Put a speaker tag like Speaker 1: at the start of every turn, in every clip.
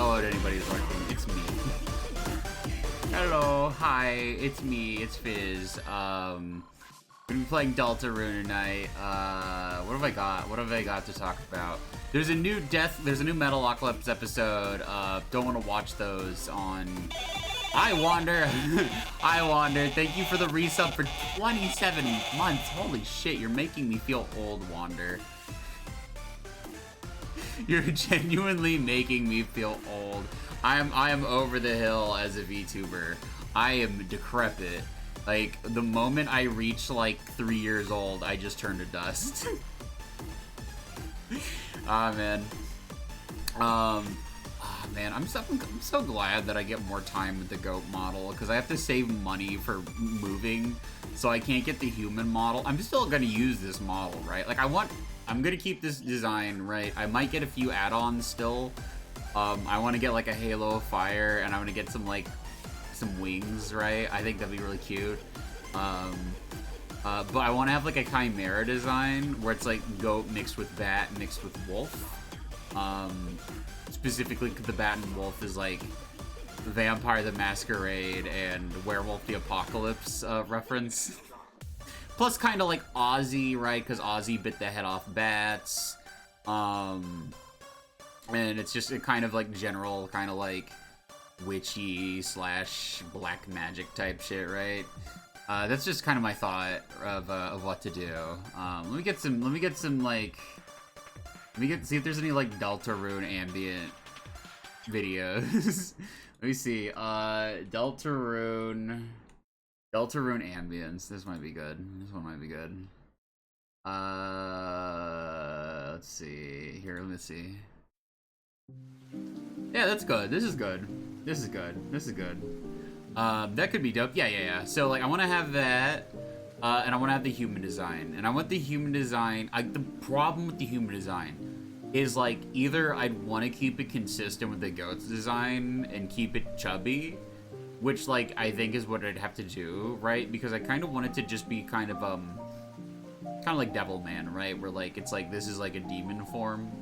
Speaker 1: Hello to anybody who's watching. It's me. Hello, hi, it's me, it's Fizz. Gonna be playing Deltarune tonight. What have I got? What have I got to talk about? There's a new Metalocalypse episode. Don't want to watch those on... I Wander! I Wander, thank you for the resub for 27 months. Holy shit, you're making me feel old, Wander. You're genuinely making me feel old. I am over the hill as a VTuber. I am decrepit. Like, the moment I reach, like, 3 years old, I just turn to dust. Man. Man, I'm so glad that I get more time with the goat model, because I have to save money for moving, so I can't get the human model. I'm still gonna use this model, right? Like, I'm gonna keep this design, right? I might get a few add-ons still. I want to get like a halo of fire, and I want to get some like some wings, right? I think that'd be really cute. But I want to have like a chimera design where it's like goat mixed with bat mixed with wolf. Specifically, the bat and wolf is like Vampire the Masquerade and Werewolf the Apocalypse reference. Plus, kind of like Ozzy, right? Because Ozzy bit the head off bats. And it's just a kind of like general, kind of like witchy / black magic type shit, right? That's just kind of my thought of what to do. Let me see if there's any like Deltarune ambient videos. Let me see. Deltarune ambience. This might be good. This one might be good. Let's see. Here, let me see. Yeah, that's good. This is good. This is good. This is good. That could be dope. Yeah. So, like, I want to have that, and I want to have the human design. And I want the human design... the problem with the human design is, like, either I'd want to keep it consistent with the goat's design and keep it chubby, which, like, I think is what I'd have to do, right? Because I kind of want it to just be kind of like Devilman, right? Where, like, it's like, this is, like, a demon form.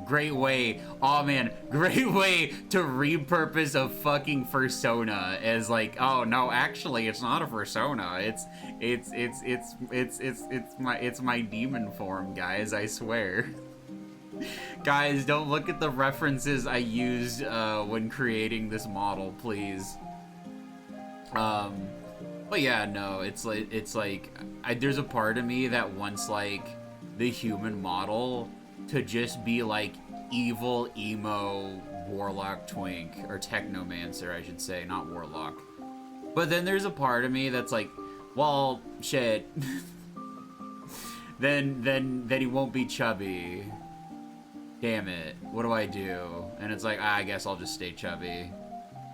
Speaker 1: Great way, oh man, great way to repurpose a fucking persona as like, oh no, actually it's not a persona, it's my demon form, guys, I swear. Guys, don't look at the references I used when creating this model, please. But yeah, no, it's like there's a part of me that wants like the human model to just be like evil emo warlock twink, or technomancer I should say, not warlock. But then there's a part of me that's like, well, shit. then he won't be chubby. Damn it, what do I do? And it's like, I guess I'll just stay chubby.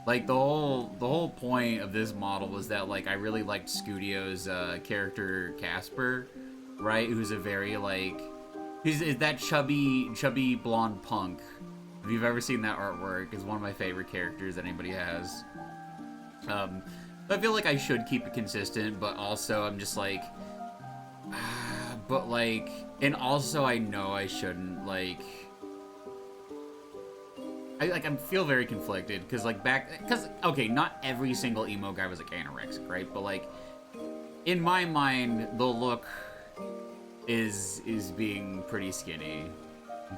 Speaker 1: Like, the whole point of this model was that, like, I really liked Scudio's character Casper, right? Who's a very, like, he's that chubby blonde punk. If you've ever seen that artwork, it's one of my favorite characters that anybody has. I feel like I should keep it consistent, but also I'm just like, but like, and also I know I shouldn't, like, I feel very conflicted, because like okay, not every single emo guy was like anorexic, right? But like, in my mind, the look is being pretty skinny,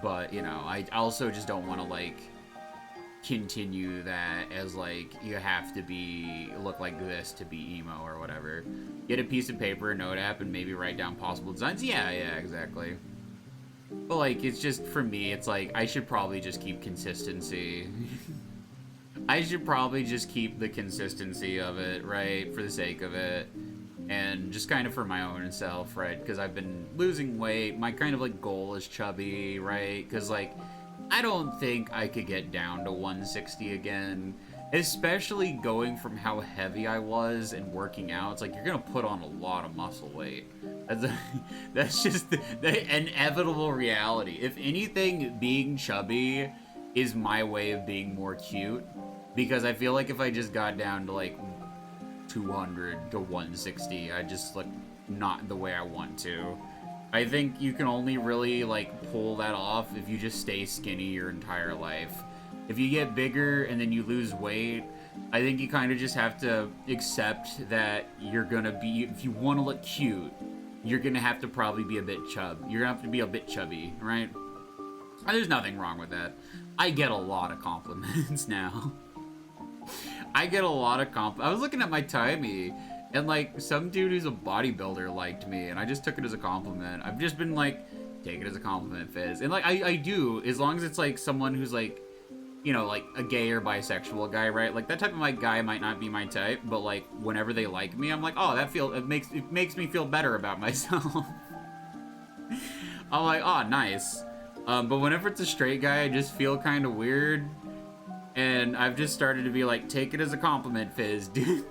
Speaker 1: but you know, I also just don't want to like continue that as like you have to look like this to be emo or whatever. Get a piece of paper, a note app, and maybe write down possible designs. Yeah, exactly. But like, it's just, for me, it's like I should probably just keep consistency. I should probably just keep the consistency of it, right, for the sake of it. And just kind of for my own self, right? Because I've been losing weight. My kind of like goal is chubby, right? Because like, I don't think I could get down to 160 again. Especially going from how heavy I was and working out. It's like, you're gonna put on a lot of muscle weight. That's just the inevitable reality. If anything, being chubby is my way of being more cute. Because I feel like if I just got down to like 200 to 160, I just look not the way I want to. I think you can only really like pull that off if you just stay skinny your entire life. If you get bigger and then you lose weight, I think you kind of just have to accept that you're gonna be, if you want to look cute, you're gonna have to probably be a bit you're gonna have to be a bit chubby, right? And there's nothing wrong with that. I get a lot of compliments now. I get a lot of I was looking at my Timey, and like some dude who's a bodybuilder liked me, and I just took it as a compliment. I've just been like, take it as a compliment, Fizz. And like I do, as long as it's like someone who's like, you know, like a gay or bisexual guy, right? Like that type of like guy might not be my type, but like whenever they like me, I'm like, oh, it makes me feel better about myself. I'm like, oh, nice. But whenever it's a straight guy, I just feel kind of weird. And I've just started to be like, take it as a compliment, Fizz, dude.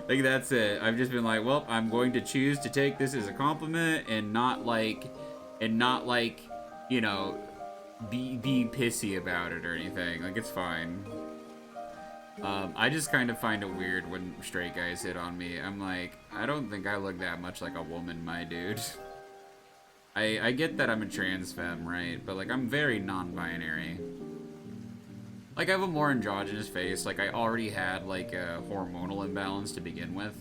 Speaker 1: Like, that's it. I've just been like, well, I'm going to choose to take this as a compliment and not like, you know, be pissy about it or anything. Like, it's fine. I just kind of find it weird when straight guys hit on me. I'm like, I don't think I look that much like a woman, my dude. I get that I'm a trans femme, right? But, like, I'm very non-binary. Like, I have a more androgynous face. Like, I already had, like, a hormonal imbalance to begin with.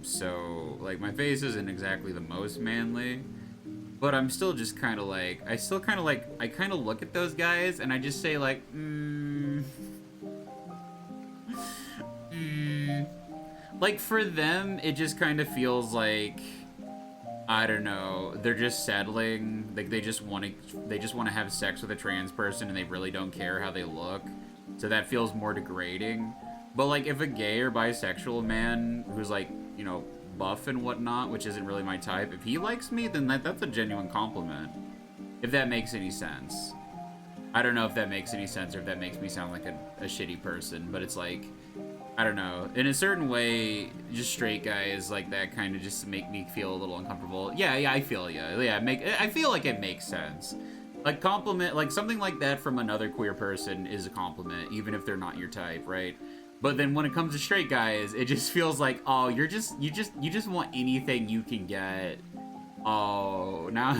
Speaker 1: So, like, my face isn't exactly the most manly. But I'm still just kind of like, I kind of look at those guys and I just say, like, Like, for them, it just kind of feels like, I don't know, they're just settling, like they just want to have sex with a trans person and they really don't care how they look, so that feels more degrading. But like, if a gay or bisexual man who's like, you know, buff and whatnot, which isn't really my type, if he likes me, then that's a genuine compliment, if that makes any sense. I don't know if that makes any sense or if that makes me sound like a shitty person, but it's like, I don't know. In a certain way, just straight guys like that kind of just make me feel a little uncomfortable. Yeah, I feel you. Yeah, I feel like it makes sense. Like, compliment, like something like that from another queer person is a compliment, even if they're not your type, right? But then when it comes to straight guys, it just feels like, oh, you just want anything you can get. Oh, now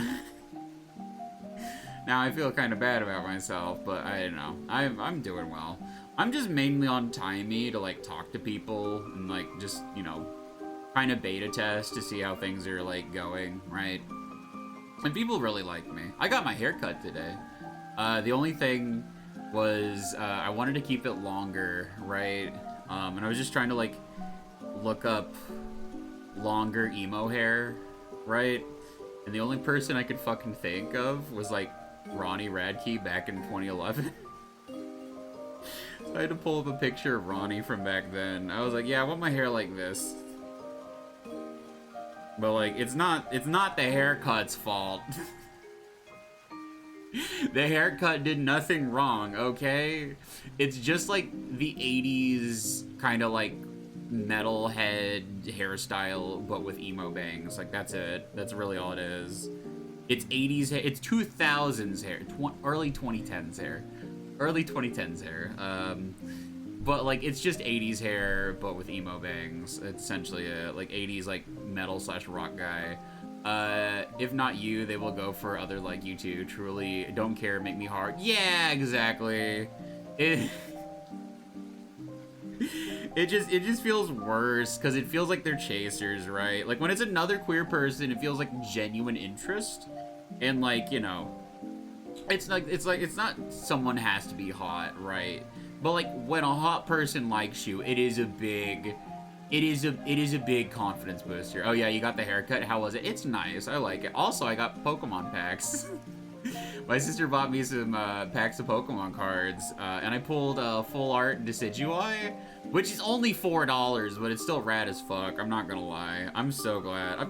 Speaker 1: now I feel kind of bad about myself, but I don't know. I'm doing well. I'm just mainly on Timey to, like, talk to people and, like, just, you know, kind of beta test to see how things are, like, going, right? And people really like me. I got my hair cut today. The only thing was, I wanted to keep it longer, right? And I was just trying to, like, look up longer emo hair, right? And the only person I could fucking think of was, like, Ronnie Radke back in 2011. I had to pull up a picture of Ronnie from back then. I was like, yeah, I want my hair like this. But like, it's not the haircut's fault. The haircut did nothing wrong, okay? It's just like the 80s kind of like metalhead hairstyle, but with emo bangs. Like, that's it. That's really all it is. It's 80s hair. It's 2000s hair. Early 2010s hair. Early 2010s hair. But like, it's just 80s hair, but with emo bangs. It's essentially a like 80s like metal / rock guy. If not you, they will go for other like you two. Truly, don't care, make me hard. Yeah, exactly. It just feels worse because it feels like they're chasers, right? Like when it's another queer person, it feels like genuine interest, and like, you know, it's not someone has to be hot, right? But like when a hot person likes you, it is a big confidence booster. Oh yeah, you got the haircut. How was it? It's nice. I like it. Also, I got Pokemon packs. My sister bought me some packs of Pokemon cards, and I pulled Full Art Decidueye, which is only $4, but it's still rad as fuck. I'm not gonna lie. I'm so glad.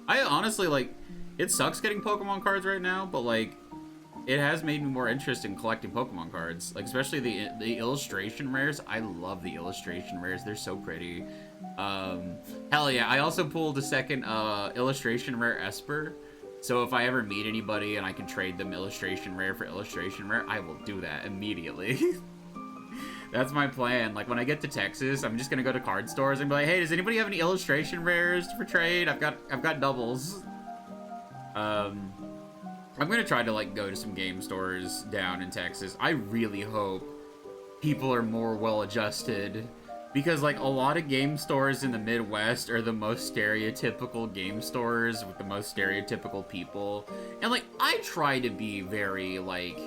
Speaker 1: I honestly, like, it sucks getting Pokemon cards right now, but like, it has made me more interested in collecting Pokemon cards, like especially the illustration rares. I love the illustration rares. They're so pretty. Hell yeah. I also pulled a second illustration rare Esper. So if I ever meet anybody and I can trade them illustration rare for illustration rare, I will do that immediately. That's my plan. Like when I get to Texas, I'm just gonna go to card stores and be like, hey, does anybody have any illustration rares for trade? I've got doubles. I'm gonna try to like go to some game stores down in Texas. I really hope people are more well adjusted, because like a lot of game stores in the Midwest are the most stereotypical game stores with the most stereotypical people. And like I try to be very like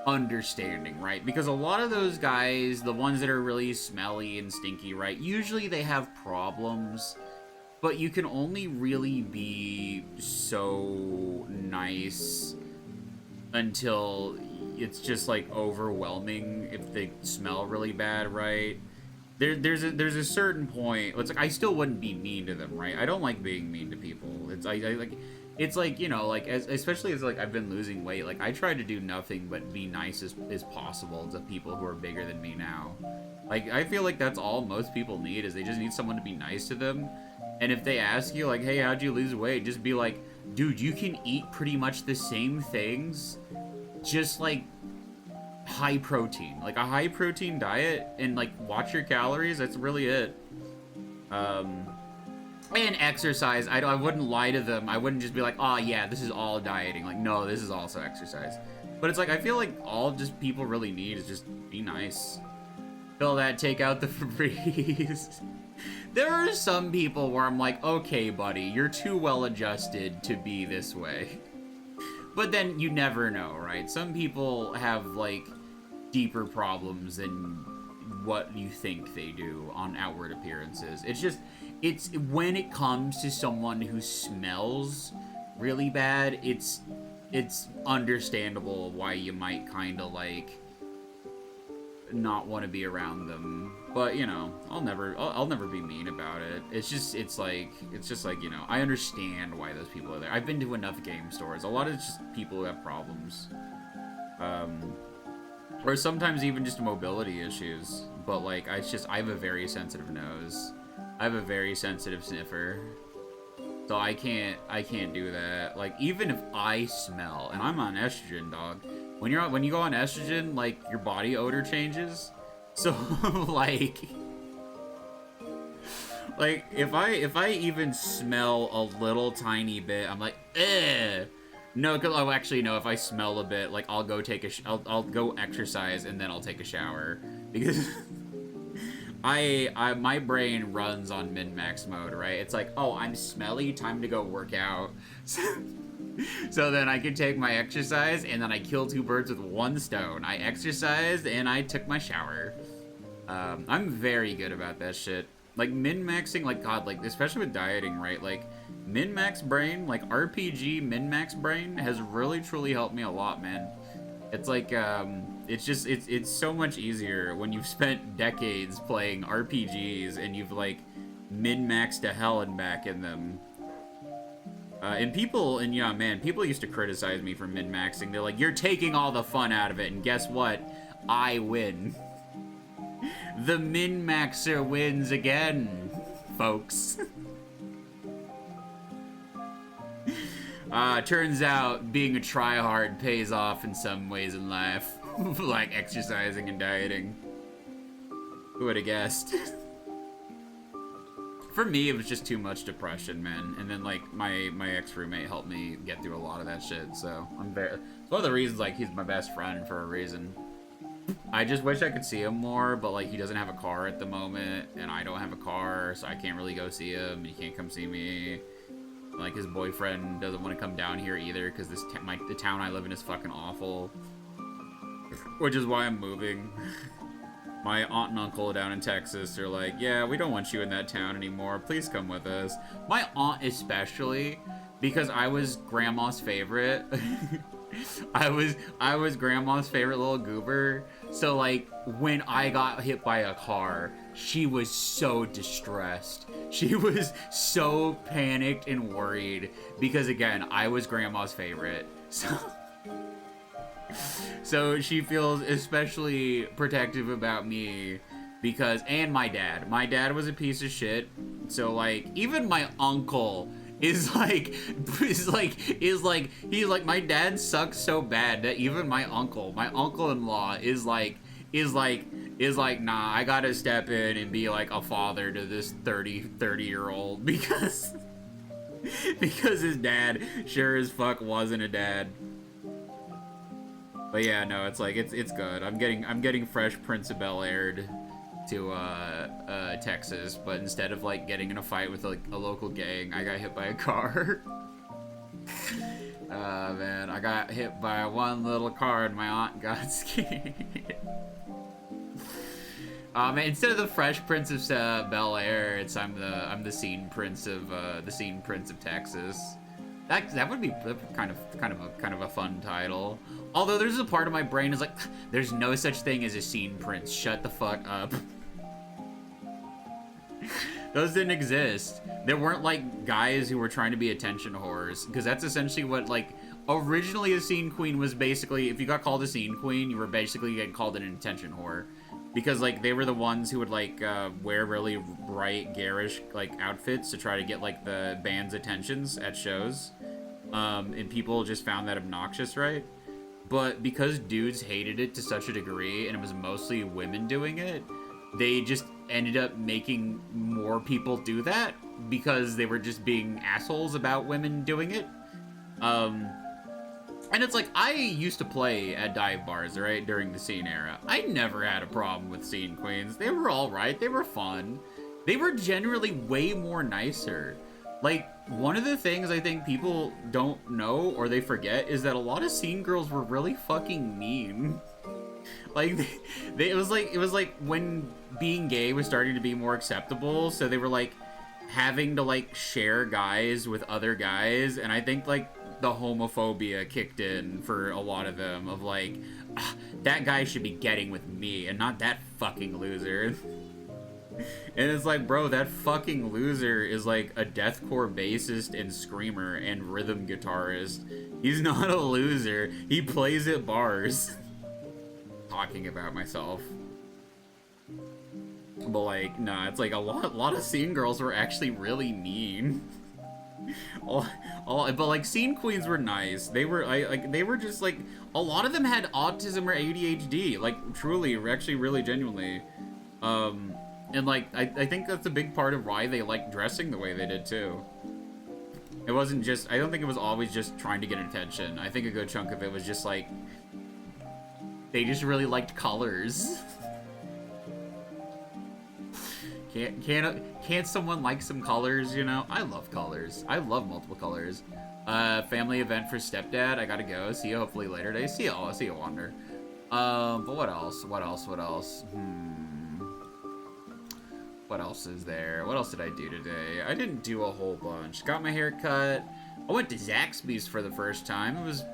Speaker 1: understanding, right? Because a lot of those guys, the ones that are really smelly and stinky, right, usually they have problems, but you can only really be so nice until it's just like overwhelming if they smell really bad, right? There's a certain point. It's like I still wouldn't be mean to them, right? I don't like being mean to people. I like, it's like, you know, like especially as like I've been losing weight, like I try to do nothing but be nice as possible to people who are bigger than me now. Like I feel like that's all most people need, is they just need someone to be nice to them. And if they ask you like, hey, how'd you lose weight? Just be like, dude, you can eat pretty much the same things, just like high protein, like a high protein diet, and like watch your calories. That's really it. And exercise. I wouldn't lie to them. I wouldn't just be like, oh yeah, this is all dieting. Like, no, this is also exercise. But it's like, I feel like all just people really need is just be nice. Fill that, take out the Febreze. There are some people where I'm like, okay, buddy, you're too well adjusted to be this way. But then you never know, right? Some people have like deeper problems than what you think they do on outward appearances. It's when it comes to someone who smells really bad, it's understandable why you might kind of like not want to be around them. But you know, I'll never be mean about it. It's just like, you know, I understand why those people are there. I've been to enough game stores. A lot of it's just people who have problems, or sometimes even just mobility issues. But like, I have a very sensitive nose. I have a very sensitive sniffer, so I can't do that. Like, even if I smell, and I'm on estrogen, dog. When you go on estrogen, like your body odor changes. So like if I even smell a little tiny bit, I'm like, eh. No, cause actually no. If I smell a bit, like I'll go I'll go exercise and then I'll take a shower, because my brain runs on min-max mode, right? It's like, oh, I'm smelly, time to go work out. So then I can take my exercise, and then I kill two birds with one stone. I exercised, and I took my shower. I'm very good about that shit. Like, min-maxing, like, God, like, especially with dieting, right? Like, min-max brain, like, RPG min-max brain has really, truly helped me a lot, man. It's like, it's so much easier when you've spent decades playing RPGs and you've, like, min-maxed to hell and back in them. And yeah, man, people used to criticize me for min-maxing. They're like, you're taking all the fun out of it, and guess what? I win. The min-maxer wins again, folks. Turns out being a tryhard pays off in some ways in life. Like exercising and dieting. Who would have guessed? For me, it was just too much depression, man. And then, like, my ex-roommate helped me get through a lot of that shit, so it's one of the reasons, like, he's my best friend for a reason. I just wish I could see him more, but, like, he doesn't have a car at the moment, and I don't have a car, so I can't really go see him. He can't come see me. Like, his boyfriend doesn't want to come down here either, because the town I live in is fucking awful. Which is why I'm moving. My aunt and uncle down in Texas are like, yeah, we don't want you in that town anymore. Please come with us. My aunt especially, because I was grandma's favorite. I was grandma's favorite little goober. So like when I got hit by a car, she was so distressed. She was so panicked and worried because again, I was grandma's favorite. So she feels especially protective about me because, and my dad. My dad was a piece of shit. So like, even my uncle he's like, my dad sucks so bad that even my uncle-in-law is like, nah, I gotta step in and be like a father to this 30-year-old because his dad sure as fuck wasn't a dad. But yeah, no, it's like it's good. I'm getting Fresh Prince of Bel-Air to Texas, but instead of like getting in a fight with like a local gang, I got hit by a car. Man, I got hit by one little car and my aunt got scared. Man, instead of the Fresh Prince of Bel-Air, it's I'm the Scene Prince of Texas. That would be kind of a fun title. Although there's a part of my brain is like, there's no such thing as a Scene Prince. Shut the fuck up. Those didn't exist. There weren't like guys who were trying to be attention whores, because that's essentially what like originally a scene queen was. Basically, if you got called a scene queen, you were basically getting called an attention whore, because like they were the ones who would like wear really bright garish like outfits to try to get like the band's attentions at shows, and people just found that obnoxious, right? But because dudes hated it to such a degree, and it was mostly women doing it, they just ended up making more people do that because they were just being assholes about women doing it. And it's like, I used to play at dive bars, right, during the scene era. I never had a problem with scene queens. They were alright, they were fun. They were generally way more nicer. Like, one of the things I think people don't know or they forget is that a lot of scene girls were really fucking mean. Like, it was like when being gay was starting to be more acceptable, so they were like having to like share guys with other guys, and I think like the homophobia kicked in for a lot of them of like, that guy should be getting with me and not that fucking loser. And it's like, bro, that fucking loser is like a deathcore bassist and screamer and rhythm guitarist. He's not a loser. He plays at bars. Talking about myself. But like, nah, it's like a lot of scene girls were actually really mean. But like scene queens were nice. They were just like, a lot of them had autism or ADHD. Like truly, actually, really genuinely. And like, I think that's a big part of why they liked dressing the way they did too. It wasn't just, I don't think it was always just trying to get attention. I think a good chunk of it was just like, they just really liked colors. Can't someone like some colors, you know? I love colors. I love multiple colors. Family event for stepdad. I gotta go. See you hopefully later today. See you, Wander. But what else? What else? What else is there? What else did I do today? I didn't do a whole bunch. Got my hair cut. I went to Zaxby's for the first time. It was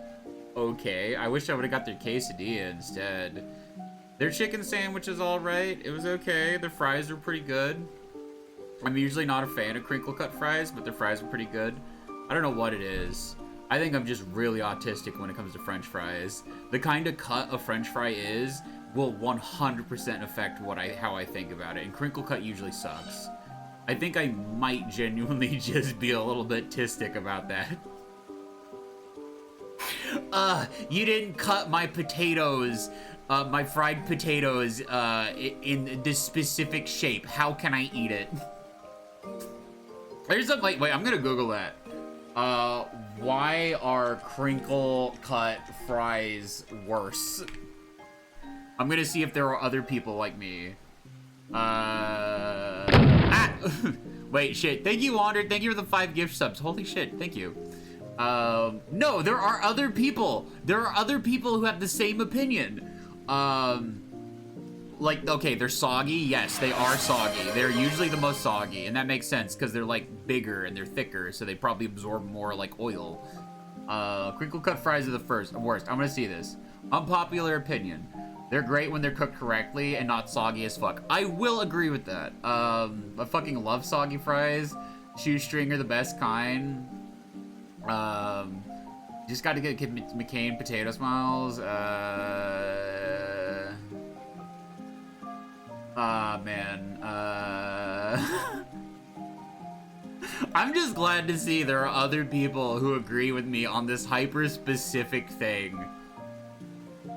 Speaker 1: okay. I wish I would have got their quesadilla instead. Their chicken sandwich is alright. It was okay. Their fries were pretty good. I'm usually not a fan of crinkle cut fries, but their fries were pretty good. I don't know what it is. I think I'm just really autistic when it comes to French fries. The kind of cut a French fry is will 100% affect how I think about it, and crinkle cut usually sucks. I think I might genuinely just be a little bit tistic about that. You didn't cut my potatoes, my fried potatoes, in this specific shape. How can I eat it? There's wait, I'm gonna Google that. Why are crinkle cut fries worse? I'm gonna see if there are other people like me. Wait, shit. Thank you, Wander. Thank you for the 5 gift subs. Holy shit. Thank you. No, there are other people. There are other people who have the same opinion. Like, okay, they're soggy. Yes, they are soggy. They're usually the most soggy, and that makes sense because they're like bigger and they're thicker, so they probably absorb more like oil. Crinkle cut fries are the worst. I'm gonna see this. Unpopular opinion. They're great when they're cooked correctly and not soggy as fuck. I will agree with that. I fucking love soggy fries. Shoestring are the best kind. Just got to get McCain potato smiles. Man. I'm just glad to see there are other people who agree with me on this hyper-specific thing.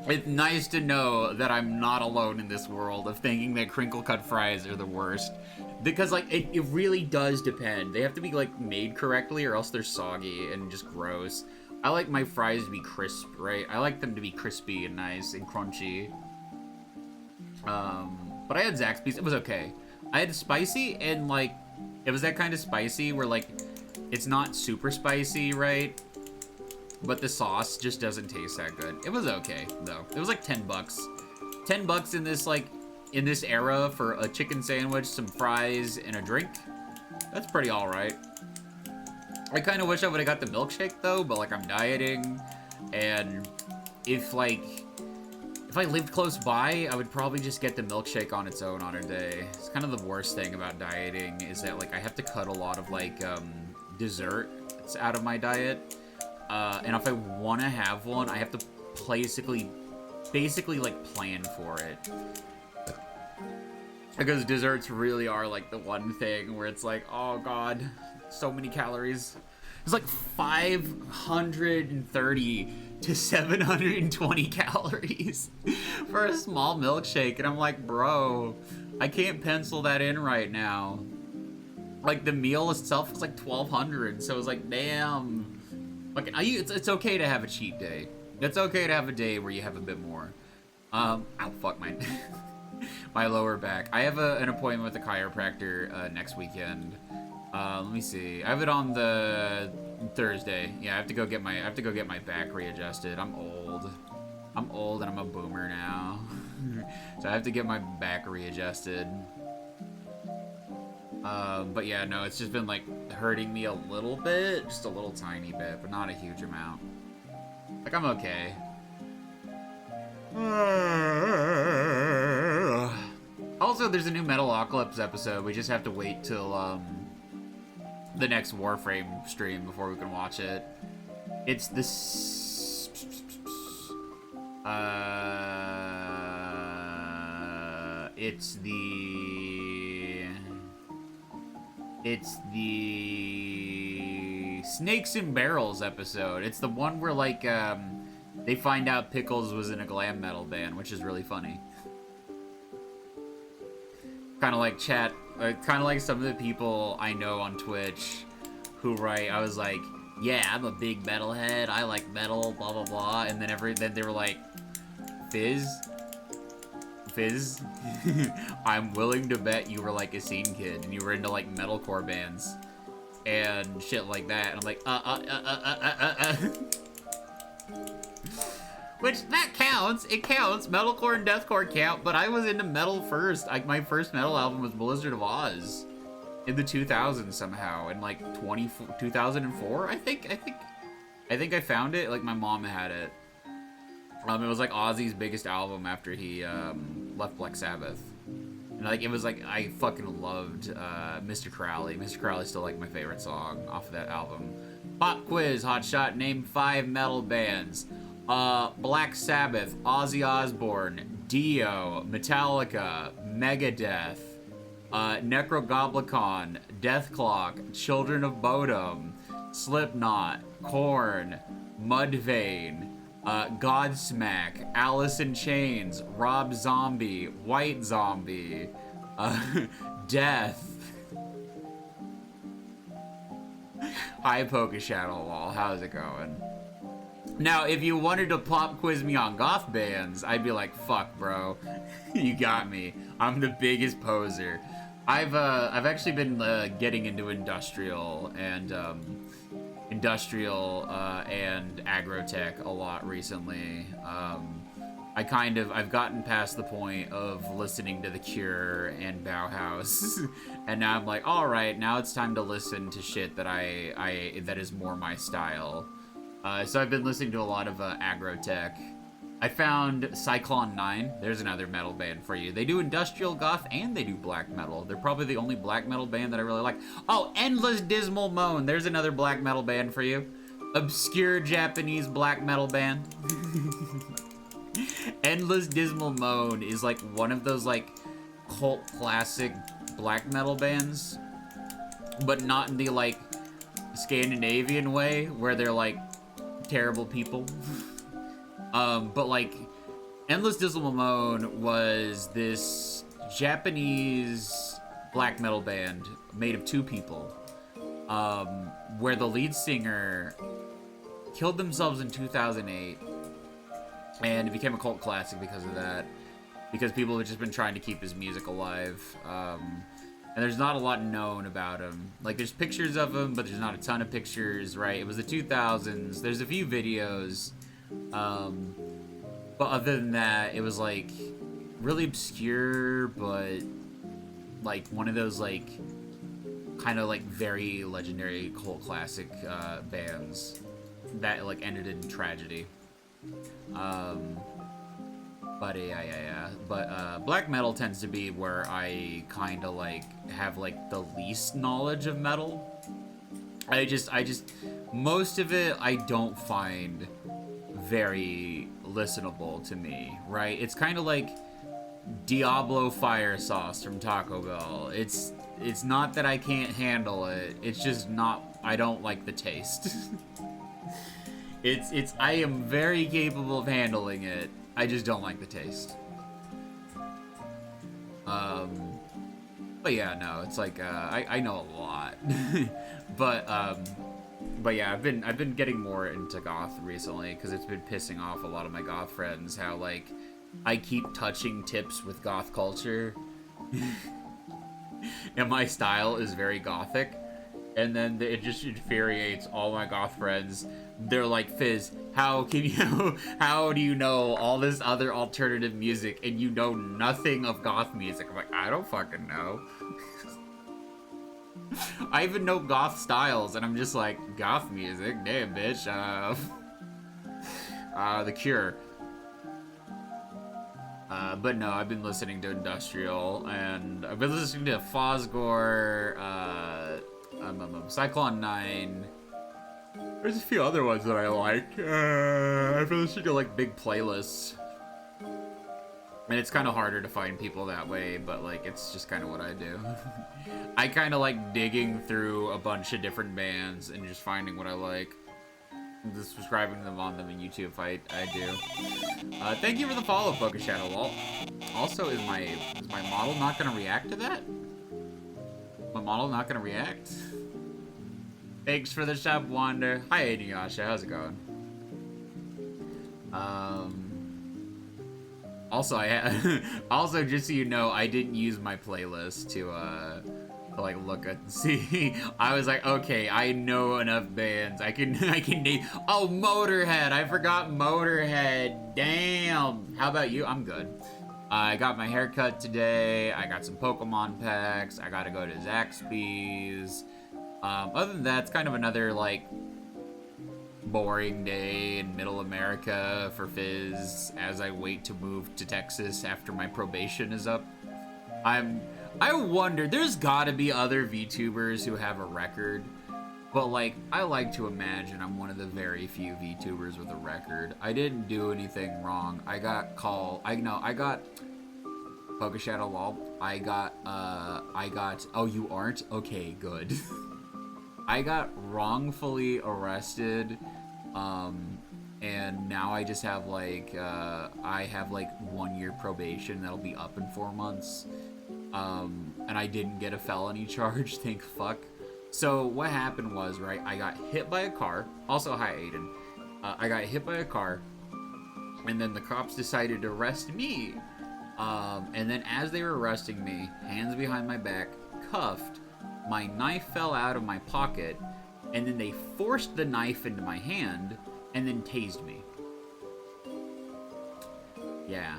Speaker 1: It's nice to know that I'm not alone in this world of thinking that crinkle cut fries are the worst. Because, like, it really does depend. They have to be, like, made correctly or else they're soggy and just gross. I like my fries to be crisp, right? I like them to be crispy and nice and crunchy. But I had Zaxby's. It was okay. I had spicy, and like, it was that kind of spicy where like, it's not super spicy, right? But the sauce just doesn't taste that good. It was okay though. It was like $10. $10 in this like, in this era for a chicken sandwich, some fries, and a drink. That's pretty all right. I kind of wish I would have got the milkshake though, but like I'm dieting, and if I lived close by, I would probably just get the milkshake on its own on a day. It's kind of the worst thing about dieting is that like I have to cut a lot of like desserts out of my diet, and if I want to have one, I have to basically like plan for it. Because desserts really are like the one thing where it's like, oh god, so many calories. It's like 530 to 720 calories for a small milkshake. And I'm like, bro, I can't pencil that in right now. Like the meal itself was like 1,200. So it was like, damn. Like, it's okay to have a cheat day. It's okay to have a day where you have a bit more. Ow, fuck my... my lower back. I have an appointment with a chiropractor next weekend. Let me see. I have it on the Thursday. Yeah, I have to go get my back readjusted. I'm old and I'm a boomer now. So I have to get my back readjusted. But yeah, no, it's just been like hurting me a little bit, just a little tiny bit, but not a huge amount. Like I'm okay. Also, there's a new Metalocalypse episode. We just have to wait till the next Warframe stream before we can watch it. It's this. It's the Snakes and Barrels episode. It's the one where like they find out Pickles was in a glam metal band, which is really funny. Kind of like kind of like some of the people I know on Twitch who write, I was like, yeah, I'm a big metalhead, I like metal, blah blah blah, and then they were like, Fizz, I'm willing to bet you were like a scene kid and you were into like metalcore bands and shit like that, and I'm like, Which, that counts. It counts. Metalcore and deathcore count, but I was into metal first. Like, my first metal album was Blizzard of Oz in the 2000s somehow, in like 2004, I think I found it. Like, my mom had it. It was like Ozzy's biggest album after he left Black Sabbath. And like, it was like, I fucking loved Mr. Crowley. Mr. Crowley's still like my favorite song off of that album. Pop quiz, hotshot, name 5 metal bands. Black Sabbath, Ozzy Osbourne, Dio, Metallica, Megadeth, Necrogoblicon, Deathclock, Children of Bodom, Slipknot, Korn, Mudvayne, Godsmack, Alice in Chains, Rob Zombie, White Zombie, Death. Hi, Poke Shadow Wall, how's it going? Now, if you wanted to pop quiz me on goth bands, I'd be like, fuck, bro. You got me. I'm the biggest poser. I've actually been getting into industrial and agrotech a lot recently. I've gotten past the point of listening to The Cure and Bauhaus, and now I'm like, all right, now it's time to listen to shit that that is more my style. So I've been listening to a lot of agrotech. I found Cyclone 9. There's another metal band for you. They do industrial goth and they do black metal. They're probably the only black metal band that I really like. Oh, Endless Dismal Moan. There's another black metal band for you. Obscure Japanese black metal band. Endless Dismal Moan is like one of those like cult classic black metal bands, but not in the like Scandinavian way where they're like terrible people. But like Endless Dismal Moan was this Japanese black metal band made of 2 people, where the lead singer killed themselves in 2008, and it became a cult classic because of that. Because people have just been trying to keep his music alive. And there's not a lot known about him. Like, there's pictures of him, but there's not a ton of pictures, right? It was the 2000s. There's a few videos. But other than that, it was, like, really obscure, but, like, one of those, like, kind of, like, very legendary cult classic bands that, like, ended in tragedy. But yeah. But black metal tends to be where I kind of like have like the least knowledge of metal. I just most of it I don't find very listenable to me, right? It's kind of like Diablo fire sauce from Taco Bell. It's not that I can't handle it. It's just not, I don't like the taste. I am very capable of handling it. I just don't like the taste. But yeah, no, it's like, I know a lot. But yeah, I've been getting more into goth recently, because it's been pissing off a lot of my goth friends, how, like, I keep touching tips with goth culture. And my style is very gothic. And then it just infuriates all my goth friends. They're like, Fizz, how do you know all this other alternative music and you know nothing of goth music? I'm like, I don't fucking know. I even know goth styles, and I'm just like, goth music? Damn, bitch. The Cure. But no, I've been listening to industrial, and I've been listening to Fosgore, Cyclone 9. There's a few other ones that I like. I've been listening to like big playlists. And it's kind of harder to find people that way, but like it's just kind of what I do. I kind of like digging through a bunch of different bands and just finding what I like. Just subscribing to them on them in YouTube if I do. Thank you for the follow, Poke Shadow Walt. Also, is my model not gonna react to that? My model not gonna react? Thanks for the sub, Wander. Hi, Inuyasha. How's it going? Also, also, just so you know, I didn't use my playlist to like look at and see. I was like, okay, I know enough bands. I can name. Oh, Motorhead. I forgot Motorhead. Damn. How about you? I'm good. I got my hair cut today. I got some Pokemon packs. I gotta go to Zaxby's. Other than that, it's kind of another, like, boring day in middle America for Fizz as I wait to move to Texas after my probation is up. I wonder, there's gotta be other VTubers who have a record, but, like, I like to imagine I'm one of the very few VTubers with a record. I didn't do anything wrong. I got Poke Shadow Wall. I got, oh, you aren't? Okay, good. I got wrongfully arrested, and now I just have, like, I have, like, 1 year probation that'll be up in 4 months, and I didn't get a felony charge, thank fuck. So, what happened was, right, I got hit by a car, also, hi, Aiden, I got hit by a car, and then the cops decided to arrest me, and then as they were arresting me, hands behind my back, cuffed, my knife fell out of my pocket, and then they forced the knife into my hand, and then tased me. Yeah,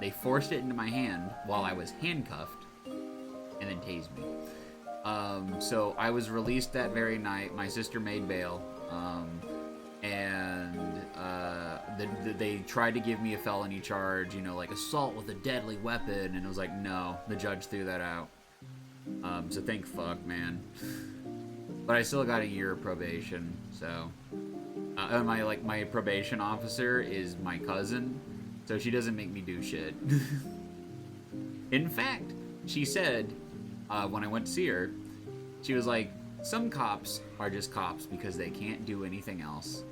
Speaker 1: they forced it into my hand while I was handcuffed, and then tased me. So I was released that very night. My sister made bail, and they tried to give me a felony charge, you know, like assault with a deadly weapon, and it was like, no, the judge threw that out. So thank fuck, man. But I still got a year of probation, so. And my probation officer is my cousin, so she doesn't make me do shit. In fact, she said, when I went to see her, she was like, some cops are just cops because they can't do anything else.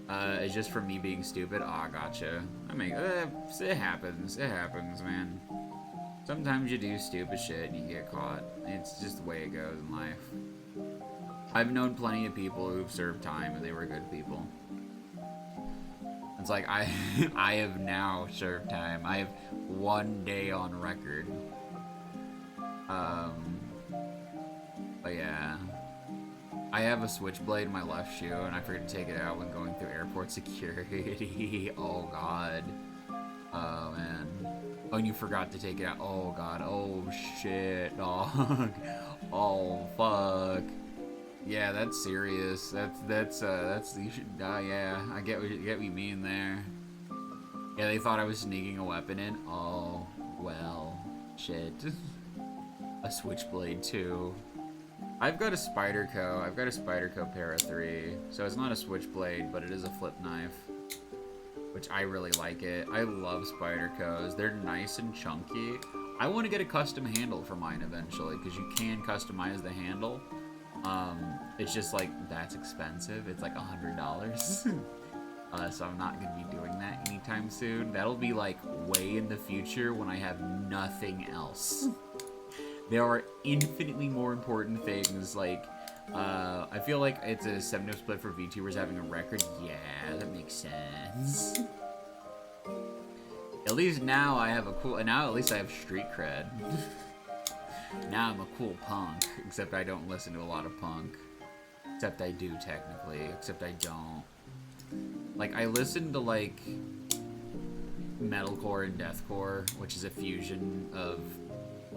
Speaker 1: It's just for me being stupid. Oh, gotcha. I mean, it happens. It happens, man. Sometimes you do stupid shit and you get caught. It's just the way it goes in life. I've known plenty of people who've served time and they were good people. It's like, I have now served time. I have 1 day on record. But yeah. I have a switchblade in my left shoe, and I forget to take it out when going through airport security. Oh, God. Oh, man. Oh, and you forgot to take it out. Oh, God. Oh, shit, dog. Oh, fuck. Yeah, that's serious. That's you should, yeah. I get what you mean there. Yeah, they thought I was sneaking a weapon in. Oh, well, shit. A switchblade, too. I've got a Spyderco. I've got a Spyderco Para 3. So it's not a switchblade, but it is a flip knife. Which I really like it. I love Spydercos. They're nice and chunky. I want to get a custom handle for mine eventually, because you can customize the handle. It's just like, that's expensive. It's like $100. So I'm not going to be doing that anytime soon. That'll be like way in the future when I have nothing else. There are infinitely more important things, like, I feel like it's a 7-0 split for VTubers having a record. Yeah, that makes sense. At least now I have a cool, now at least I have street cred. Now I'm a cool punk, except I don't listen to a lot of punk. Except I do, technically, except I don't. Like, I listen to, like, metalcore and deathcore, which is a fusion of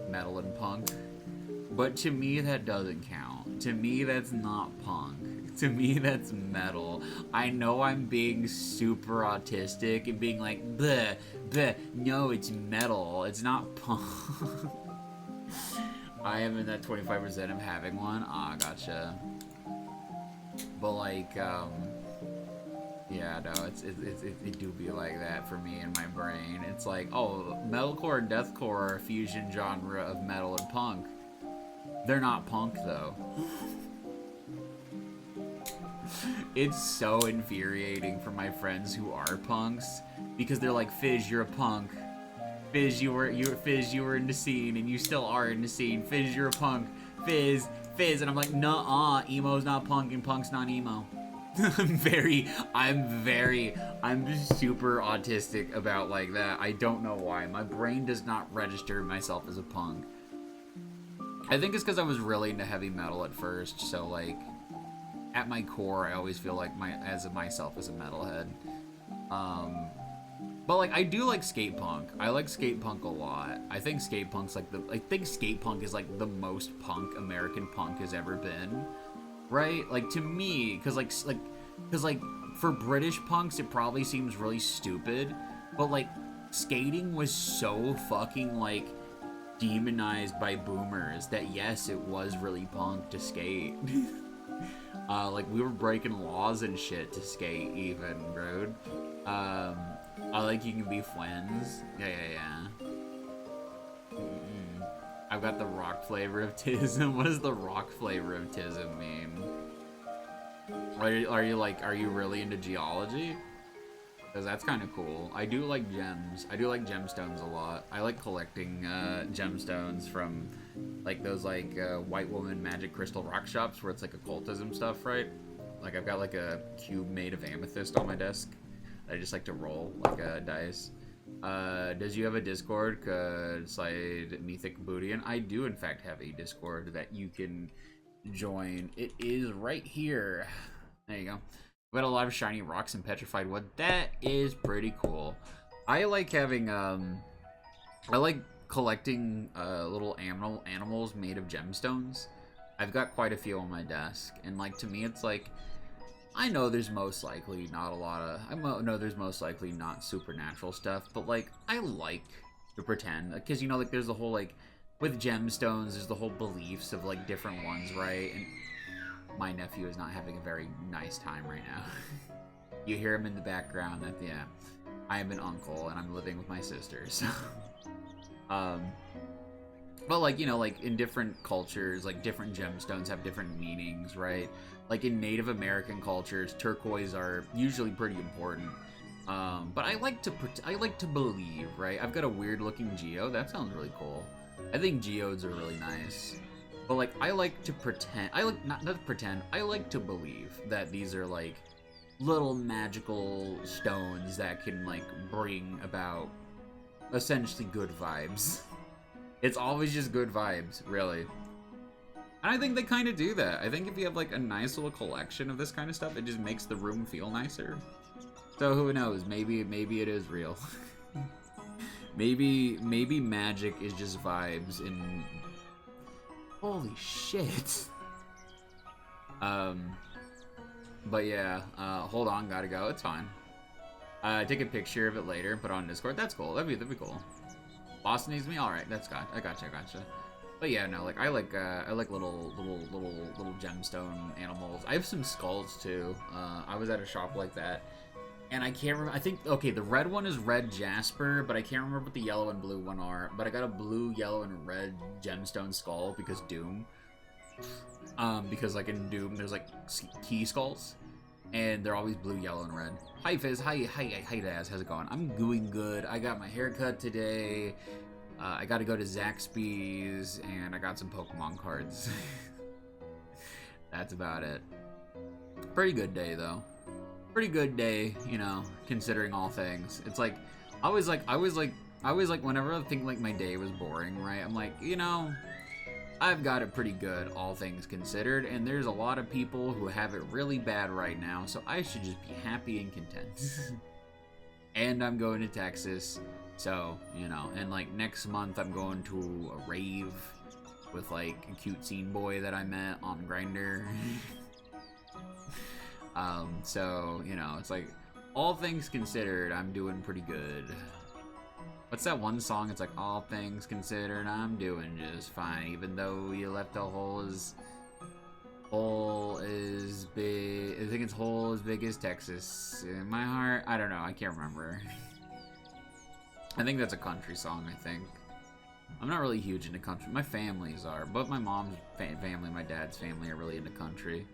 Speaker 1: metal and punk, but to me that doesn't count. To me that's not punk. To me that's metal. I know I'm being super autistic and being like, bleh, bleh, no, it's metal, it's not punk. I am in that 25% of having one. Ah, gotcha. But like, yeah, no, it do be like that for me in my brain. It's like, oh, metalcore and deathcore are a fusion genre of metal and punk. They're not punk, though. It's so infuriating for my friends who are punks, because they're like, Fizz, you're a punk. Fizz, you were in the scene, and you still are in the scene. Fizz, you're a punk. Fizz, and I'm like, nuh-uh, emo's not punk, and punk's not emo. I'm just super autistic about like that. I don't know why. My brain does not register myself as a punk. I think it's because I was really into heavy metal at first, so like, at my core, I always feel like myself as a metalhead. But like, I do like skate punk. I like skate punk a lot. I think skate punk's like skate punk is like the most punk American punk has ever been. Right? Like, to me, because for British punks, it probably seems really stupid, but, like, skating was so fucking, like, demonized by boomers that, yes, it was really punk to skate. Like, we were breaking laws and shit to skate, even, bro. I like you can be friends. Yeah. I've got the rock flavor of tism. What does the rock flavor of tism mean? Are you really into geology? Because that's kind of cool. I do like gems. I do like gemstones a lot. I like collecting gemstones from like those like white woman magic crystal rock shops where it's like occultism stuff, right? Like I've got like a cube made of amethyst on my desk. I just like to roll like dice. Does you have a Discord? Slide Mythic Booty, and I do in fact have a Discord that you can join. It is right here. There you go. We got a lot of shiny rocks and petrified wood. That is pretty cool. I like having I like collecting little animals made of gemstones. I've got quite a few on my desk, and like to me, it's like, I know there's most likely not a lot of, I know there's most likely not supernatural stuff, but like, I like to pretend, because you know, like there's the whole like, with gemstones, there's the whole beliefs of like different ones, right? And my nephew is not having a very nice time right now. You hear him in the background, that, yeah. I am an uncle, and I'm living with my sister, so. But like, you know, like in different cultures, like different gemstones have different meanings, right? Like in Native American cultures, turquoise are usually pretty important. But I like to believe, right? I've got a weird looking geode. That sounds really cool. I think geodes are really nice. But like, I like to pretend, I like to believe that these are like little magical stones that can, like, bring about essentially good vibes. It's always just good vibes, really. And I think they kind of do that. I think if you have, like, a nice little collection of this kind of stuff, it just makes the room feel nicer. So who knows? Maybe it is real. maybe magic is just vibes and holy shit. But yeah, hold on, gotta go. It's fine. Take a picture of it later, put it on Discord. That's cool. That'd be cool. Boss needs me. All right, I gotcha. But yeah, no, like I like little gemstone animals. I have some skulls too. I was at a shop like that, and I can't remember. I think okay, the red one is red jasper, but I can't remember what the yellow and blue one are. But I got a blue, yellow, and red gemstone skull because Doom. Because like in Doom, there's like key skulls, and they're always blue, yellow, and red. Hi Fizz, hi Daz, how's it going? I'm doing good. I got my haircut today. I got to go to Zaxby's, and I got some Pokemon cards. That's about it. Pretty good day though. Pretty good day, you know, considering all things. It's like I was like whenever I think like my day was boring, right? I'm like, you know, I've got it pretty good, all things considered, and there's a lot of people who have it really bad right now, so I should just be happy and content. And I'm going to Texas, so, you know, and like next month I'm going to a rave with like a cute scene boy that I met on Grindr. So, you know, it's like, all things considered, I'm doing pretty good. What's that one song? It's like, all things considered, I'm doing just fine, even though you left a hole as big. I think it's hole as big as Texas. In my heart, I don't know. I can't remember. I think that's a country song. I think. I'm not really huge into country. My families are, but my mom's family, my dad's family are really into country.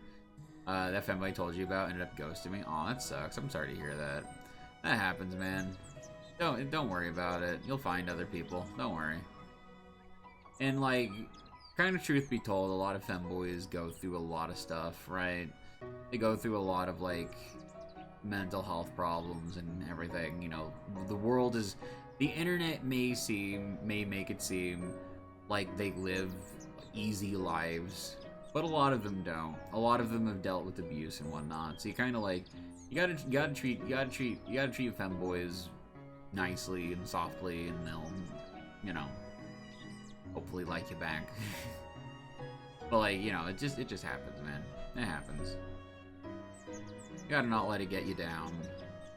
Speaker 1: That family I told you about ended up ghosting me. Aw, that sucks. I'm sorry to hear that. That happens, man. Don't worry about it. You'll find other people. Don't worry. And like, kind of truth be told, a lot of femboys go through a lot of stuff, right? They go through a lot of like mental health problems and everything. You know, the world is, the internet may make it seem like they live easy lives, but a lot of them don't. A lot of them have dealt with abuse and whatnot. So you kind of like, you gotta treat femboys nicely and softly, and they'll, you know, hopefully like you back. But like, you know, it just happens, man. It happens. You gotta not let it get you down,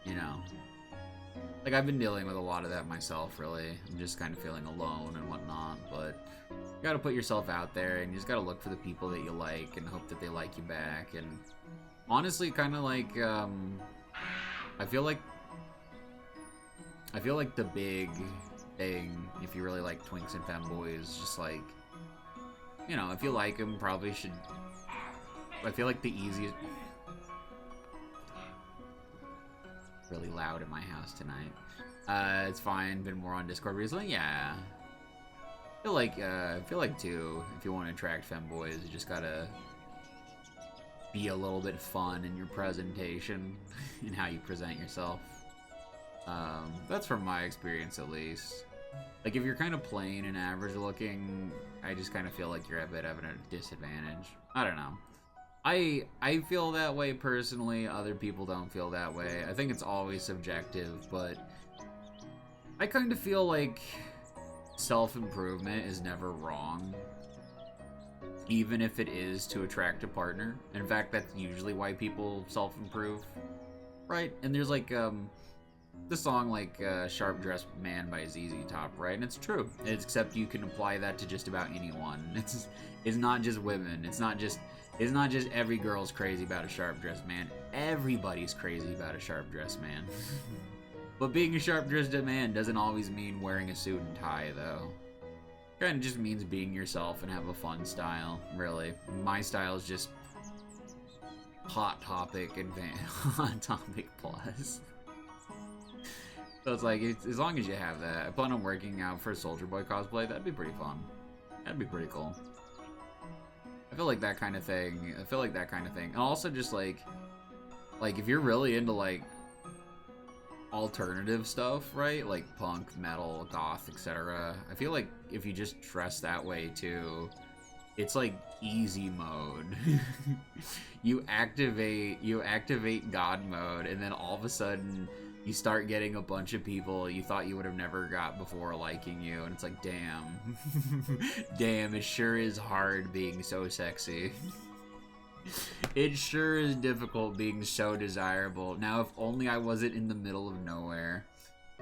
Speaker 1: you know. Like, I've been dealing with a lot of that myself, really. I'm just kind of feeling alone and whatnot, but you gotta put yourself out there, and you just gotta look for the people that you like and hope that they like you back. And honestly, kind of like, I feel like the big thing, if you really like twinks and femboys, just like, you know, if you like them, probably should. I feel like the easiest. Really loud in my house tonight. It's fine. Been more on Discord recently. Yeah. I feel like too, if you want to attract femboys, you just gotta be a little bit fun in your presentation and how you present yourself. That's from my experience, at least. Like, if you're kind of plain and average looking, I just kind of feel like you're a bit of a disadvantage. I don't know. I feel that way personally. Other people don't feel that way. I think it's always subjective, but I kind of feel like self-improvement is never wrong, even if it is to attract a partner. In fact, that's usually why people self-improve, right? And there's like the song like Sharp Dressed Man by ZZ Top, right? And it's true, except you can apply that to just about anyone. It's not just women. It's not just every girl's crazy about a sharp dressed man. Everybody's crazy about a sharp dressed man. But being a sharp dressed man doesn't always mean wearing a suit and tie, though. Kind of just means being yourself and have a fun style, really. My style is just Hot Topic Hot Topic Plus. So it's like, as long as you have that. I plan on working out for a Soldier Boy cosplay. That'd be pretty fun. That'd be pretty cool. I feel like that kind of thing. And also just like, like, if you're really into, like, alternative stuff, right? Like punk, metal, goth, etc. I feel like if you just dress that way too, it's like easy mode. you activate God mode, and then all of a sudden you start getting a bunch of people you thought you would have never got before liking you, and it's like, damn. Damn, it sure is hard being so sexy. It sure is difficult being so desirable. Now, if only I wasn't in the middle of nowhere.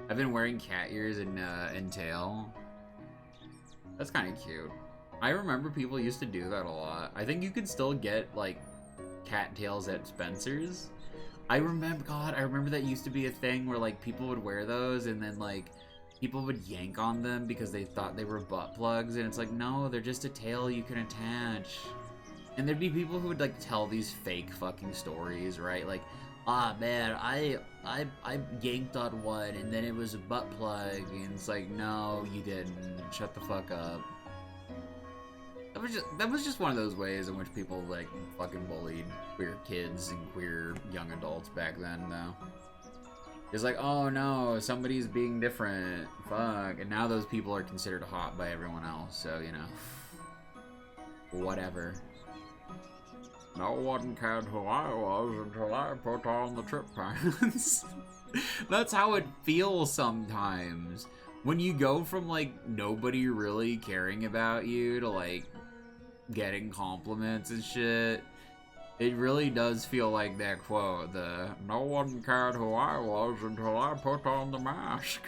Speaker 1: I've been wearing cat ears and tail. That's kind of cute. I remember people used to do that a lot. I think you could still get, like, cat tails at Spencer's. I remember that used to be a thing where, like, people would wear those and then, like, people would yank on them because they thought they were butt plugs, and it's like, no, they're just a tail you can attach. And there'd be people who would, like, tell these fake fucking stories, right? Like, ah, man, I yanked on one, and then it was a butt plug, and it's like, no, you didn't. Shut the fuck up. That was just one of those ways in which people, like, fucking bullied queer kids and queer young adults back then, though. It's like, oh no, somebody's being different. Fuck. And now those people are considered hot by everyone else, so, you know. Whatever. No one cared who I was until I put on the trip pants. That's how it feels sometimes. When you go from, like, nobody really caring about you to, like, getting compliments and shit, it really does feel like that quote, the no one cared who I was until I put on the mask.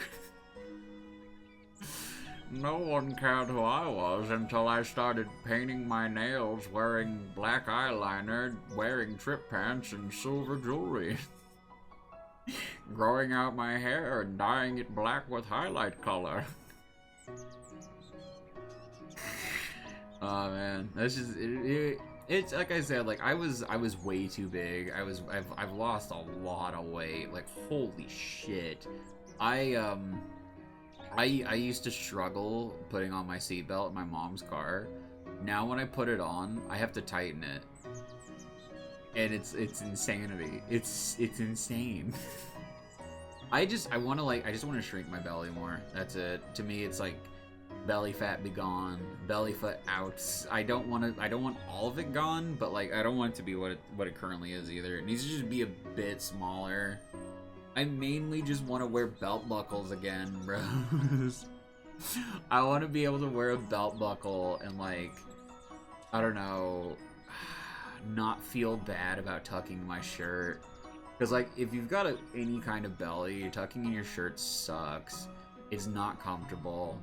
Speaker 1: No one cared who I was until I started painting my nails, wearing black eyeliner, wearing trip pants, and silver jewelry. Growing out my hair and dyeing it black with highlight color. Oh man, that's just it's like I said, like I was way too big. I've lost a lot of weight. Like holy shit. I used to struggle putting on my seatbelt in my mom's car. Now when I put it on, I have to tighten it. And it's insanity. It's insane. I just want to shrink my belly more. That's it. To me it's like belly fat be gone, belly foot out. I don't want all of it gone, but like I don't want it to be what it currently is either. It needs to just be a bit smaller. I mainly just want to wear belt buckles again, bros. I want to be able to wear a belt buckle and, like, I don't know, not feel bad about tucking my shirt. Because, like, if you've got any kind of belly, tucking in your shirt sucks. It's not comfortable.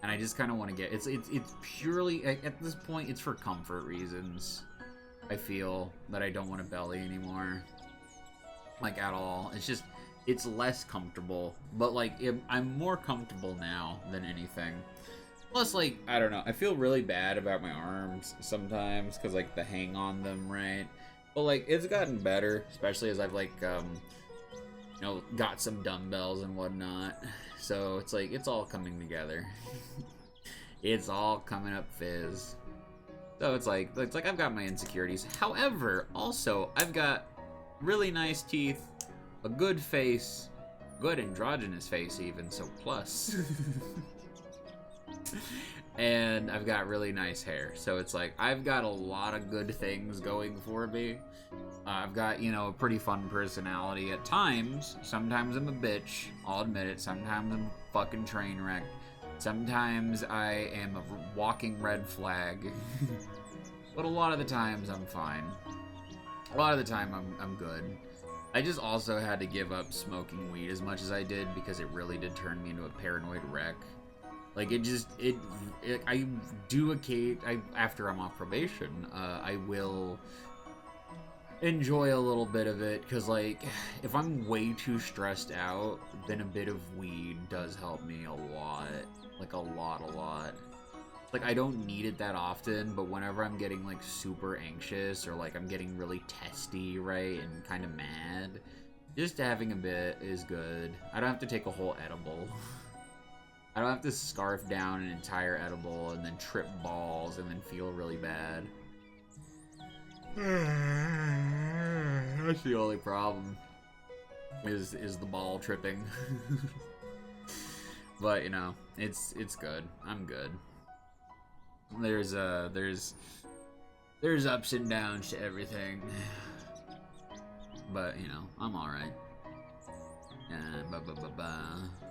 Speaker 1: And I just kind of want to get... It's purely... At this point, it's for comfort reasons. I feel that I don't want a belly anymore. Like, at all. It's just... It's less comfortable, but like I'm more comfortable now than anything. Plus, like, I don't know, I feel really bad about my arms sometimes because like the hang on them, right? But like it's gotten better, especially as I've like you know, got some dumbbells and whatnot. So it's like it's all coming together. It's all coming up fizz. So it's like I've got my insecurities. However, also I've got really nice teeth. A good face, good androgynous face even, so plus. And I've got really nice hair, so it's like, I've got a lot of good things going for me. I've got, you know, a pretty fun personality at times. Sometimes I'm a bitch, I'll admit it. Sometimes I'm a fucking train wreck. Sometimes I am a walking red flag. But a lot of the times I'm fine. A lot of the time I'm good. I just also had to give up smoking weed as much as I did because it really did turn me into a paranoid wreck. Like I do after I'm off probation, I will enjoy a little bit of it because like if I'm way too stressed out, then a bit of weed does help me a lot, like a lot. Like, I don't need it that often, but whenever I'm getting, like, super anxious or, like, I'm getting really testy, right, and kind of mad, just having a bit is good. I don't have to take a whole edible. I don't have to scarf down an entire edible and then trip balls and then feel really bad. That's the only problem. Is the ball tripping. But you know, it's good. I'm good. There's ups and downs to everything. But you know, I'm alright.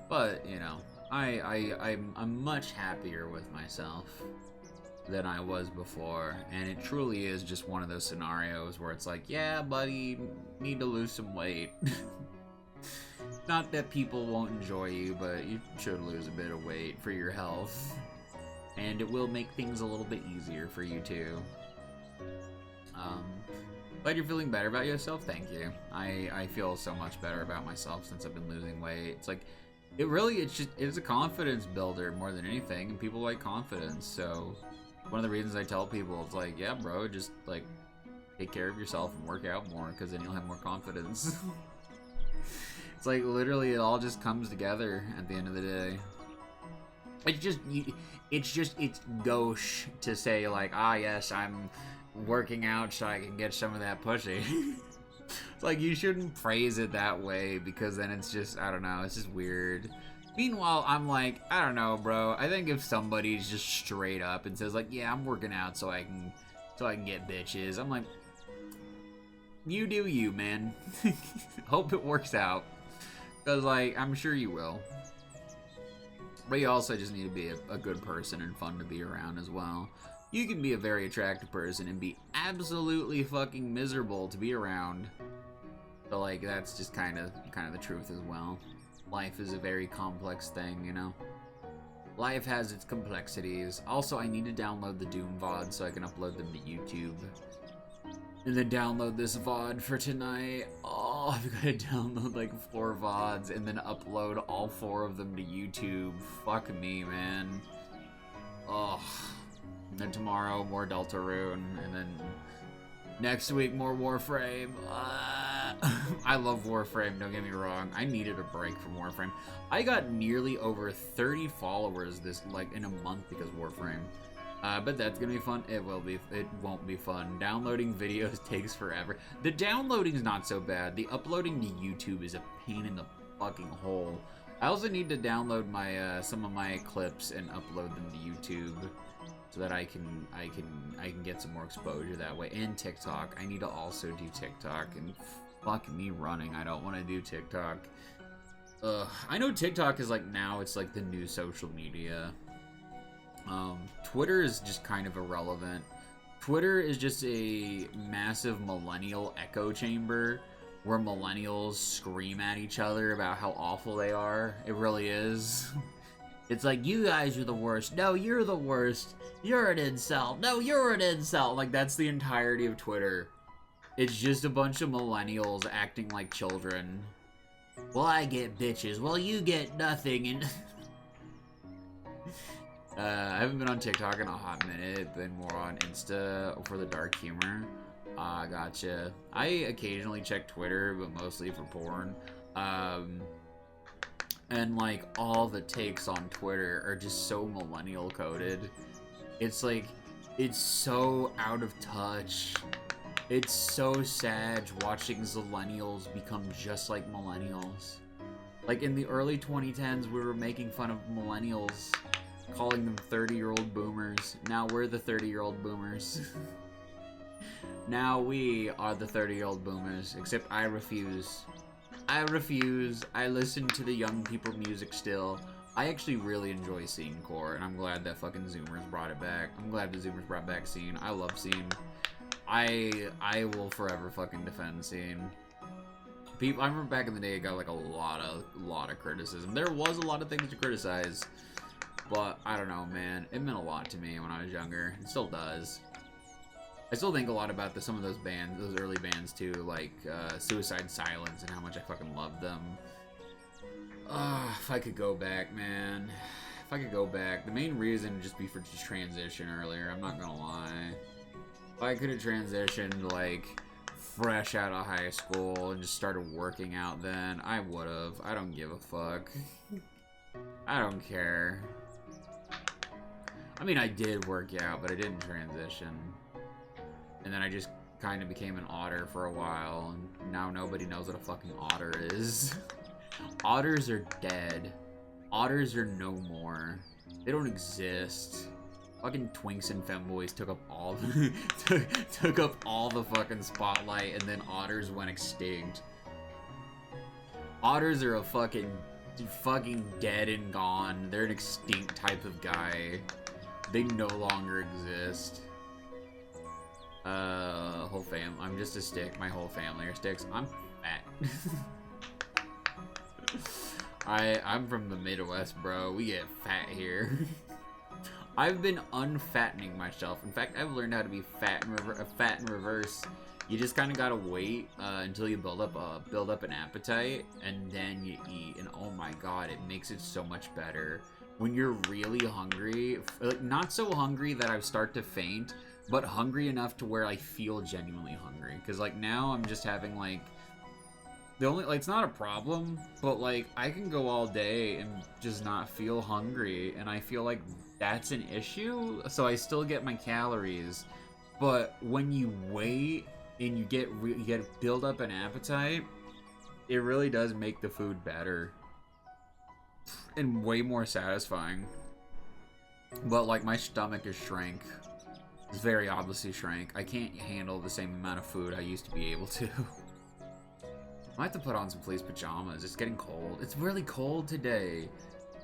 Speaker 1: But you know, I'm much happier with myself than I was before, and it truly is just one of those scenarios where it's like, yeah, buddy, you need to lose some weight. Not that people won't enjoy you, but you should lose a bit of weight for your health, and it will make things a little bit easier for you too. Glad you're feeling better about yourself. Thank you. I feel so much better about myself since I've been losing weight. It's like, it's a confidence builder more than anything, and people like confidence. So one of the reasons I tell people, it's like, yeah, bro, just like take care of yourself and work out more, because then you'll have more confidence. It's like literally it all just comes together at the end of the day. It's gauche to say like, ah, yes, I'm working out so I can get some of that pussy. It's like, you shouldn't phrase it that way, because then it's just, I don't know, it's just weird. Meanwhile, I'm like, I don't know, bro. I think if somebody's just straight up and says like, yeah, I'm working out so I can get bitches, I'm like, you do you, man. Hope it works out, because like, I'm sure you will. But you also just need to be a good person and fun to be around as well. You can be a very attractive person and be absolutely fucking miserable to be around. So like, that's just kind of the truth as well. Life is a very complex thing, you know? Life has its complexities. Also, I need to download the Doom VOD so I can upload them to YouTube. And then download this VOD for tonight. Oh, I've got to download like 4 VODs and then upload all 4 of them to YouTube. Fuck me, man. Oh. And then tomorrow, more Deltarune, and then next week, more Warframe. I love Warframe, don't get me wrong. I needed a break from Warframe. I got nearly over 30 followers in a month because of Warframe. But that's gonna be fun. It will be. It won't be fun. Downloading videos takes forever. The downloading's not so bad. The uploading to YouTube is a pain in the fucking hole. I also need to download my some of my clips and upload them to YouTube, so that I can get some more exposure that way. And TikTok. I need to also do TikTok, and fuck me running. I don't want to do TikTok. Ugh. I know TikTok is like, now it's like the new social media. Twitter is just kind of irrelevant. Twitter is just a massive millennial echo chamber where millennials scream at each other about how awful they are. It really is. It's like, you guys are the worst. No, you're the worst. You're an incel. No, you're an incel. Like, that's the entirety of Twitter. It's just a bunch of millennials acting like children. Well, I get bitches. Well, you get nothing. And I haven't been on TikTok in a hot minute. Been more on Insta for the dark humor. Gotcha. I occasionally check Twitter, but mostly for porn. And like, all the takes on Twitter are just so millennial coded. It's like, it's so out of touch. It's so sad watching Zillennials become just like millennials. Like, in the early 2010s, we were making fun of millennials, calling them 30-year-old boomers. Now we're the 30-year-old boomers. Now we are the 30-year-old boomers, except I refuse. I refuse. I listen to the young people music still. I actually really enjoy Scene Core, and I'm glad that fucking Zoomers brought it back. I'm glad the Zoomers brought back Scene. I love Scene. I will forever fucking defend Scene. People, I remember back in the day, it got like a lot of criticism. There was a lot of things to criticize, but I don't know, man. It meant a lot to me when I was younger. It still does. I still think a lot about some of those bands, those early bands too, like Suicide Silence, and how much I fucking loved them. If I could go back, man. If I could go back. The main reason would just be for just transition earlier, I'm not gonna lie. If I could have transitioned, like, fresh out of high school and just started working out then, I would have. I don't give a fuck. I don't care. I mean, I did work out, but I didn't transition. And then I just kind of became an otter for a while, and now nobody knows what a fucking otter is. Otters are dead. Otters are no more. They don't exist. Fucking twinks and femboys took up all took up all the fucking spotlight, and then otters went extinct. Otters are a fucking dead and gone. They're an extinct type of guy. They no longer exist. Whole fam. I'm just a stick. My whole family are sticks. I'm fat. I'm from the Midwest, bro. We get fat here. I've been unfattening myself. In fact, I've learned how to be fat in reverse. You just kind of gotta wait until you build up an appetite, and then you eat. And oh my god, it makes it so much better when you're really hungry. Like, not so hungry that I start to faint, but hungry enough to where I feel genuinely hungry. Because like now I'm just having like it's not a problem, but like I can go all day and just not feel hungry, and I feel like that's an issue. So I still get my calories, but when you wait and you get to build up an appetite, it really does make the food better and way more satisfying. But like my stomach is shrank. It's very obviously shrank. I can't handle the same amount of food I used to be able to. I have to put on some fleece pajamas. It's getting cold. It's really cold today.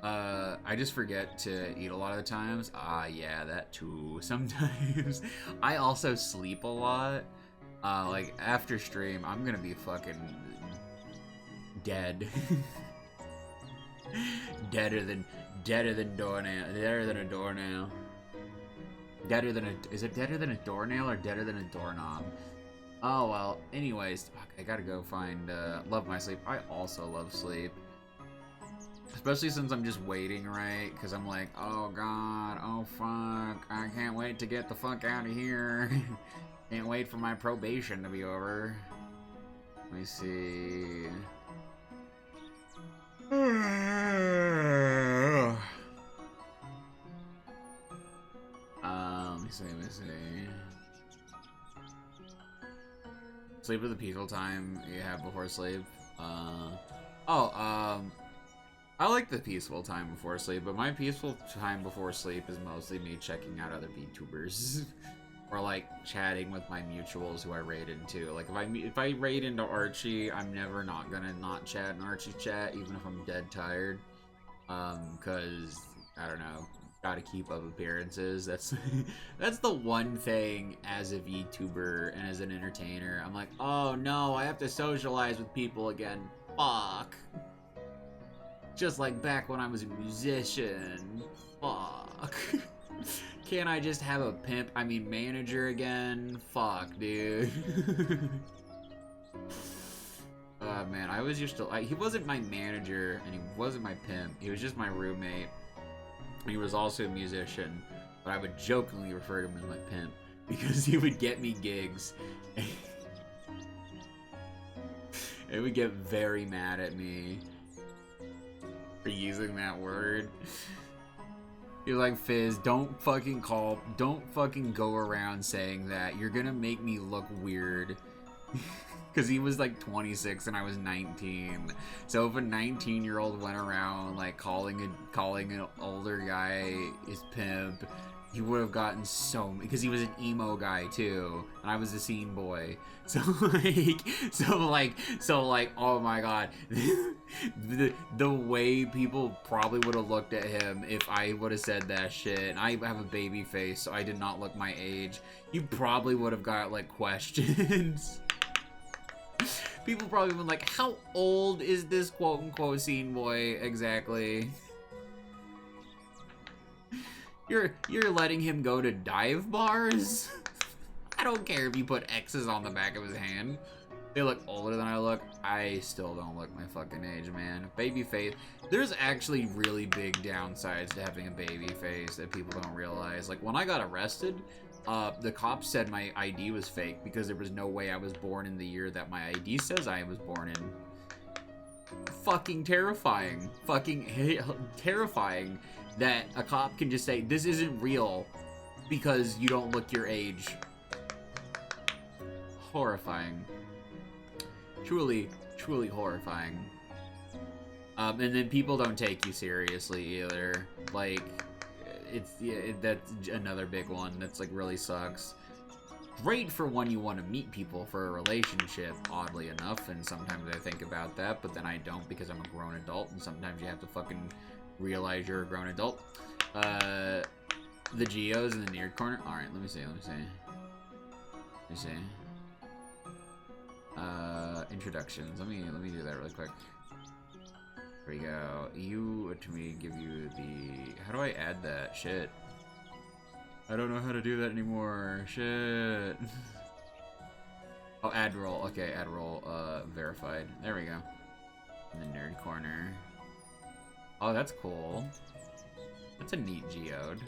Speaker 1: I just forget to eat a lot of the times. Yeah, that too. Sometimes. I also sleep a lot. Like after stream, I'm gonna be fucking dead. Deader than doornail. Deader than a doornail. Is it deader than a doornail or deader than a doorknob? Oh, well, anyways, fuck, I gotta go find, love my sleep. I also love sleep. Especially since I'm just waiting, right? Because I'm like, oh god, oh fuck, I can't wait to get the fuck out of here. Can't wait for my probation to be over. Let me see. Let me see. Sleep is the peaceful time you have before sleep. I like the peaceful time before sleep, but my peaceful time before sleep is mostly me checking out other VTubers. Or like chatting with my mutuals who I raid into. Like if I raid into Archie, I'm never not gonna not chat in Archie chat, even if I'm dead tired. Cause I don't know, gotta keep up appearances. That's that's the one thing as a VTuber and as an entertainer. I'm like, oh no, I have to socialize with people again. Fuck. Just like back when I was a musician. Fuck. Can't I just have a manager again? Fuck, dude. Man, I was used to, he wasn't my manager, and he wasn't my pimp. He was just my roommate. He was also a musician, but I would jokingly refer to him as my pimp, because he would get me gigs. It would get very mad at me for using that word. He was like, Fizz, don't fucking go around saying that. You're gonna make me look weird. Because he was like 26 and I was 19. So if a 19-year-old went around like calling an older guy his pimp, he would have gotten so, because he was an emo guy too, and I was a scene boy. So like, oh my god, the way people probably would have looked at him if I would have said that shit. And I have a baby face, so I did not look my age. You probably would have got like questions. People probably been like, how old is this quote-unquote scene boy exactly? You're letting him go to dive bars? I don't care if you put X's on the back of his hand. They look older than I look. I still don't look my fucking age, man. Baby face. There's actually really big downsides to having a baby face that people don't realize. Like, when I got arrested, the cops said my ID was fake because there was no way I was born in the year that my ID says I was born in. Fucking terrifying. Fucking terrifying that a cop can just say, this isn't real because you don't look your age. horrifying. Truly, truly horrifying. And then people don't take you seriously either. Like, that's another big one that's like really sucks. Great for when you want to meet people for a relationship, oddly enough, and sometimes I think about that, but then I don't because I'm a grown adult, and sometimes you have to fucking realize you're a grown adult. The geos in the near corner. Alright, let me see. Introductions. Let me do that really quick. Here we go. You to me give you the. How do I add that? Shit. I don't know how to do that anymore. Shit. Oh, add role. Okay, add role. Verified. There we go. In the nerd corner. Oh, that's cool. That's a neat geode.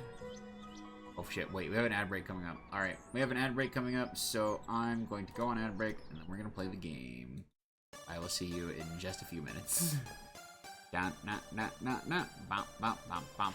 Speaker 1: Oh shit, wait, we have an ad break coming up. Alright, we have an ad break coming up, so I'm going to go on ad break, and then we're gonna play the game. I will see you in just a few minutes. Bop, bop, bop, bop.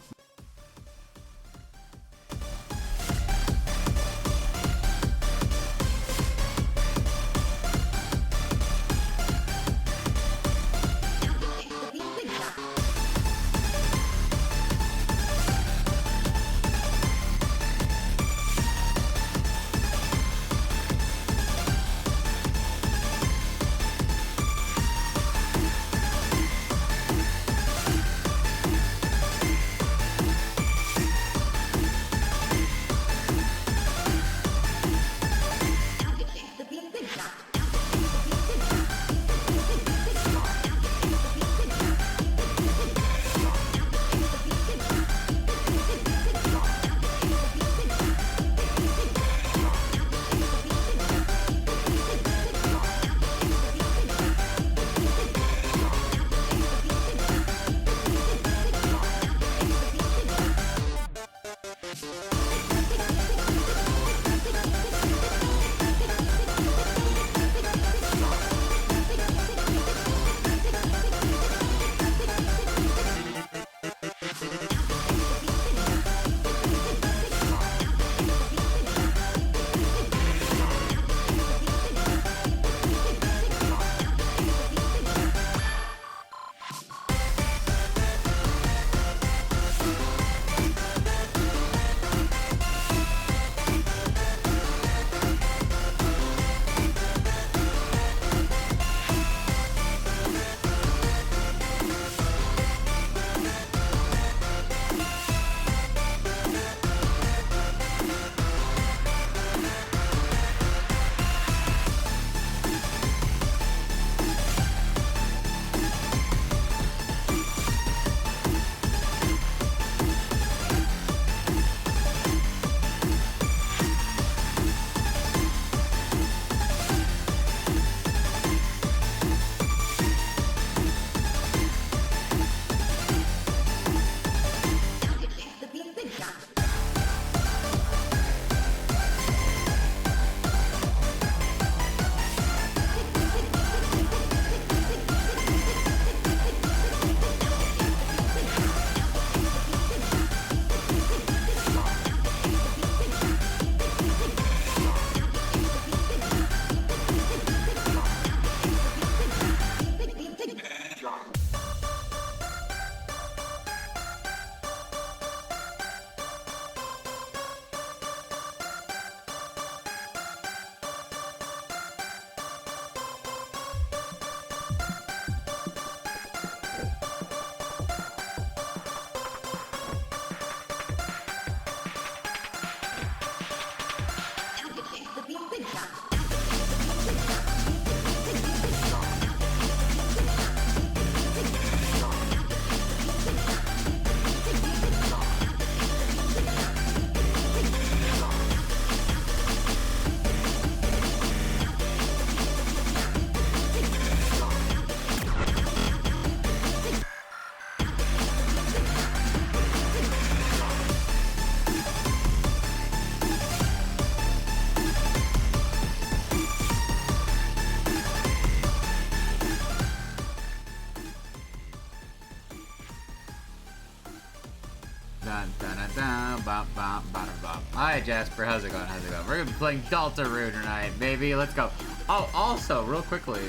Speaker 1: Dun, dun, dun, dun, bop, bop, bada, bop. Hi, Jasper. How's it going? How's it going? We're gonna be playing Deltarune tonight, baby. Let's go. Oh, also, real quickly,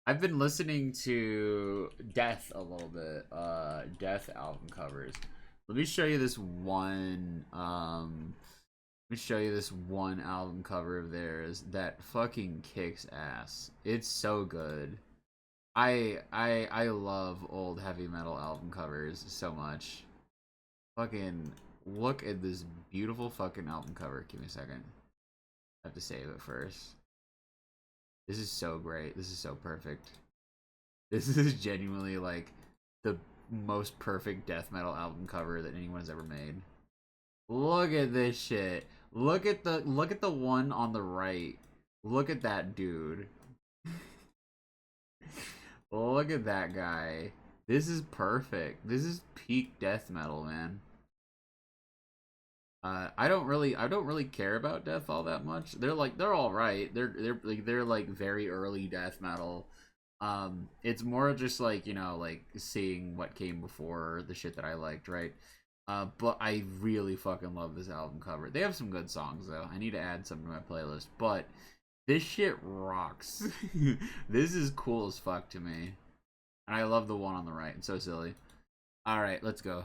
Speaker 1: I've been listening to Death a little bit. Death album covers. Let me show you this one. Let me show you this one album cover of theirs that fucking kicks ass. It's so good. I love old heavy metal album covers so much. Fucking look at this beautiful fucking album cover. Give me a second. I have to save it first. This is so great. This is so perfect. This is genuinely like the most perfect death metal album cover that anyone has ever made. Look at this shit. Look at the one on the right. Look at that dude. Look at that guy. This is perfect. This is peak death metal, man. I don't really care about death all that much. They're all right. They're like very early death metal. It's more just like, you know, like seeing what came before the shit that I liked, right? But I really fucking love this album cover. They have some good songs though. I need to add some to my playlist, but this shit rocks. This is cool as fuck to me. And I love the one on the right. It's so silly. Alright, let's go.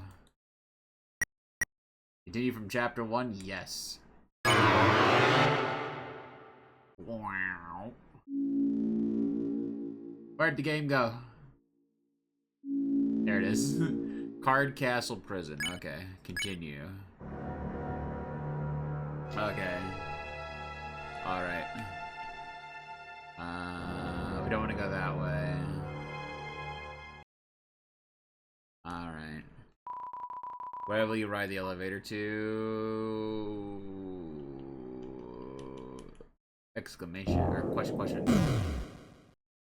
Speaker 1: Continue from chapter 1? Yes. Wow. Where'd the game go? There it is. Card Castle Prison. Okay, continue. Okay. Alright. We don't want to go that way. Alright. Where will you ride the elevator to? Exclamation or question.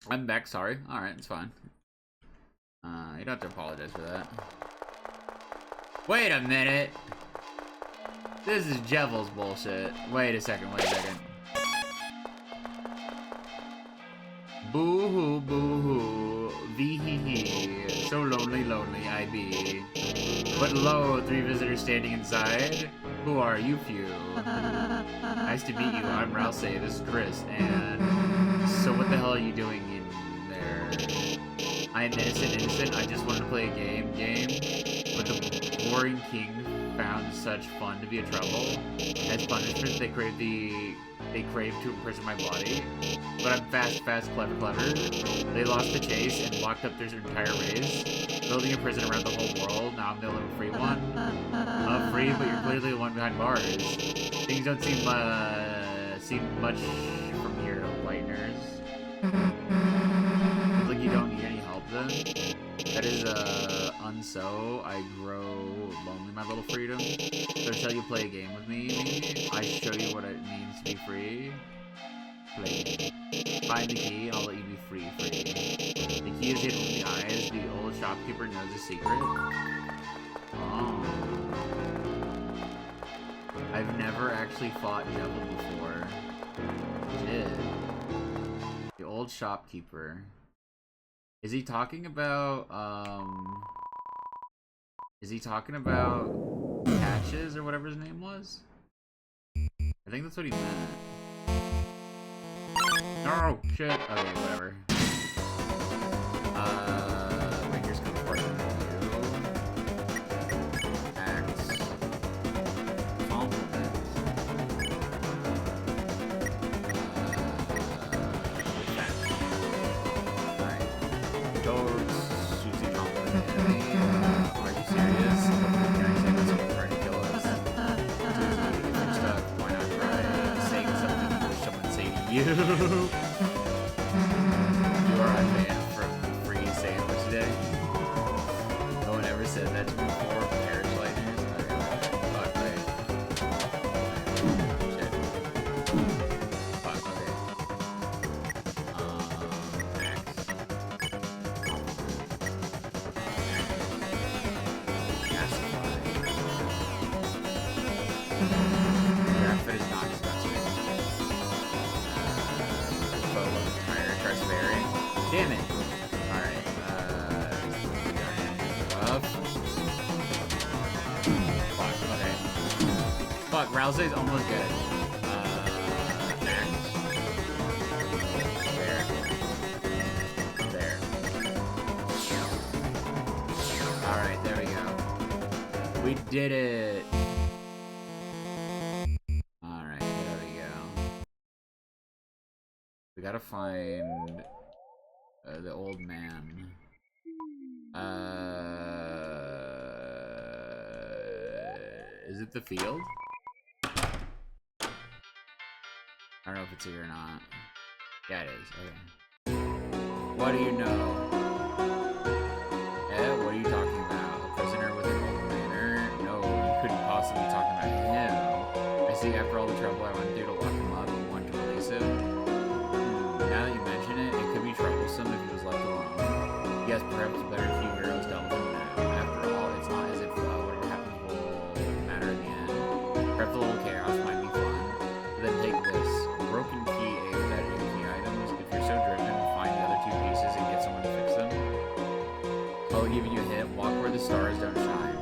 Speaker 1: I'm back, sorry. Alright, it's fine. You don't have to apologize for that. Wait a minute! This is Jevel's bullshit. Wait a second. Boo-hoo, boo-hoo, vee-hee-hee, so lonely I be. But lo, 3 visitors standing inside. Who are you few? Nice to meet you, I'm Ralsei, this is Chris, and... So what the hell are you doing in there? I'm innocent, I just wanted to play a game, but the warring king found such fun to be a trouble. As punishment, they crave to imprison my body. But I'm fast, clever. They lost the chase and locked up their entire race, building a prison around the whole world. Now I'm the only free one. Free, but you're clearly the one behind bars. Things don't seem much from here, Lightners. Looks like you don't need any help then. That is unso. I grow lonely, my little freedom. So shall you play a game with me? I show you what it means to be free. Play. Find the key and I'll let you be free. The key is hidden in the eyes. The old shopkeeper knows the secret. Oh. I've never actually fought Jevel before. Did. The old shopkeeper. Is he talking about, Patches or whatever his name was? I think that's what he meant. No! Shit! Okay, whatever. Rangers come for you. Axe. Compliment. Alright. Dogs. Shoots you compliment enemy. Are you serious? Can I say that someone's trying to kill us? If you're stuck, why not try saying something you wish someone say to you? You are unbanned from free sandwich day. No one ever said that to me before. Parish lightners. Fuck, wait. Shit. Fuck, okay. Max. Your outfit is not disgusting. Damn it. Alright, up. Fuck, okay. Fuck, I'll say it's almost good. Axe. There. There. Alright, there we go. We did it! Alright, there we go. We gotta find the old man. Is it the field? I don't know if it's here or not. Yeah, it is. Okay. What do you know? What are you talking about? A prisoner with an old manor? No, you couldn't possibly be talking about him. I see after all the trouble I went through to lock him up, you want to release him? Now that you mention it, it could be troublesome if he was left alone. Yes, perhaps better if you heroes dealt with him now. After all, it's not as if whatever happened will matter in the end. Perhaps a little chaos might be fun. But then take this. Broken key A with editing key items. If you're so driven, find the other two pieces and get someone to fix them. I'll give you a hint. Walk where the stars don't shine.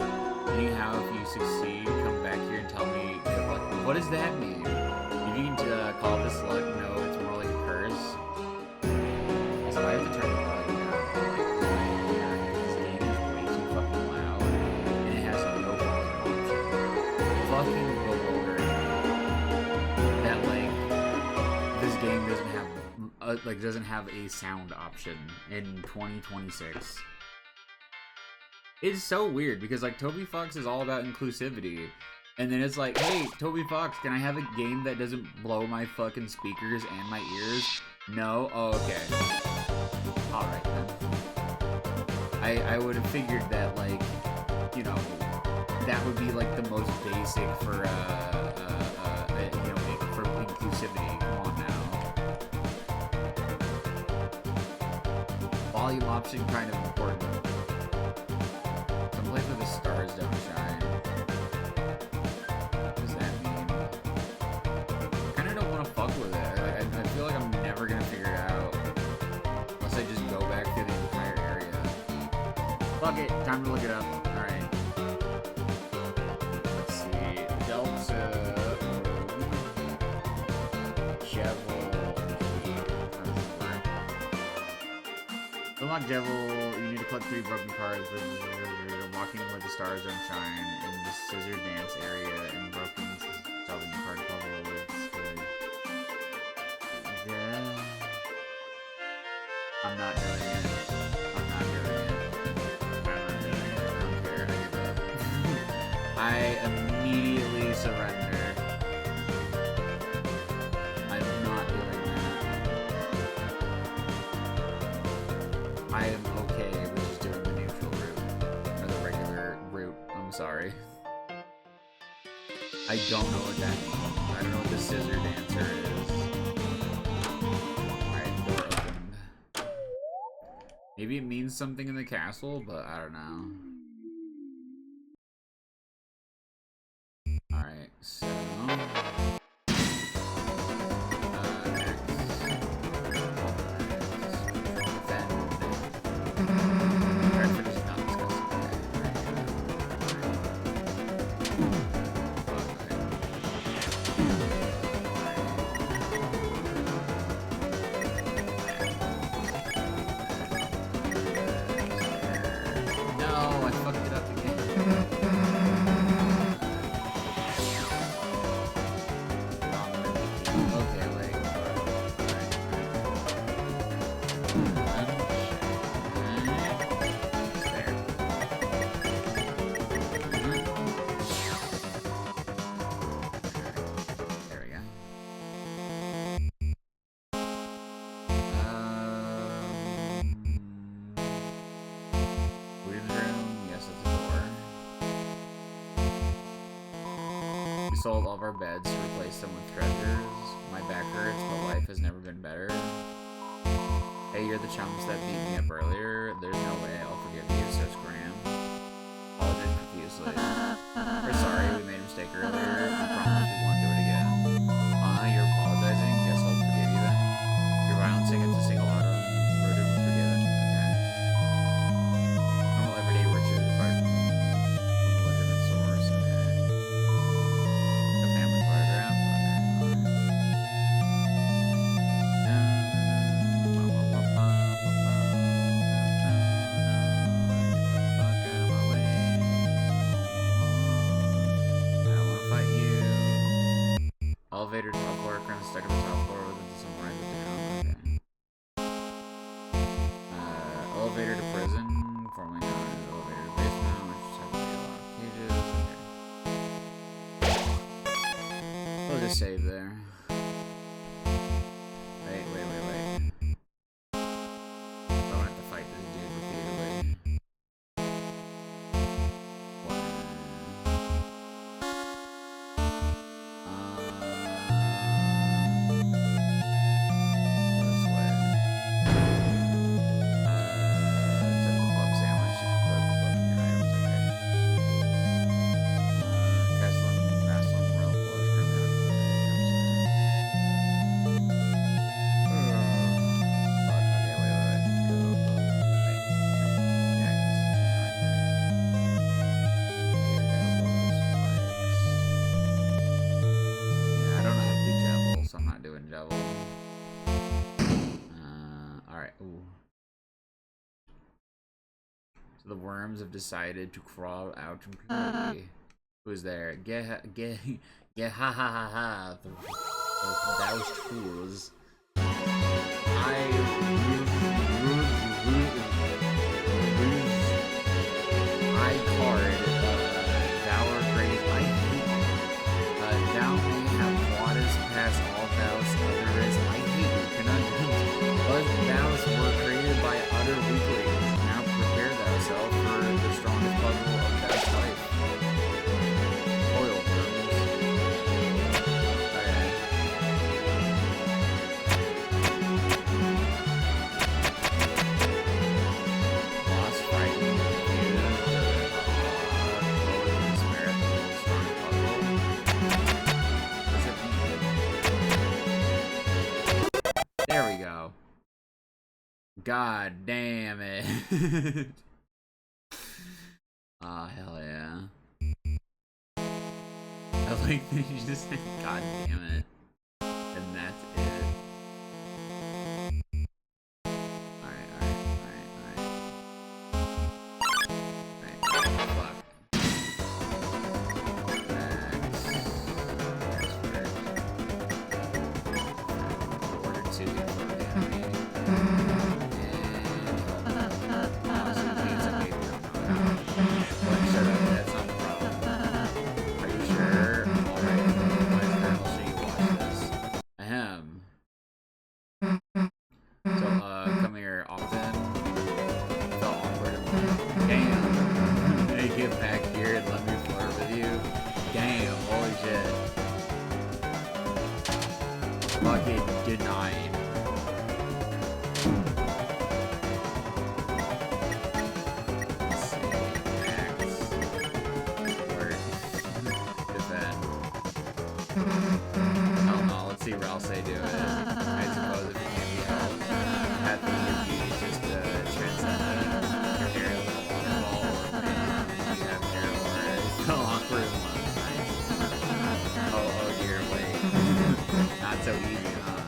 Speaker 1: Anyhow, if you succeed, come back here and tell me good luck. What does that mean? If you can call this luck, no, it's more like a curse. So I have to turn the volume down. This game is way too fucking loud, and it has no volume option. Fucking bewildering that this game doesn't have a sound option in 2026. It's so weird because Toby Fox is all about inclusivity, and then it's like, hey, Toby Fox, can I have a game that doesn't blow my fucking speakers and my ears? No? Oh, okay. Alright then. I would have figured that, you know, that would be the most basic for, for inclusivity. Come on now. Volume option kind of important. Some place where the stars don't shine. What does that mean? I kinda don't want to fuck with it. I feel like I'm never gonna figure it out. Unless I just go back through the entire area. Fuck it, time to look it up. Alright. Let's see. Unlock Devil, you need to collect 3 broken cards with walking where the stars don't shine in the scissor dance area and broken solving the card puzzle with I'm not doing it. I'm not doing it. I'm not doing it. I don't care. I give up. I immediately surrender. I'm not doing that. I am okay with just doing the neutral route. Or the regular route. I'm sorry. I don't know what that means. I don't know what the scissor dancer is. Alright, door opened. Maybe it means something in the castle, but I don't know. Alright, so... Sold all of our beds to replace them with treasures. My back hurts, but life has never been better. Hey, you're the chumps that beat me up earlier. There's no way I'll forgive you, says Graham. Apologize profusely. We're sorry, we made a mistake earlier. We promise we won't do it again. You're apologizing? Guess I'll forgive you then. You're violencing it to single out of rooted and forgiven. Okay. Normal everyday virtue required from a legitimate source. Okay. The family floor, currently stuck at the top floor with some right down. Okay. Elevator to prison, formerly known as elevator to basement, which has to be a lot of cages. Okay. We'll just save there. Wait. I don't have to fight this dude repeatedly. The worms have decided to crawl out completely. Who's there? Get ha ha. Those tools. I card. Thou art great. Thou may have waters past all thous others. I hate you. Conundrums. But thous were created by utter weaklings. Now prepare thyself for the strongest puzzle of thy life. Oil worms. Okay. Lost fighting. There we go. God damn it. Ah, hell yeah. I like that you just said, God damn it. And that's it. Alright. Fuck. Order 2 that's not the problem. Are you sure? Alright, I'll show you watch this. Ahem. So, come here often. Felt awkward and like, damn. Hey, get back here and let me flirt with you. Damn, holy shit. Fucking denied. See Ralph say do it. I suppose if it can't be helped, happy your beauty just transcendent. Your hair is a waterfall, or you have hair or it's so awkward and nice. Oh dear, wait. Not so easy, huh?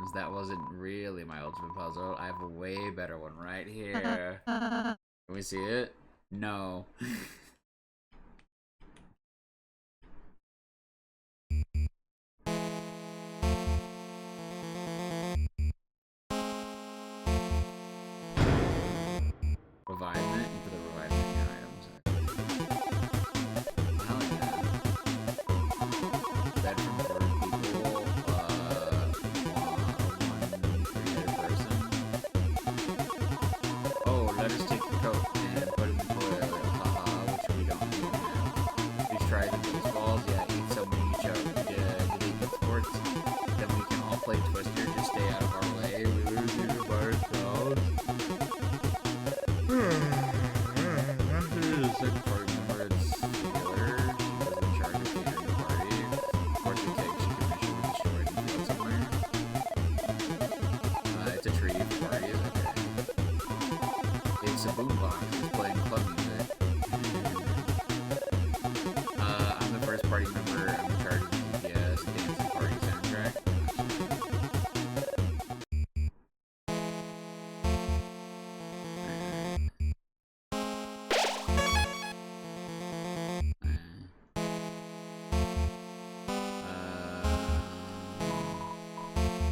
Speaker 1: items. That wasn't really my ultimate puzzle. I have a way better one right here. Can we see it? No. Revivement? You put the revivement in your items. Hell yeah. Bedroom for people. One three-headed person. Oh, let us take the coat and put it in the toilet. Haha, which we don't do now. We tried the tennis balls. Yeah, eat some when each other. Yeah, delete good sports. Then we can all play Twister. Just stay out of our way. We lose you by ourselves. After the second party member, it's Taylor. She was in charge of catering the party. Of course, the cake she commissioned was destroyed in the field somewhere. It's a tree for parties. Okay. It's a boombox. It's playing club music. I'm the first party member. I'm in charge of the GPS dance and party soundtrack.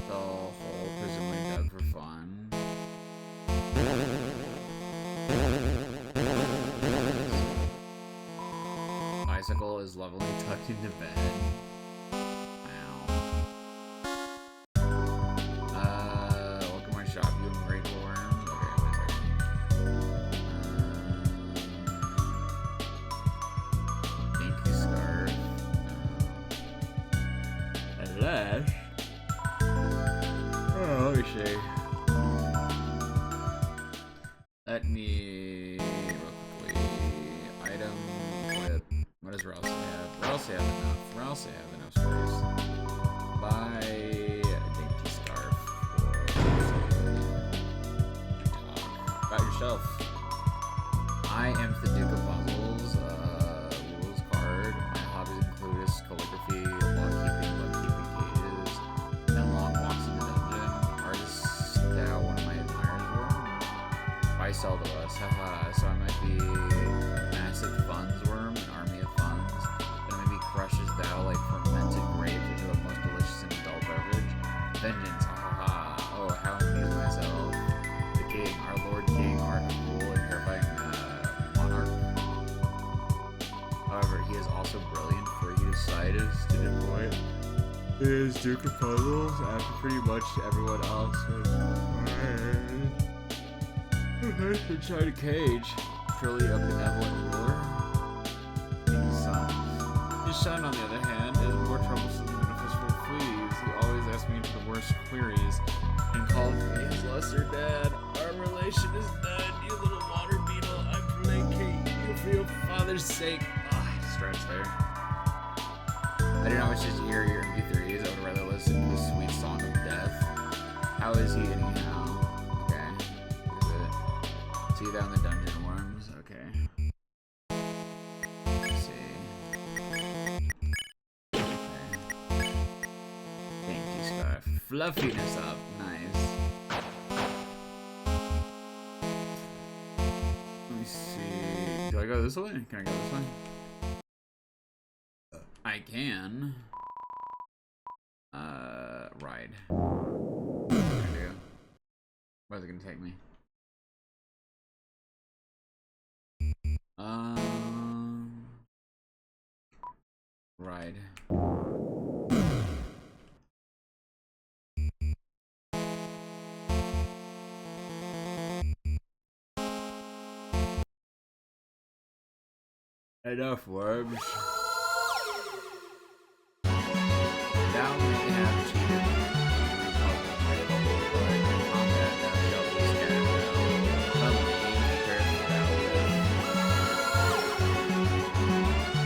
Speaker 1: The hole presumably dug for fun. Bicycle is lovingly tucked into bed. Wow. Welcome to my shop, you ungrateful worms. Okay, wait a second. Pinky scarf. A lash. Oh, let me see. Let me real quickly. Item clip. What does Ralsei have? Ralsei have enough. Ralsei have enough space. Buy a dainty scarf for talk about yourself. I am the Duke of Puzzles. Rules card. My hobbies include calligraphy, lock-keeping cages, and long walks in the dungeon. Artist style, one of my admirers were. Buy sell to us, haha. So I might be massive funds worm, an army of funds. Then maybe crushes thou like fermented grapes into a most delicious and adult beverage. Vengeance, haha. Oh, how amuse myself. The king, our lord king, art of rule and terrifying monarch. However, he is also brilliant, for he decided to deploy his Duke of Puzzles after pretty much everyone else was inside a cage. Truly a benevolent ruler. His son. His son, on the other hand, is more troublesome than a fistful of fleas. He always asks me into the worst queries and calls me his lesser dad. Our relation is dead, you little water beetle. I placate you for your father's sake. Ah, it starts there. I don't know which is to hear your MP3s. I would rather listen to the sweet song of death. How is he anyhow? Okay. Is it? See you down the dungeon worms. Okay. Let's see. Okay. Dainty scarf. Fluffiness up. Nice. Let me see. Do I go this way? Can I go this way? I can. Ride. What am I gonna do? Where's it gonna take me? Ride. Enough worms. Thou may have cheated me. Combat thou shalt be scattered down. Come me, curse thou live.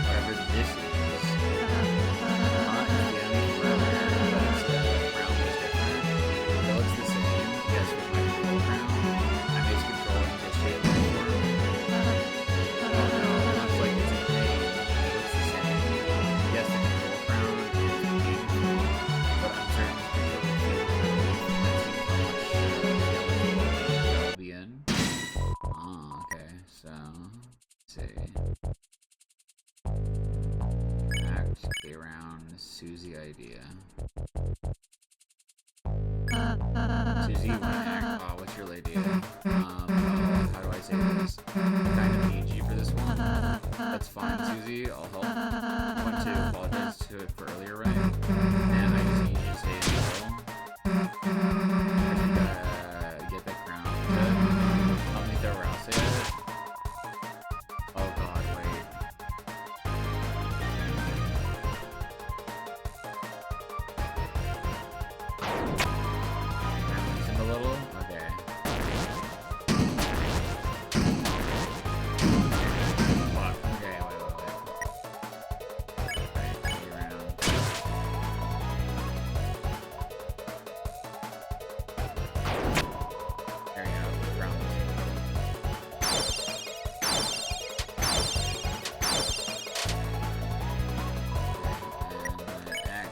Speaker 1: Whatever this is. Not the enemy forever, but it's the round is different. Though it's the same, yes, with my control round, I may control and just shape my form. Oh no, much like it's a game, it looks the So, let's see. Act, K round, Susie idea. Susie, you wanna act? Oh, what's your idea? How do I say this? I kind of need you for this one. That's fine, Susie. I'll help. I want to apologize to it for earlier, right? And I just need you to stay in the middle. Get that crown. Help me throw Rouse at it. Oh god, wait. Loosen a little? Okay. Fuck. Okay, wait. Right, be around. There you go. Ground. And X.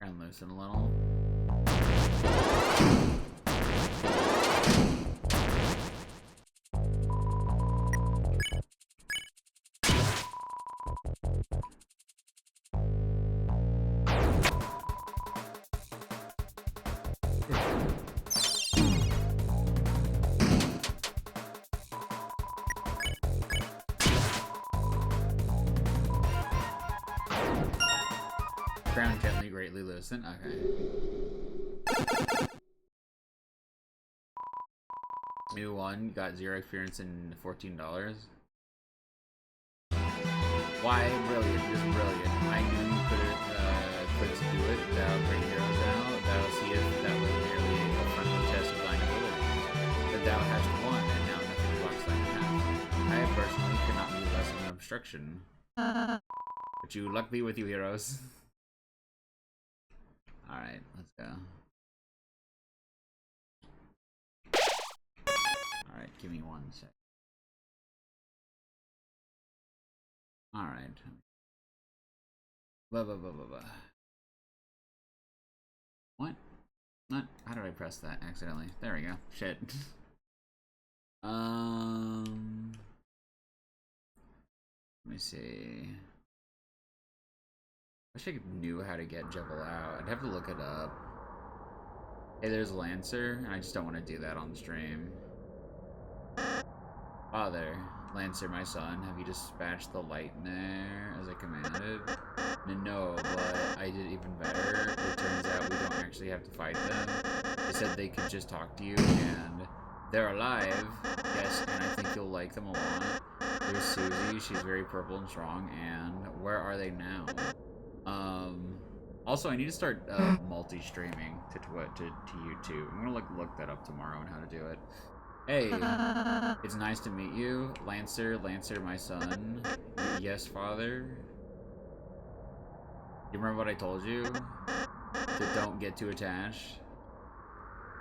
Speaker 1: And loosen a little. Ground gently, greatly loosen. Okay. New one, got 0 experience and $14. Why? Brilliant, just brilliant. I knew you could do it. That'll bring heroes out. That'll see if that was merely a friendly test of thine abilities. But thou hast won, and now nothing blocks thine path. I personally could not be less of an obstruction. But you luck be with you, heroes. Alright, let's go. Alright, give me 1 sec. Alright. Blah. What? Not. How did I press that accidentally? There we go. Shit. Let me see. I wish I knew how to get Jebel out. I'd have to look it up. Hey, there's Lancer, and I just don't want to do that on the stream. Father, Lancer, my son, have you dispatched the light in there as I commanded? No, but I did even better. It turns out we don't actually have to fight them. They said they could just talk to you, and they're alive. Yes, and I think you'll like them a lot. There's Susie, she's very purple and strong, and where are they now? Also, I need to start multi-streaming to YouTube. I'm gonna look that up tomorrow on how to do it. Hey, it's nice to meet you, Lancer, my son. Yes, father. You remember what I told you? To don't get too attached.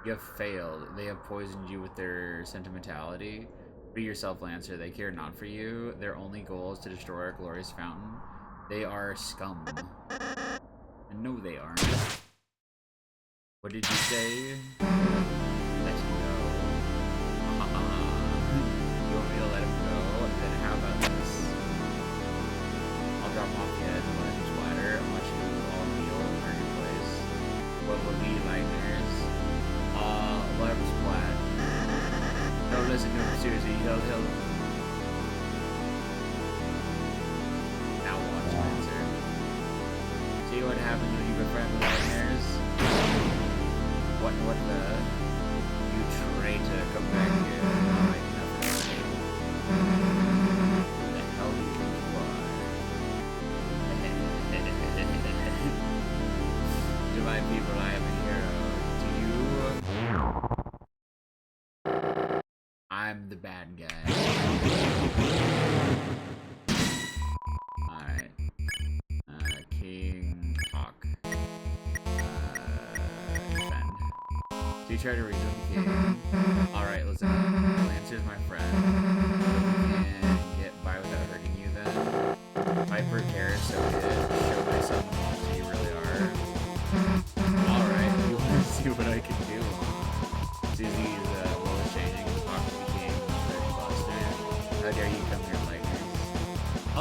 Speaker 1: You have failed. They have poisoned you with their sentimentality. Free yourself, Lancer. They care not for you. Their only goal is to destroy our glorious fountain. They are scum. And no, they aren't. What did you say? Let him go. You want me to let him go? Then how about this? I'll drop off the edge and let him splatter. Unless you all kneel in their new place. What will be nightmares? Let him splat. Don't listen to him, Susie. He'll... Now watch, Lancer. See what happens when you befriend the nightmares? What the... You traitor, come back here. I'll make nothing of you. Who the hell do you think you are? To my people, I am a hero. To you... I'm the bad guy. Alright. King Hawk. Defend. Do you try to reason the king? Alright, listen. Lancer's my friend. And get by without hurting you then. Viper cares so good. Show my son how you really are.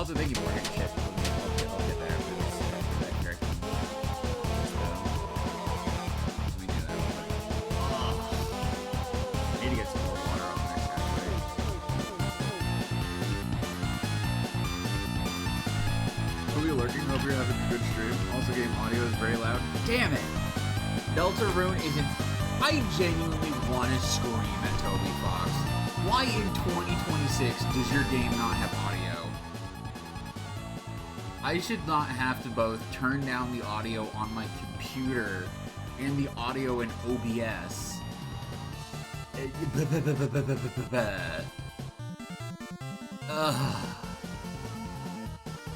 Speaker 1: Also, thank you, Morgan. Shit. I'll get there after that character. We knew that. I need to get some more water on the next halfway.
Speaker 2: We'll be lurking. Hope you're having a good stream. Also, game audio is very loud.
Speaker 1: Damn it! Deltarune isn't. I genuinely want to scream at Toby Fox. Why in 2026 does your game not have audio? I should not have to both turn down the audio on my computer and the audio in OBS.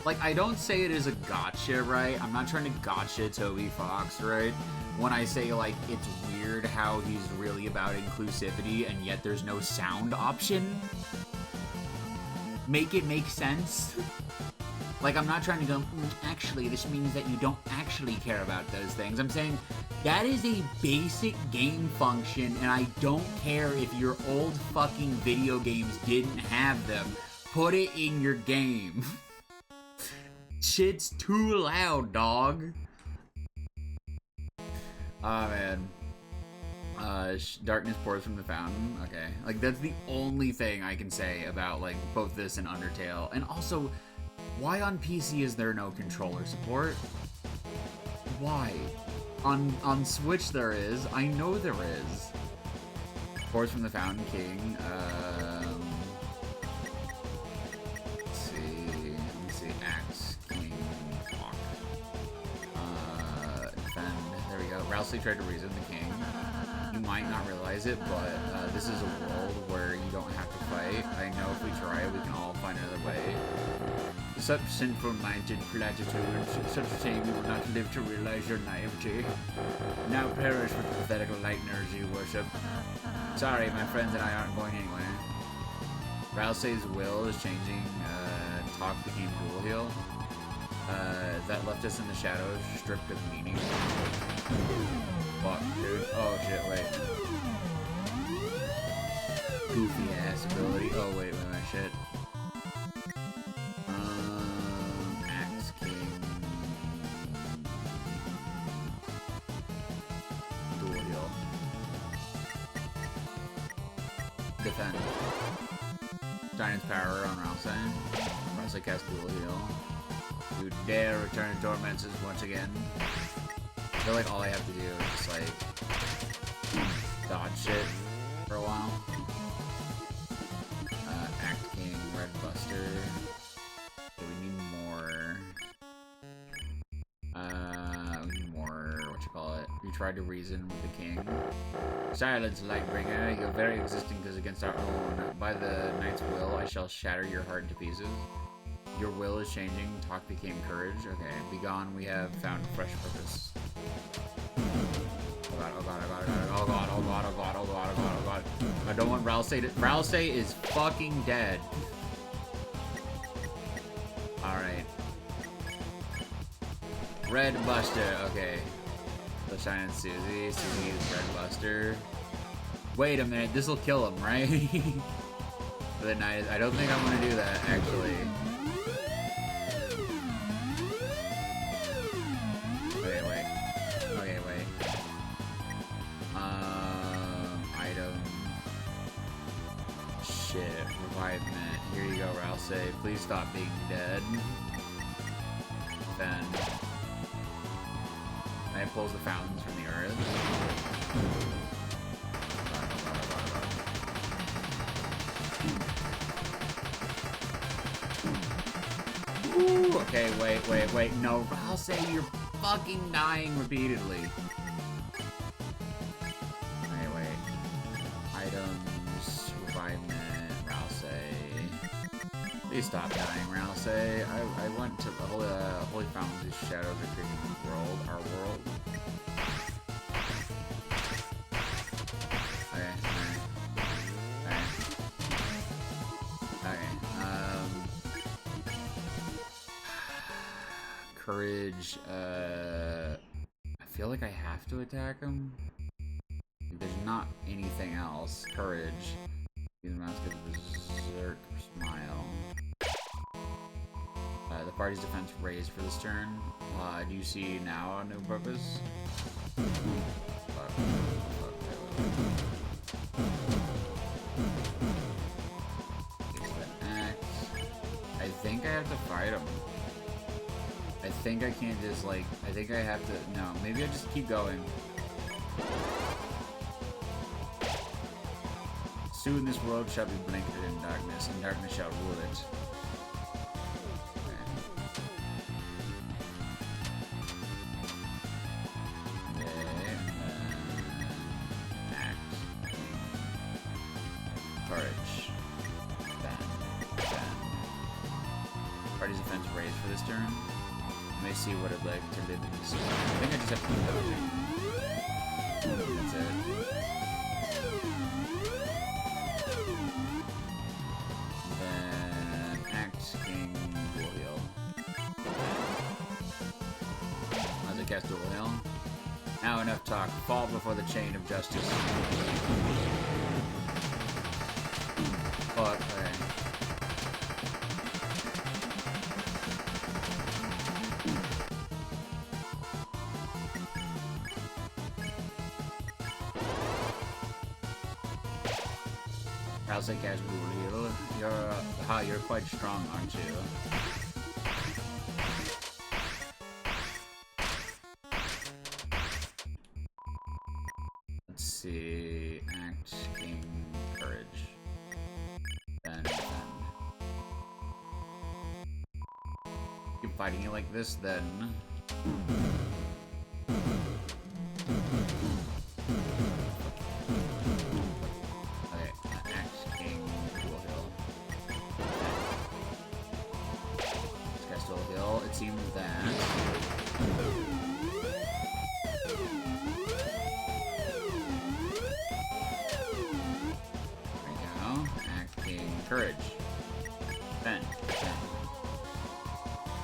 Speaker 1: Like, I don't say it is a gotcha, right? I'm not trying to gotcha Toby Fox, right? When I say, like, it's weird how he's really about inclusivity and yet there's no sound option. Make it make sense. Like, I'm not trying to go, actually, this means that you don't actually care about those things. I'm saying that is a basic game function, and I don't care if your old fucking video games didn't have them. Put it in your game. Shit's too loud, dog. Oh, man. Darkness pours from the fountain. Okay. Like, that's the only thing I can say about, like, both this and Undertale. And also, why on PC is there no controller support? Why? On Switch there is. I know there is. Pours from the Fountain King. Let's see. Axe King. Talk. Defend. There we go. Rousely tried to reason the king. You might not realize it, but this is a world where you don't have to fight. I know if we try, we can all find another way. Such sinful-minded platitude, such a shame you will not live to realize your naivety. Now perish with the pathetic lightners you worship. Sorry, my friends and I aren't going anywhere. Rousey's will is changing. Talk became Dual Heal. That left us in the shadows, stripped of meaning. Fuck, dude. Oh shit, wait. Goofy ass ability. Oh wait, shit. Axe King. Dual Heal. Defend. Giant's power on Rousey. Rousey cast Dual Heal. You dare return to Torments once again. I feel like all I have to do is just like dodge shit for a while. Act King, Red Buster. Okay, we need more. We need more. We tried to reason with the king. Silence, Lightbringer. Your very existence is against our own. By the knight's will, I shall shatter your heart to pieces. Your will is changing. Talk became courage. Okay, be gone. We have found fresh purpose. Oh god, oh god, oh god, oh god, oh god, oh god, oh god, oh god, oh god. I don't want Rousey to. Rousey is fucking dead. Alright. Red Buster, okay. Let's shine in Susie. Susie is Red Buster. Wait a minute, this'll kill him, right? For the night. I don't think I'm gonna do that, actually. Okay, wait. Okay, wait. Item. Shit. Revivement. Here you go, Rousey. Please stop being dead. Then. And it pulls the fountains from the earth. Ooh, okay, wait. No, Rousey, you're fucking dying repeatedly. Okay, wait. Items, revivement, Rousey. Please stop dying, Rousey. I went to the Holy Fountains whose shadows are creating the world, our world. Courage, I feel like I have to attack him. There's not anything else. Courage. Use the mask of Berserk Smile. the party's defense raised for this turn. Do you see now a new purpose? I think I have to fight him. I think I can't just like, I think I have to, no, maybe I just keep going. Soon this world shall be blanketed in darkness, and darkness shall rule it. See what it like turned into. I think I just have to keep dodging. That's it. Then act king dual heal. As I cast dual heal. Now enough talk. Fall before the chain of justice. Fuck. Okay. How's that casual heal? You're quite strong, aren't you? Let's see. Act, king, courage. Then. Keep fighting it like this, then. It seems that there we go. Acting courage. Then.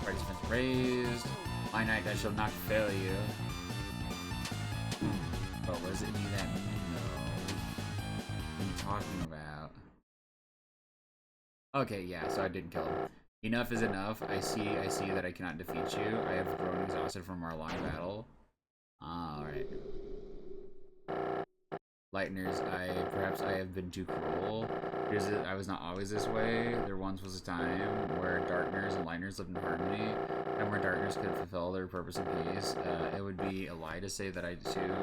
Speaker 1: Party defense raised. My knight, I shall not fail you. But was it me that no? What are you talking about? Okay, yeah, so I didn't kill him. Enough is enough. I see that I cannot defeat you. I have grown exhausted from our long battle. Alright. Lighteners, perhaps I have been too cruel. I was not always this way. There once was a time where darkners and lighteners lived in harmony, and where darkners could fulfill their purpose in peace. It would be a lie to say that I too.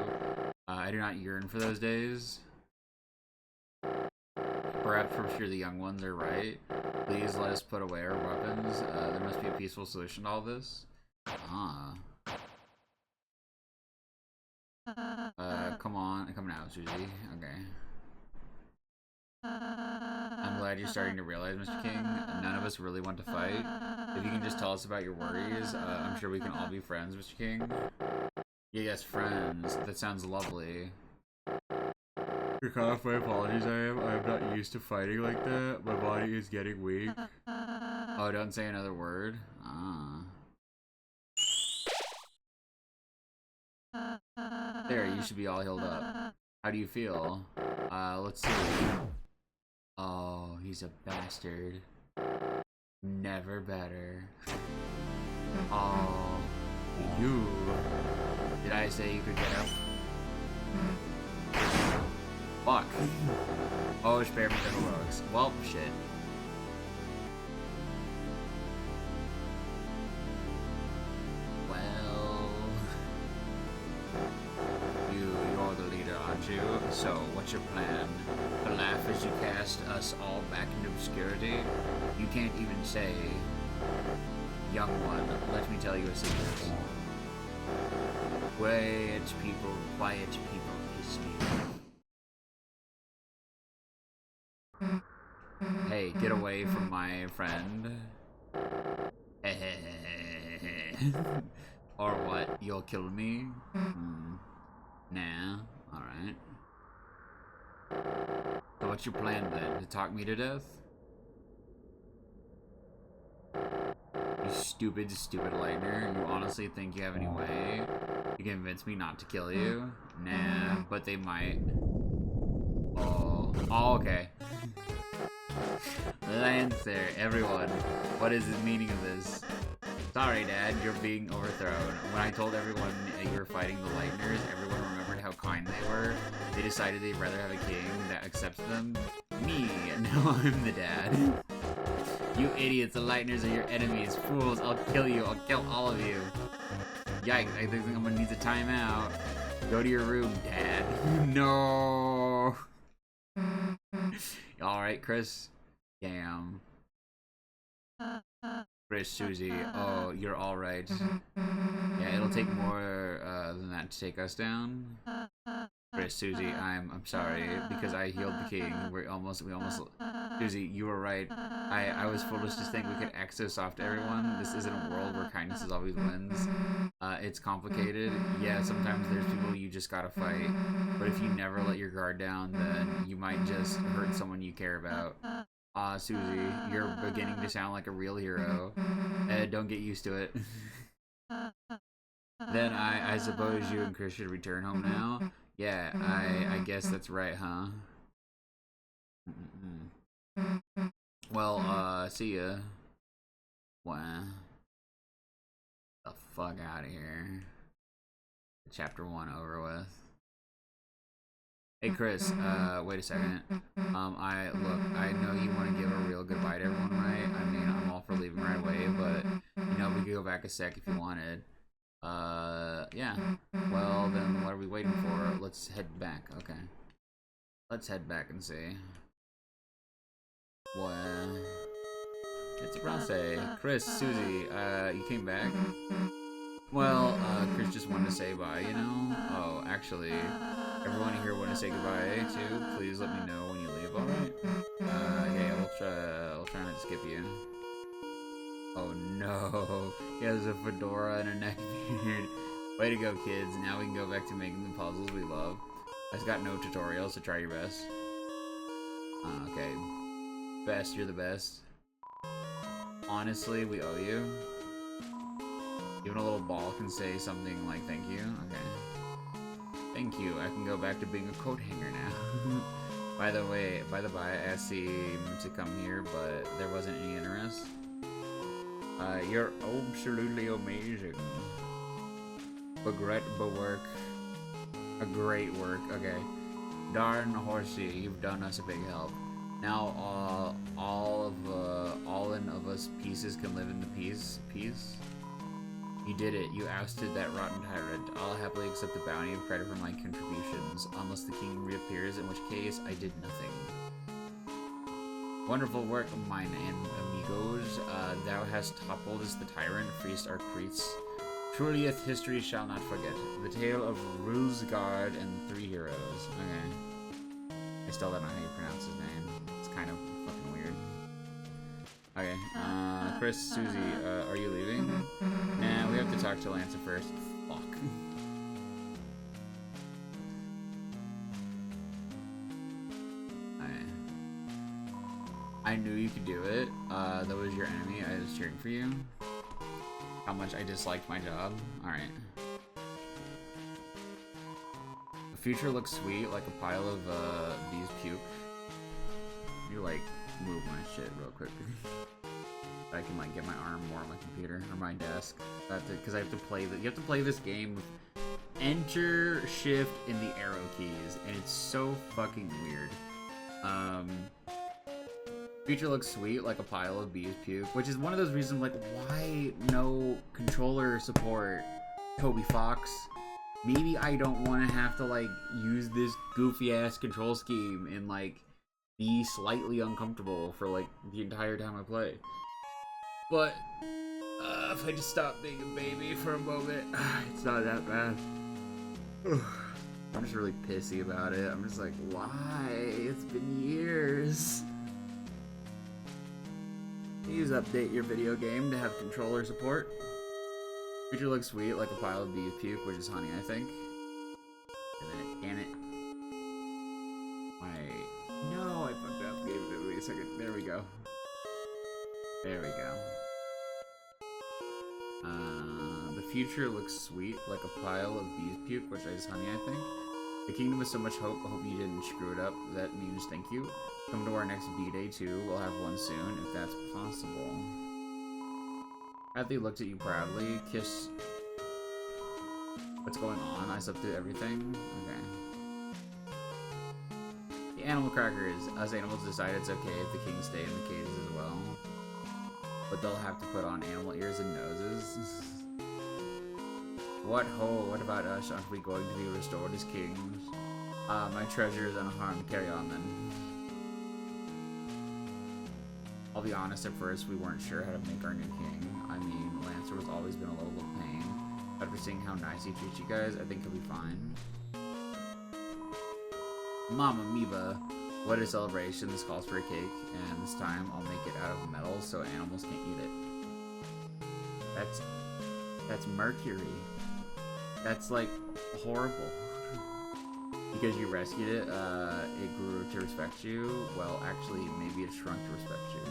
Speaker 1: I do not yearn for those days. Perhaps for sure the young ones are right. Please let us put away our weapons. There must be a peaceful solution to all this. Come on. Come now, Susie. Okay. I'm glad you're starting to realize, Mr. King, none of us really want to fight. If you can just tell us about your worries, I'm sure we can all be friends, Mr. King. Yes, friends. That sounds lovely. To cut off my apologies, I'm not used to fighting like that. My body is getting weak. Oh, don't say another word. There, you should be all healed up. How do you feel? Let's see. Oh, he's a bastard. Never better. Oh, you. Did I say you could get up? Fuck. Oh, spare me the heroics. Well, shit. Well... You're the leader, aren't you? So, what's your plan? To laugh as you cast us all back into obscurity? You can't even say... Young one, let me tell you a secret. Quiet people, kiss me. Hey, get away from my friend. Or what? You'll kill me? Nah, alright. So what's your plan then? To talk me to death? You stupid lightner. You honestly think you have any way to convince me not to kill you? Nah, but they might. Oh, okay. Lancer, everyone. What is the meaning of this? Sorry, Dad, you're being overthrown. When I told everyone you were fighting the Lightners, everyone remembered how kind they were. They decided they'd rather have a king that accepts them. Me, now I'm the dad. You idiots, the Lightners are your enemies. Fools, I'll kill you. I'll kill all of you. Yikes, I think I'm gonna need a timeout. Go to your room, Dad. No. Alright, Chris. Damn. Chris, Susie, oh, you're alright. Yeah, it'll take more than that to take us down. Chris, Susie, I'm sorry, because I healed the king. We almost Susie, you were right. I was foolish to think we could act so soft to everyone. This isn't a world where kindness is always wins. It's complicated. Yeah, sometimes there's people you just gotta fight. But if you never let your guard down, then you might just hurt someone you care about. Susie, you're beginning to sound like a real hero. Don't get used to it. Then I suppose you and Chris should return home now? Yeah, I guess that's right, huh? Well, see ya. Wow. The fuck out of here. Chapter 1 over with. Hey Chris, wait a second. I know you want to give a real goodbye to everyone, right? I mean, I'm all for leaving right away, but, you know, we could go back a sec if you wanted. Yeah. Well, then what are we waiting for? Let's head back. Okay. Let's head back and see. What? It's Rase. Chris, Susie, you came back? Well, Chris just wanted to say bye, you know? Oh, actually, everyone here want to say goodbye, too? Please let me know when you leave, alright? Yeah, we'll try not to skip you. Oh no, he has a fedora and a neck beard. Way to go, kids. Now we can go back to making the puzzles we love. I've got no tutorials, so try your best. Okay. Best, you're the best. Honestly, we owe you. Even a little ball can say something like thank you. Okay. Thank you. I can go back to being a coat hanger now. By the by, I asked him to come here, but there wasn't any interest. You're absolutely amazing. A great work. Okay. Darn horsey, you've done us a big help. Now all of us pieces can live in the peace. You did it. You ousted that rotten tyrant. I'll happily accept the bounty of credit for my contributions, unless the king reappears, in which case I did nothing. Wonderful work, mine and amigos. Thou hast toppled as the tyrant, freest our creeds. Truly, history shall not forget. The tale of Rulesgard and 3 heroes. Okay. I still don't know how you pronounce his name. It's kind of fucking weird. Okay, Chris, Susie, are you leaving? Nah, we have to talk to Lancer first. Fuck. I knew you could do it. That was your enemy. I was cheering for you. How much I disliked my job. Alright. The future looks sweet, like a pile of, bees puke. You, like, move my shit real quick. I can, like, get my arm more on my computer, or my desk. Because I have to play you have to play this game with Enter, Shift, and the arrow keys, and it's so fucking weird. Future looks sweet, like a pile of bees puke, which is one of those reasons, like, why no controller support, Toby Fox? Maybe I don't want to have to, like, use this goofy-ass control scheme and, like, be slightly uncomfortable for, like, the entire time I play. But, if I just stop being a baby for a moment, it's not that bad. I'm just really pissy about it. I'm just like, why? It's been years. Please update your video game to have controller support. Future looks sweet, like a pile of bee puke, which is honey, I think. Damn it. No, I fucked up. Wait a second. There we go. There we go. The future looks sweet, like a pile of bees puke, which is honey, I think. The kingdom has so much hope. I hope you didn't screw it up. That means thank you. Come to our next B-Day too. We'll have one soon, if that's possible. Athlete looked at you proudly. Kiss. What's going on? I slept through everything? Okay. The animal crackers. Us animals decide it's okay if the kings stay in the cages as well. But they'll have to put on animal ears and noses. What ho? What about us? Aren't we going to be restored as kings? My treasure is unharmed. Carry on then. I'll be honest, at first we weren't sure how to make our new king. I mean, Lancer has always been a little pain. After seeing how nice he treats you guys, I think he'll be fine. Mama Miba, what a celebration. This calls for a cake, and this time I'll make it out of metal so animals can't eat it. That's mercury. That's like horrible. Because you rescued it, it grew to respect you. Well, actually, maybe it shrunk to respect you.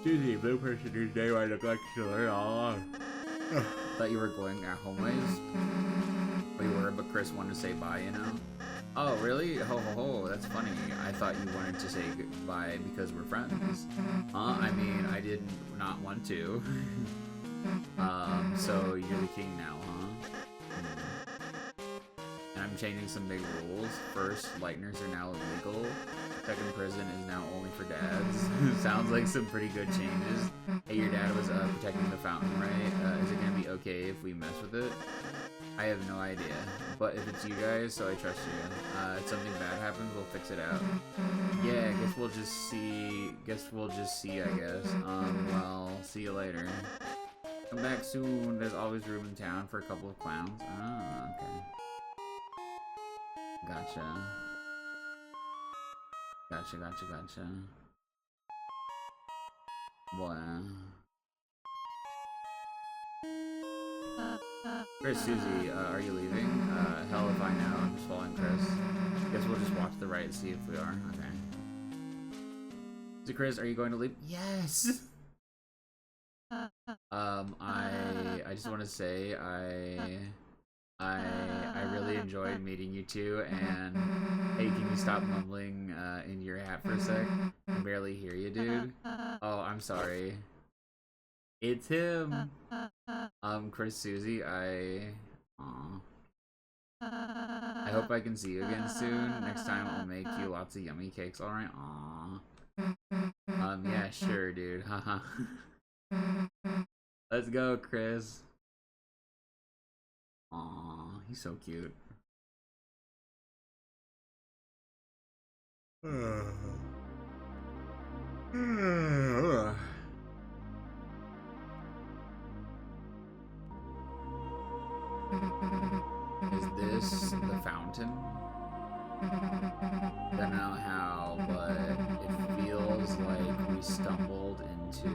Speaker 1: Susie, blue person whose name I look like to learn all along. Thought you were going at home ways. Well, you were, but Chris wanted to say bye, you know? Oh, really? Ho ho ho, that's funny. I thought you wanted to say goodbye because we're friends. I mean, I did not want to. So you're the king now, huh? And I'm changing some big rules. First, lighteners are now illegal. Second, prison is now only for dads. Sounds like some pretty good changes. Hey, your dad was protecting the fountain, right? Is it gonna be okay if we mess with it? I have no idea. But if it's you guys, so I trust you. If something bad happens, we'll fix it out. Yeah, guess we'll just see, I guess. Well, see you later. Come back soon. There's always room in town for a couple of clowns. Ah, okay. Gotcha. Gotcha. Boy. Chris, Susie, are you leaving? Hell if I know. I'm just following Chris. Guess we'll just walk to the right and see if we are. Okay. So Chris, are you going to leave? Yes! I just want to say I really enjoyed meeting you two, and hey, can you stop mumbling in your hat for a sec? I can barely hear you, dude. Oh, I'm sorry. It's him. Chris, Susie, I hope I can see you again soon. Next time I'll make you lots of yummy cakes, alright? Yeah, sure, dude. Haha. Let's go, Chris. Aw, he's so cute. Is this the fountain? Don't know how, but it feels like we stumbled into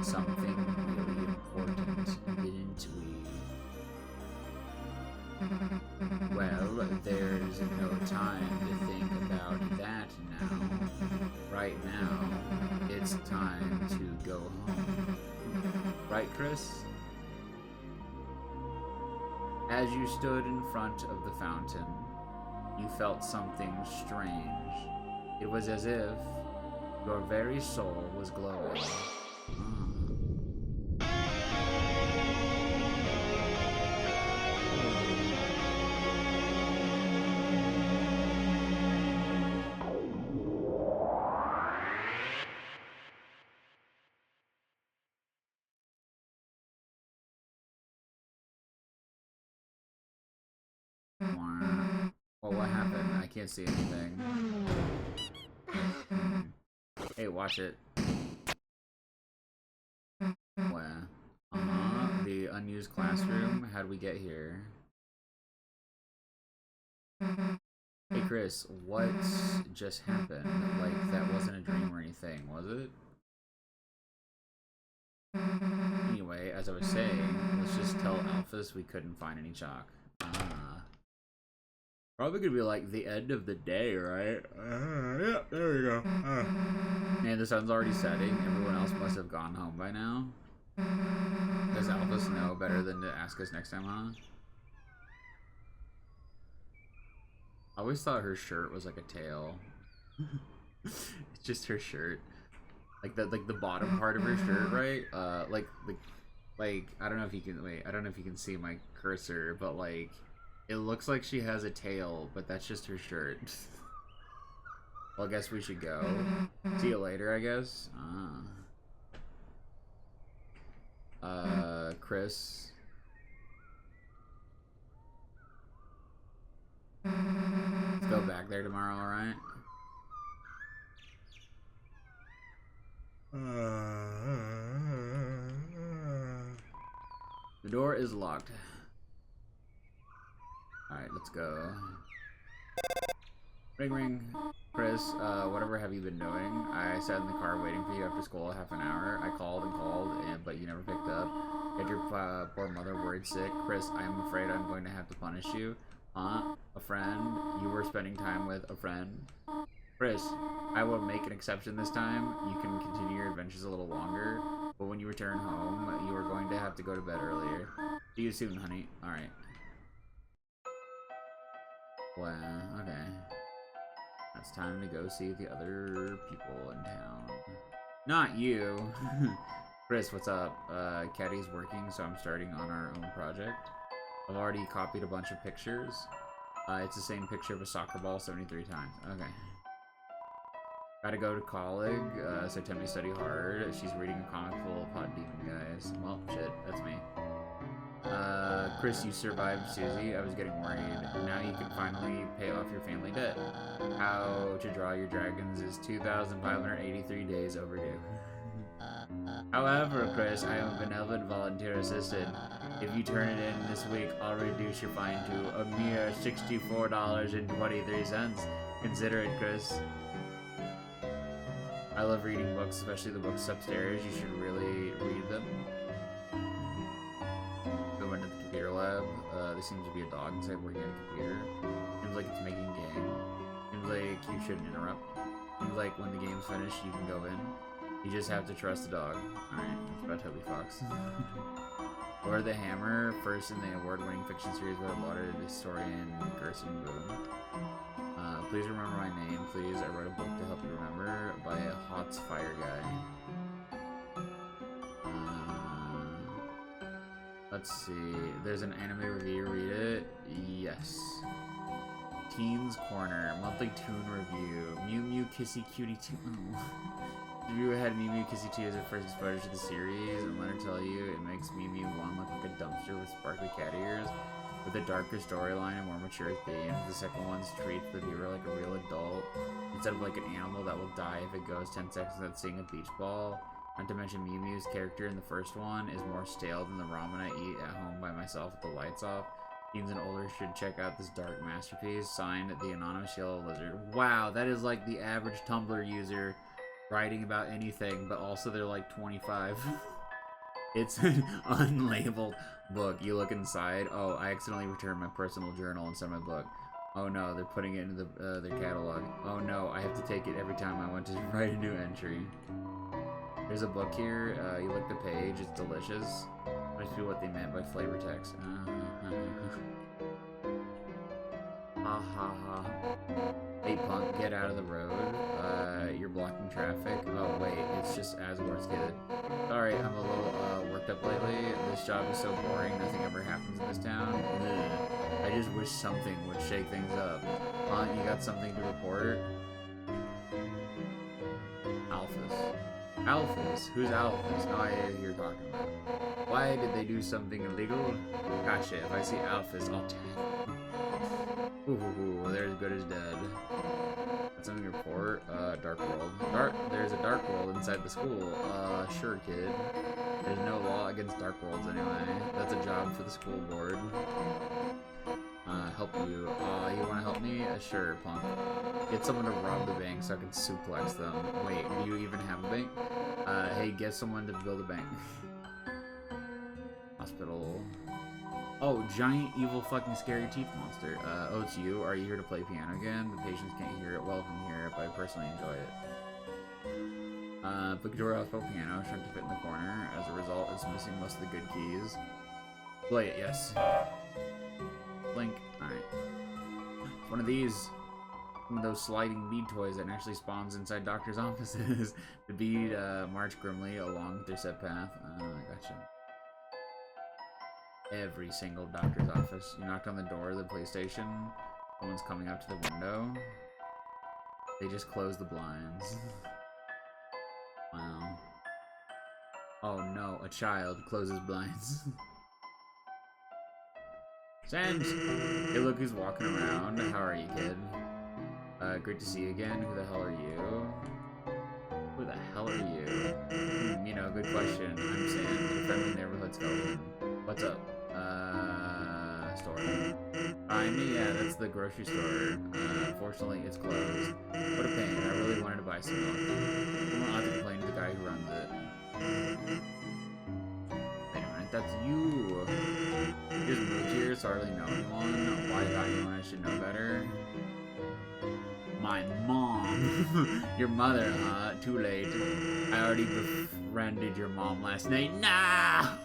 Speaker 1: something really important, didn't we? Well, there's no time to think about that now. Right now, it's time to go home. Right, Chris? As you stood in front of the fountain, you felt something strange. It was as if your very soul was glowing. Well, what happened? I can't see anything. Hey, watch it. Well, the unused classroom. How'd we get here? Hey, Chris, what just happened? Like, that wasn't a dream or anything, was it? Anyway, as I was saying, let's just tell Alphys we couldn't find any chalk. Probably gonna be like the end of the day, right? Yeah, there we go. Man, the sun's already setting. Everyone else must have gone home by now. Does Alphys know better than to ask us next time, huh? I always thought her shirt was like a tail. It's just her shirt. like the bottom part of her shirt, right? Like I don't know if you can wait. I don't know if you can see my cursor, but like it looks like she has a tail, but that's just her shirt. Well, I guess we should go. See you later, I guess. Chris. Let's go back there tomorrow, alright? The door is locked. Alright, let's go. Ring ring. Chris, whatever have you been doing? I sat in the car waiting for you after school half an hour. I called and called, but you never picked up. Get your poor mother worried sick. Chris, I am afraid I'm going to have to punish you. A friend? You were spending time with a friend? Chris, I will make an exception this time. You can continue your adventures a little longer, but when you return home, you are going to have to go to bed earlier. See you soon, honey. Alright. Wow, okay. It's time to go see the other people in town. Not you! Chris, what's up? Caddy's working, so I'm starting on our own project. I've already copied a bunch of pictures. It's the same picture of a soccer ball 73 times. Okay. Gotta go to college, so Timmy study hard. She's reading a comic full of hot demon guys. Well, shit, that's me. Chris, you survived Susie. I was getting worried. Now you can finally pay off your family debt. How to draw your dragons is 2,583 days overdue. However, Chris, I am a benevolent volunteer assistant. If you turn it in this week, I'll reduce your fine to a mere $64.23. Consider it, Chris. I love reading books, especially the books upstairs. You should really read them. Go into the computer lab. There seems to be a dog inside working at a computer. Seems like it's making a game. Seems like you shouldn't interrupt. Seems like when the game's finished, you can go in. You just have to trust the dog. Alright, that's about Toby Fox. Lord the Hammer, first in the award-winning fiction series about water, the historian Gerson Boone. Please remember my name, please. I wrote a book to help you remember by a Hots Fire guy. Let's see. There's an anime review. Read it. Yes. Teens Corner monthly toon review. Mew Mew Kissy Cutie 2. Oh. Have you had Mew Mew Kissy 2 as your first exposure to the series? And let her tell you, it makes Mew Mew 1 look like a dumpster with sparkly cat ears, with a darker storyline and more mature themes. The second one's treats the viewer like a real adult, instead of like an animal that will die if it goes 10 seconds without seeing a beach ball. Not to mention Mew Mew's character in the first one is more stale than the ramen I eat at home by myself with the lights off. Teens and older should check out this dark masterpiece. Signed, the Anonymous Yellow Lizard. Wow, that is like the average Tumblr user writing about anything, but also they're like 25. It's an unlabeled book. You look inside. Oh, I accidentally returned my personal journal inside my book. Oh no, they're putting it into their catalog. Oh no, I have to take it every time I want to write a new entry. There's a book here. You look the page. It's delicious. Must be what they meant by flavor text. Ha ha ha. Hey punk, get out of the road. You're blocking traffic. Oh wait, it's just Asgard's kid. Sorry, I'm a little worked up lately. This job is so boring, nothing ever happens in this town. Ugh. I just wish something would shake things up. Punk, you got something to report? Alphas. Alphas? Who's Alphas? No idea who you're talking about. Why did they do something illegal? Gotcha, if I see Alphas, I'll tag. Ooh, they're as good as dead. That's something to report. Dark world. There's a dark world inside the school. Sure, kid. There's no law against dark worlds anyway. That's a job for the school board. Help you. You wanna help me? Sure, punk. Get someone to rob the bank so I can suplex them. Wait, do you even have a bank? Hey, get someone to build a bank. Hospital. Oh, giant, evil, fucking scary teeth monster. Oh, it's you? Are you here to play piano again? The patients can't hear it well from here, but I personally enjoy it. Victoria Hospital piano, shrunk to fit in the corner. As a result, it's missing most of the good keys. Play it, yes. Blink. Alright. One of these. those sliding bead toys that actually spawns inside doctors' offices. The bead march grimly along their set path. I gotcha. Every single doctor's office. You knocked on the door of the PlayStation. Someone's coming up to the window. They just close the blinds. Wow. Oh no, a child closes blinds. Sans! Hey, look who's walking around. How are you, kid? Great to see you again. Who the hell are you? Who the hell are you? You know, good question. I'm Sans, your friendly neighborhood skeleton. What's up? Store. I mean, yeah, that's the grocery store. Fortunately, it's closed. What a pain. I really wanted to buy some milk. I won't have to complain to the guy who runs it. Wait a minute, that's you. You just moved here, so I hardly know anyone. Why not anyone I should know better? My mom. Your mother, huh? Too late. I already befriended your mom last night. Nah!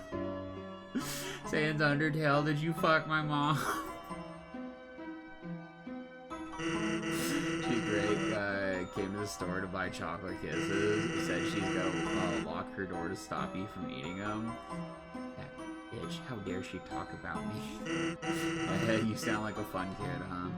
Speaker 1: Sans Undertale, did you fuck my mom? She's great. Came to the store to buy chocolate kisses. Said she's gonna lock her door to stop you from eating them. That bitch, how dare she talk about me? You sound like a fun kid, huh?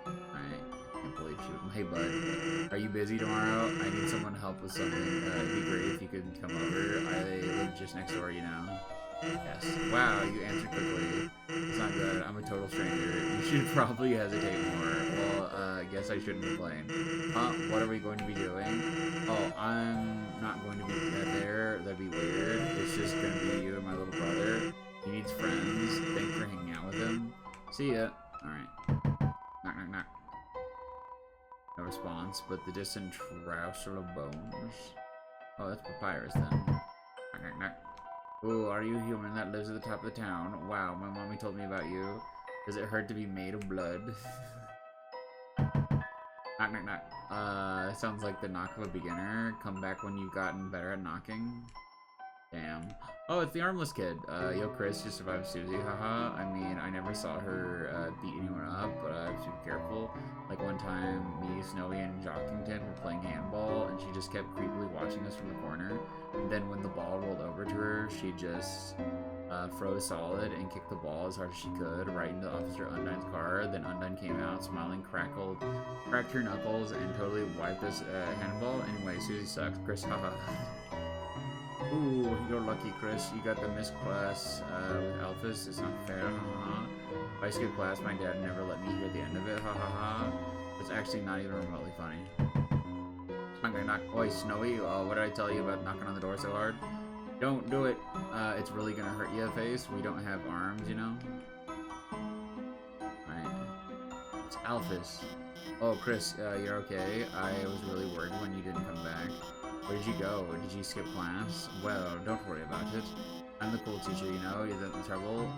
Speaker 1: Alright, can't believe she would. Hey bud, are you busy tomorrow? I need someone to help with something. It'd be great if you could come over. I live just next door, you know. Yes. Wow, you answered quickly. It's not good. I'm a total stranger. You should probably hesitate more. Well, guess I shouldn't complain. What are we going to be doing? Oh, I'm not going to be there. That'd be weird. It's just gonna be you and my little brother. He needs friends. Thanks for hanging out with him. See ya. Alright. Knock, knock, knock. No response, but the distant trouser of bones. Oh, that's Papyrus then. Knock, knock, knock. Ooh, are you a human that lives at the top of the town? Wow, my mommy told me about you. Does it hurt to be made of blood? Knock, knock, knock. Sounds like the knock of a beginner. Come back when you've gotten better at knocking. Damn. Oh, it's the armless kid. Yo, Chris, you survived Susie, haha. I mean, I never saw her beat anyone up, but I was super careful. Like one time, me, Snowy, and Jockington were playing handball, and she just kept creepily watching us from the corner. And then when the ball rolled over to her, she just froze solid and kicked the ball as hard as she could right into Officer Undyne's car. Then Undyne came out, smiling, cracked her knuckles, and totally wiped us handball. Anyway, Susie sucks. Chris, haha. Ooh, you're lucky, Chris. You got the missed class with Alphys. It's not fair, haha. If I skipped class, my dad never let me hear the end of it, haha. It's actually not even remotely funny. I'm gonna knock. Oi, Snowy, what did I tell you about knocking on the door so hard? Don't do it. It's really gonna hurt you, face. We don't have arms, you know? Alright. It's Alphys. Oh, Chris, you're okay. I was really worried when you didn't come back. Where did you go? Did you skip class? Well, don't worry about it. I'm the cool teacher, you know? You're in trouble.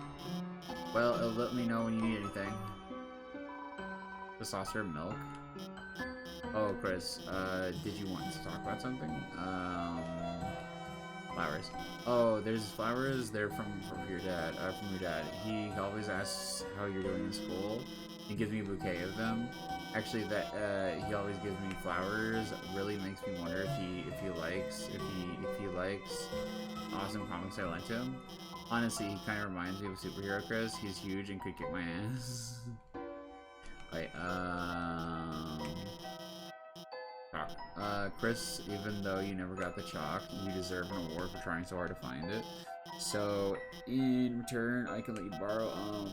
Speaker 1: Well, let me know when you need anything. The saucer of milk? Oh, Chris, did you want to talk about something? Flowers. Oh, there's flowers. They're from your dad. From your dad. He always asks how you're doing in school. He gives me a bouquet of them. Actually, that he always gives me flowers. Really makes me wonder if he likes awesome comics I lent him. Honestly, he kind of reminds me of a superhero, Chris. He's huge and could kick my ass. Wait, chalk. Chris, even though you never got the chalk, you deserve an award for trying so hard to find it. So, in return, I can let you borrow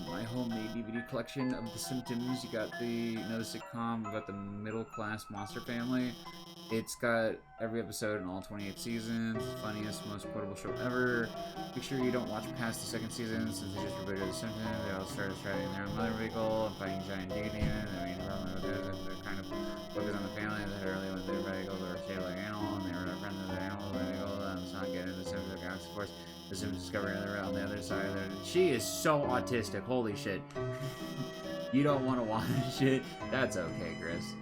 Speaker 1: my homemade DVD collection of The Symptoms. You got another sitcom about the middle-class monster family. It's got every episode in all 28 seasons. The funniest, most quotable show ever. Make sure you don't watch past the second season, since they just rebooted The Symptoms. They all started driving their own motor vehicle and fighting giant demons. I mean, they're kind of focused on the family that early when their vehicles were shaped like animals, and they were friends with the animals. Let's not get into the Symptoms of Galaxy Force. The Symptoms discovery on the other side of their... She is so autistic. Holy shit. You don't want to watch it? That's okay, Chris.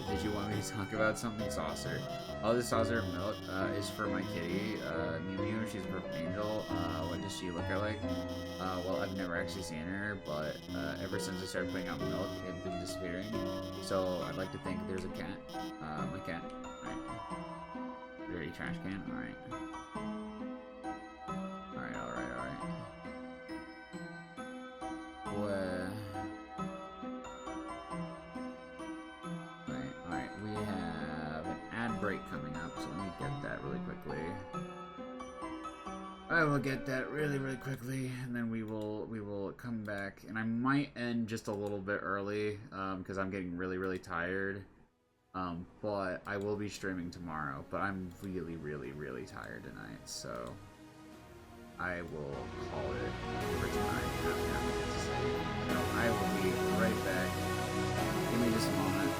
Speaker 1: Did you want me to talk about something, Saucer? Oh, this saucer of milk is for my kitty, Mew Mew. She's a perfect angel. What does she look like? Well, I've never actually seen her, but ever since I started putting out milk, they've been disappearing. So I'd like to think there's a cat. My cat. Alright. Dirty trash can. Alright. Alright. What? Alright. We have an ad break coming up, so let me get that really quickly. I will get that really quickly, and then we will come back, and I might end just a little bit early, because I'm getting really tired. But I will be streaming tomorrow, but I'm really tired tonight, so I will call it for tonight. So I will be right back. Give me just a moment.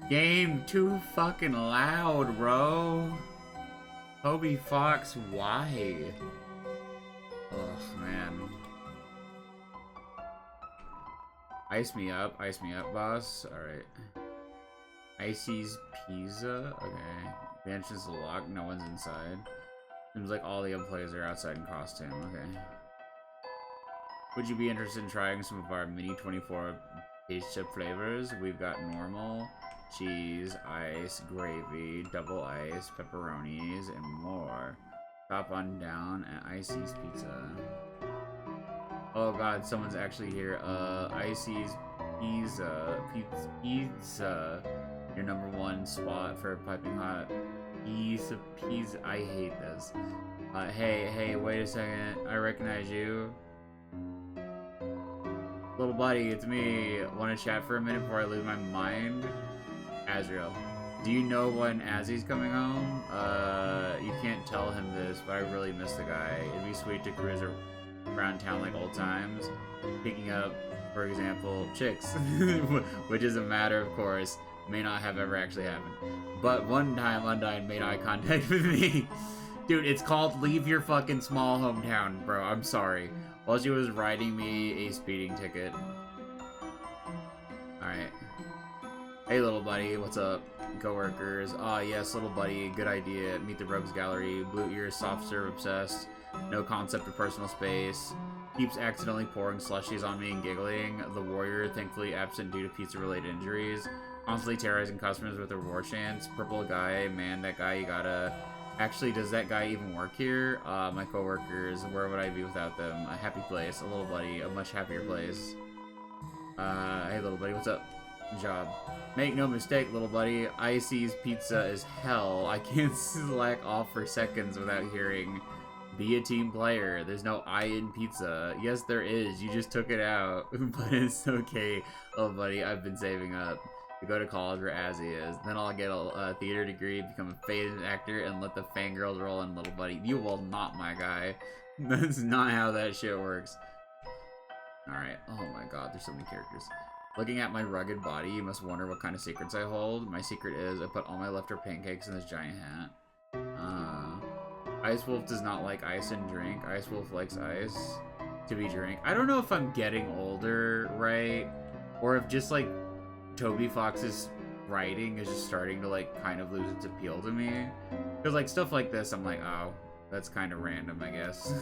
Speaker 1: Game too fucking loud, bro. Toby Fox, why? Ugh, man. Ice me up, boss. Alright. Icy's Pizza? Okay. The entrance is locked, no one's inside. Seems like all the other players are outside in costume, okay. Would you be interested in trying some of our mini 24 taste chip flavors? We've got normal, cheese, ice, gravy, double ice, pepperonis, and more. Top on down at Icy's Pizza. Oh god, someone's actually here. Icy's Pizza. Your #1 spot for piping hot pizza. I hate this. Hey, wait a second. I recognize you. Little buddy, it's me. Want to chat for a minute before I lose my mind? Azrael. Do you know when Azzy's coming home? You can't tell him this, but I really miss the guy. It'd be sweet to cruise around town like old times. Picking up, for example, chicks. Which is a matter, of course, may not have ever actually happened. But one time, Undyne made eye contact with me. Dude, it's called Leave Your Fucking Small Hometown, bro. I'm sorry. While she was writing me a speeding ticket. Alright. Hey, little buddy, what's up? Coworkers. Ah, yes, little buddy, good idea. Meet the Rogues Gallery. Blue ears, soft serve obsessed. No concept of personal space. Keeps accidentally pouring slushies on me and giggling. The warrior, thankfully absent due to pizza-related injuries. Constantly terrorizing customers with her war chants. Purple guy, man, that guy, you gotta... Actually, does that guy even work here? My coworkers, where would I be without them? A happy place, a little buddy, a much happier place. Hey, little buddy, what's up? Job. Make no mistake, little buddy, Icy's Pizza is hell. I can't slack off for seconds without hearing, be a team player. There's no I in pizza. Yes, there is. You just took it out. But it's okay, little buddy. I've been saving up to go to college where Azzy is. Then I'll get a theater degree, become a famous actor, and let the fangirls roll in, little buddy. You will not, my guy. That's not how that shit works. Alright. Oh my god, there's so many characters. Looking at my rugged body, you must wonder what kind of secrets I hold. My secret is I put all my leftover pancakes in this giant hat. Ice Wolf does not like ice and drink. Ice Wolf likes ice to be drink. I don't know if I'm getting older, right? Or if just, like, Toby Fox's writing is just starting to, like, kind of lose its appeal to me. Because, like, stuff like this, I'm like, oh, that's kind of random, I guess.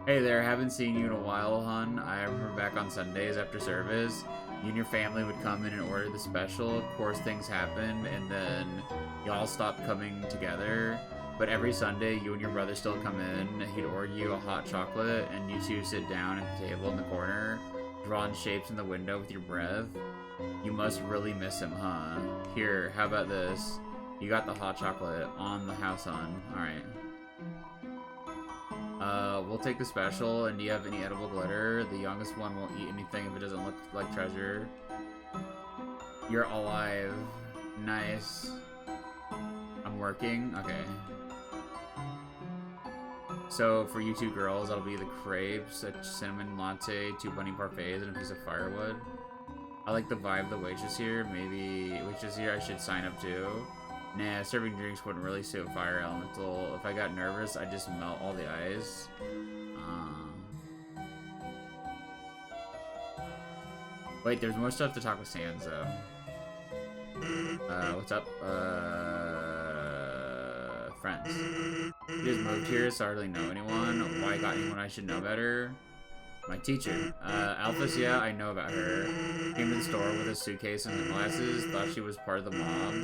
Speaker 1: Hey there, haven't seen you in a while, hon. I remember back on Sundays after service, you and your family would come in and order the special. Of course, things happened, and then y'all stopped coming together. But every Sunday, you and your brother still come in. He'd order you a hot chocolate, and you two sit down at the table in the corner, drawing shapes in the window with your breath. You must really miss him, huh? Here, how about this? You got the hot chocolate on the house, hon. Alright. We'll take the special, and do you have any edible glitter? The youngest one won't eat anything if it doesn't look like treasure. You're alive. Nice. I'm working? Okay. So, for you two girls, that'll be the crepes, a cinnamon latte, 2 bunny parfaits, and a piece of firewood. I like the vibe of the waitress here. Maybe waitress here I should sign up to. Nah, serving drinks wouldn't really suit Fire Elemental. If I got nervous, I'd just melt all the ice. Wait, there's more stuff to talk with Sans, though. What's up? Friends. You just moved here, so I hardly know anyone. Why got anyone I should know better? My teacher. Alphys, yeah, I know about her. Came to the store with a suitcase and glasses, thought she was part of the mob.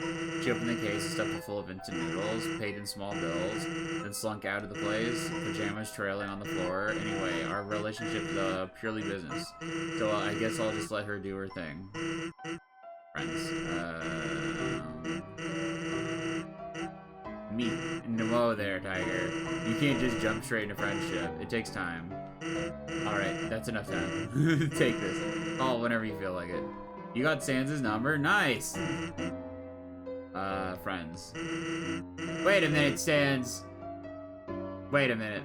Speaker 1: She opened the case and stuffed it full of instant noodles, paid in small bills, then slunk out of the place, pajamas trailing on the floor. Anyway, our relationship is purely business. So I guess I'll just let her do her thing. Friends. Me. No there, Tiger. You can't just jump straight into friendship. It takes time. Alright, that's enough time. Take this. Call whenever you feel like it. You got Sans' number? Nice! Friends. Wait a minute, Sans. Wait a minute.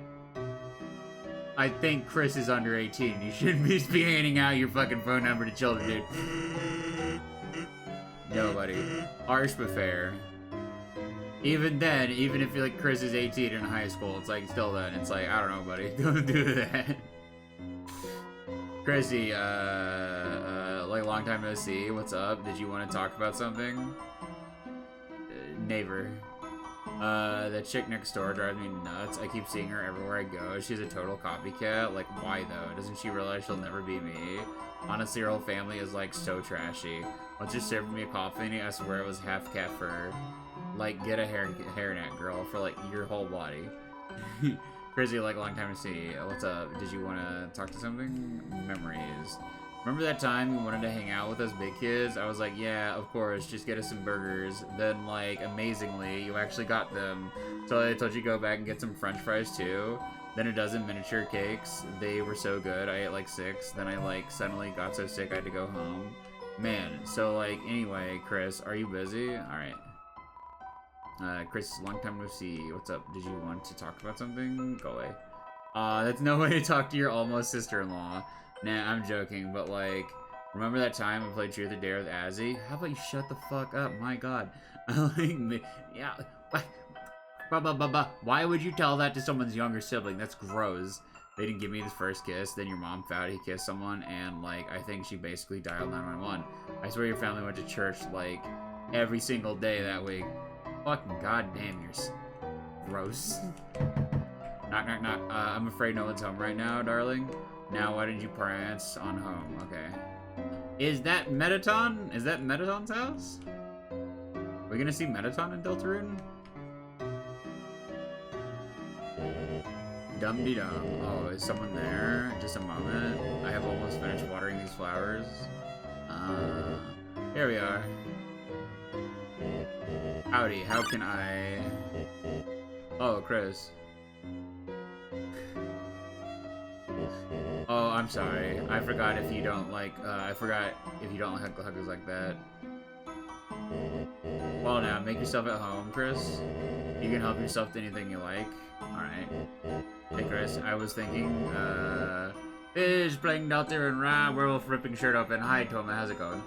Speaker 1: I think Chris is under 18. You shouldn't be handing out your fucking phone number to children, dude. Nobody. Harsh but fair. Even then, even if like Chris is 18 in high school, it's like still then, it's like, I don't know, buddy, don't do that. Chrissy, like long time no see, what's up? Did you want to talk about something? Neighbor. The chick next door drives me nuts. I keep seeing her everywhere I go. She's a total copycat. Like, why though? Doesn't she realize she'll never be me? Honestly, her whole family is like so trashy. Once you served me a coffee, I swear it was half cat fur. Like, get a hairnet, girl, for like your whole body. Crazy, like, long time to see. What's up? Did you want to talk to something? Memories. Remember that time you wanted to hang out with us big kids? I was like, yeah, of course, just get us some burgers. Then, like, amazingly, you actually got them. So I told you to go back and get some french fries, too. Then a dozen miniature cakes. They were so good. I ate, like, 6. Then I, like, suddenly got so sick I had to go home. Man, so, like, anyway, Chris, are you busy? Alright. Chris, long time no see. What's up? Did you want to talk about something? Go away. That's no way to talk to your almost sister-in-law. Nah, I'm joking, but like, remember that time I played Truth or Dare with Azzy? How about you shut the fuck up? My god. Like, yeah. Why would you tell that to someone's younger sibling? That's gross. They didn't give me the first kiss, then your mom found out he kissed someone, and like, I think she basically dialed 911. I swear your family went to church like every single day that week. Fucking goddamn, you're gross. Knock, knock, knock. I'm afraid no one's home right now, darling. Now, why didn't you prance on home? Okay. Is that Metaton? Is that Metaton's house? We're gonna see Metaton in Deltarune? Dum-de-dum. Oh, is someone there? Just a moment. I have almost finished watering these flowers. Here we are. Howdy, how can I... Oh, Chris. Oh, I'm sorry. I forgot if you don't like, hug huggers like that. Well now, make yourself at home, Chris. You can help yourself to anything you like. Alright. Hey, Chris, I was thinking, Fish playing Deltarune, werewolf ripping shirt open. Hi, Toma, how's it going?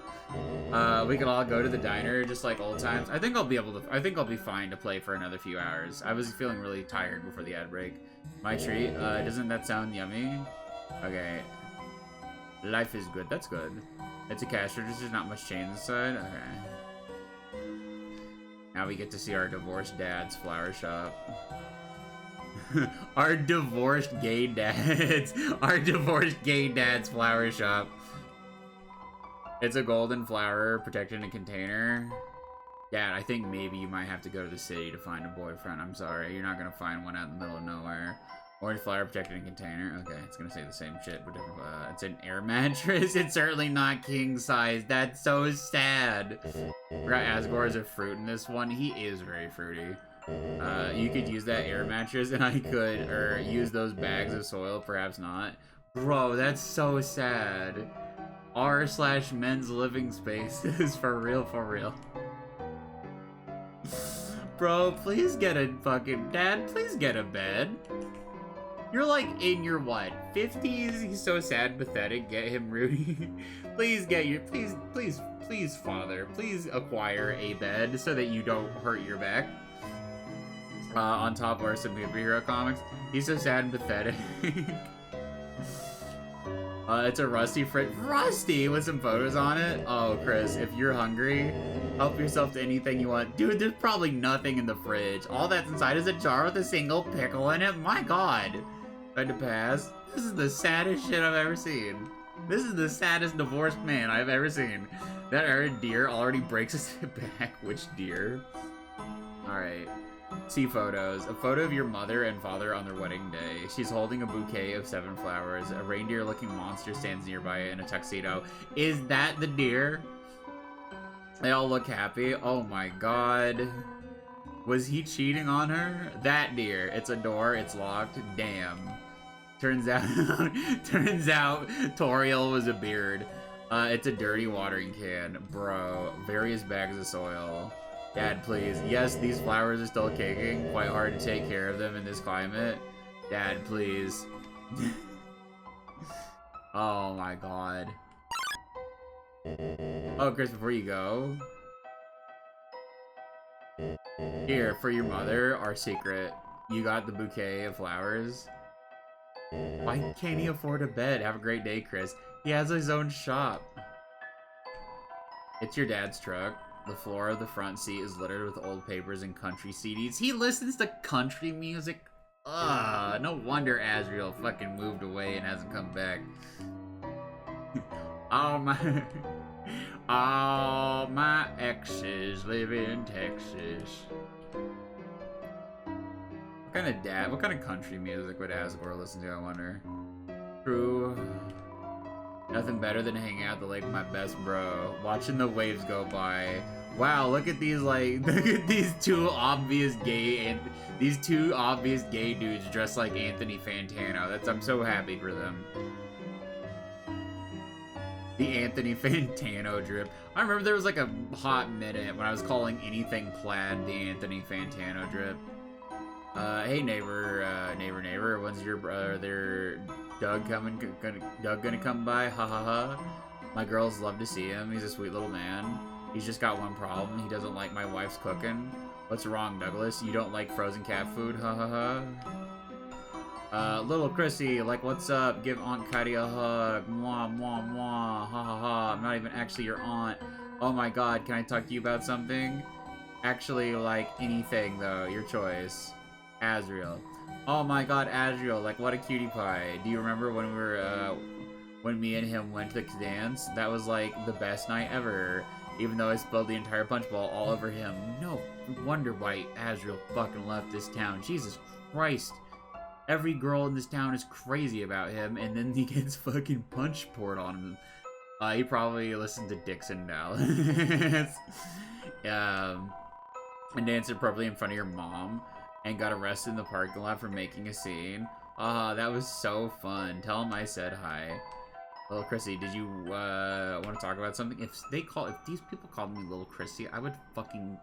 Speaker 1: We could all go to the diner, just like old times. I think I'll be fine to play for another few hours. I was feeling really tired before the ad break. My treat, doesn't that sound yummy? Okay. Life is good, that's good. It's a cash register, there's not much change inside. Okay. Now we get to see our divorced dad's flower shop. Our divorced gay dad's flower shop. It's a golden flower protected in a container. Dad, I think maybe you might have to go to the city to find a boyfriend. I'm sorry, you're not gonna find one out in the middle of nowhere. Orange flower protected in a container. Okay, it's gonna say the same shit, but different. It's an air mattress. It's certainly not king size. That's so sad. Forgot Asgore is a fruit in this one. He is very fruity. You could use that air mattress, and I could, or use those bags of soil. Perhaps not. Bro, that's so sad. r/men's living spaces for real, for real. Bro, please get a fucking Dad. Please get a bed. You're like in your what, 50s? He's so sad, pathetic. Get him, Rudy. Please get your, please, father. Please acquire a bed so that you don't hurt your back. On top are some superhero comics. He's so sad and pathetic. It's a Rusty Rusty with some photos on it. Oh, Chris, if you're hungry, help yourself to anything you want. Dude, there's probably nothing in the fridge. All that's inside is a jar with a single pickle in it. My God. I had to pass. This is the saddest shit I've ever seen. This is the saddest divorced man I've ever seen. That arid deer already breaks his back. Which deer? Alright. See photos. A photo of your mother and father on their wedding day. She's holding a bouquet of 7 flowers. A reindeer-looking monster stands nearby in a tuxedo. Is that the deer? They all look happy. Oh my God. Was he cheating on her? That deer. It's a door. It's locked. Damn. Turns out Toriel was a beard. It's a dirty watering can. Bro. Various bags of soil. Dad, please. Yes, these flowers are still caking. Quite hard to take care of them in this climate. Dad, please. Oh my God. Oh, Chris, before you go. Here, for your mother, our secret. You got the bouquet of flowers. Why can't he afford a bed? Have a great day, Chris. He has his own shop. It's your dad's truck. The floor of the front seat is littered with old papers and country CDs. He listens to country music? Ugh, no wonder Azriel fucking moved away and hasn't come back. All my... All my exes live in Texas. What kind of country music would Asgore listen to, I wonder? True. Nothing better than hanging out at the lake with my best bro, watching the waves go by. Wow, look at these look at these two obvious gay dudes dressed like Anthony Fantano. I'm so happy for them. The Anthony Fantano drip. I remember there was like a hot minute when I was calling anything plaid the Anthony Fantano drip. Hey neighbor, when's your brother Doug gonna come by? Ha ha ha. My girls love to see him. He's a sweet little man. He's just got one problem. He doesn't like my wife's cooking. What's wrong, Douglas? You don't like frozen cat food? Ha ha ha. Little Chrissy, like, what's up? Give Aunt Katie a hug. Mwah, mwah, mwah. Ha ha ha. I'm not even actually your aunt. Oh my god, can I talk to you about something? Actually, like, anything, though. Your choice. Azriel. Oh my god, Azriel, like, what a cutie pie. Do you remember when we were, when me and him went to the dance? That was, like, the best night ever. Even though I spilled the entire punch bowl all over him. No wonder why Azriel fucking left this town. Jesus Christ. Every girl in this town is crazy about him, and then he gets fucking punch poured on him. He probably listened to Dixon Dallas. And danced appropriately in front of your mom, and got arrested in the parking lot for making a scene. That was so fun. Tell him I said hi. Little Chrissy, did you want to talk about something? If these people called me Little Chrissy, I would fucking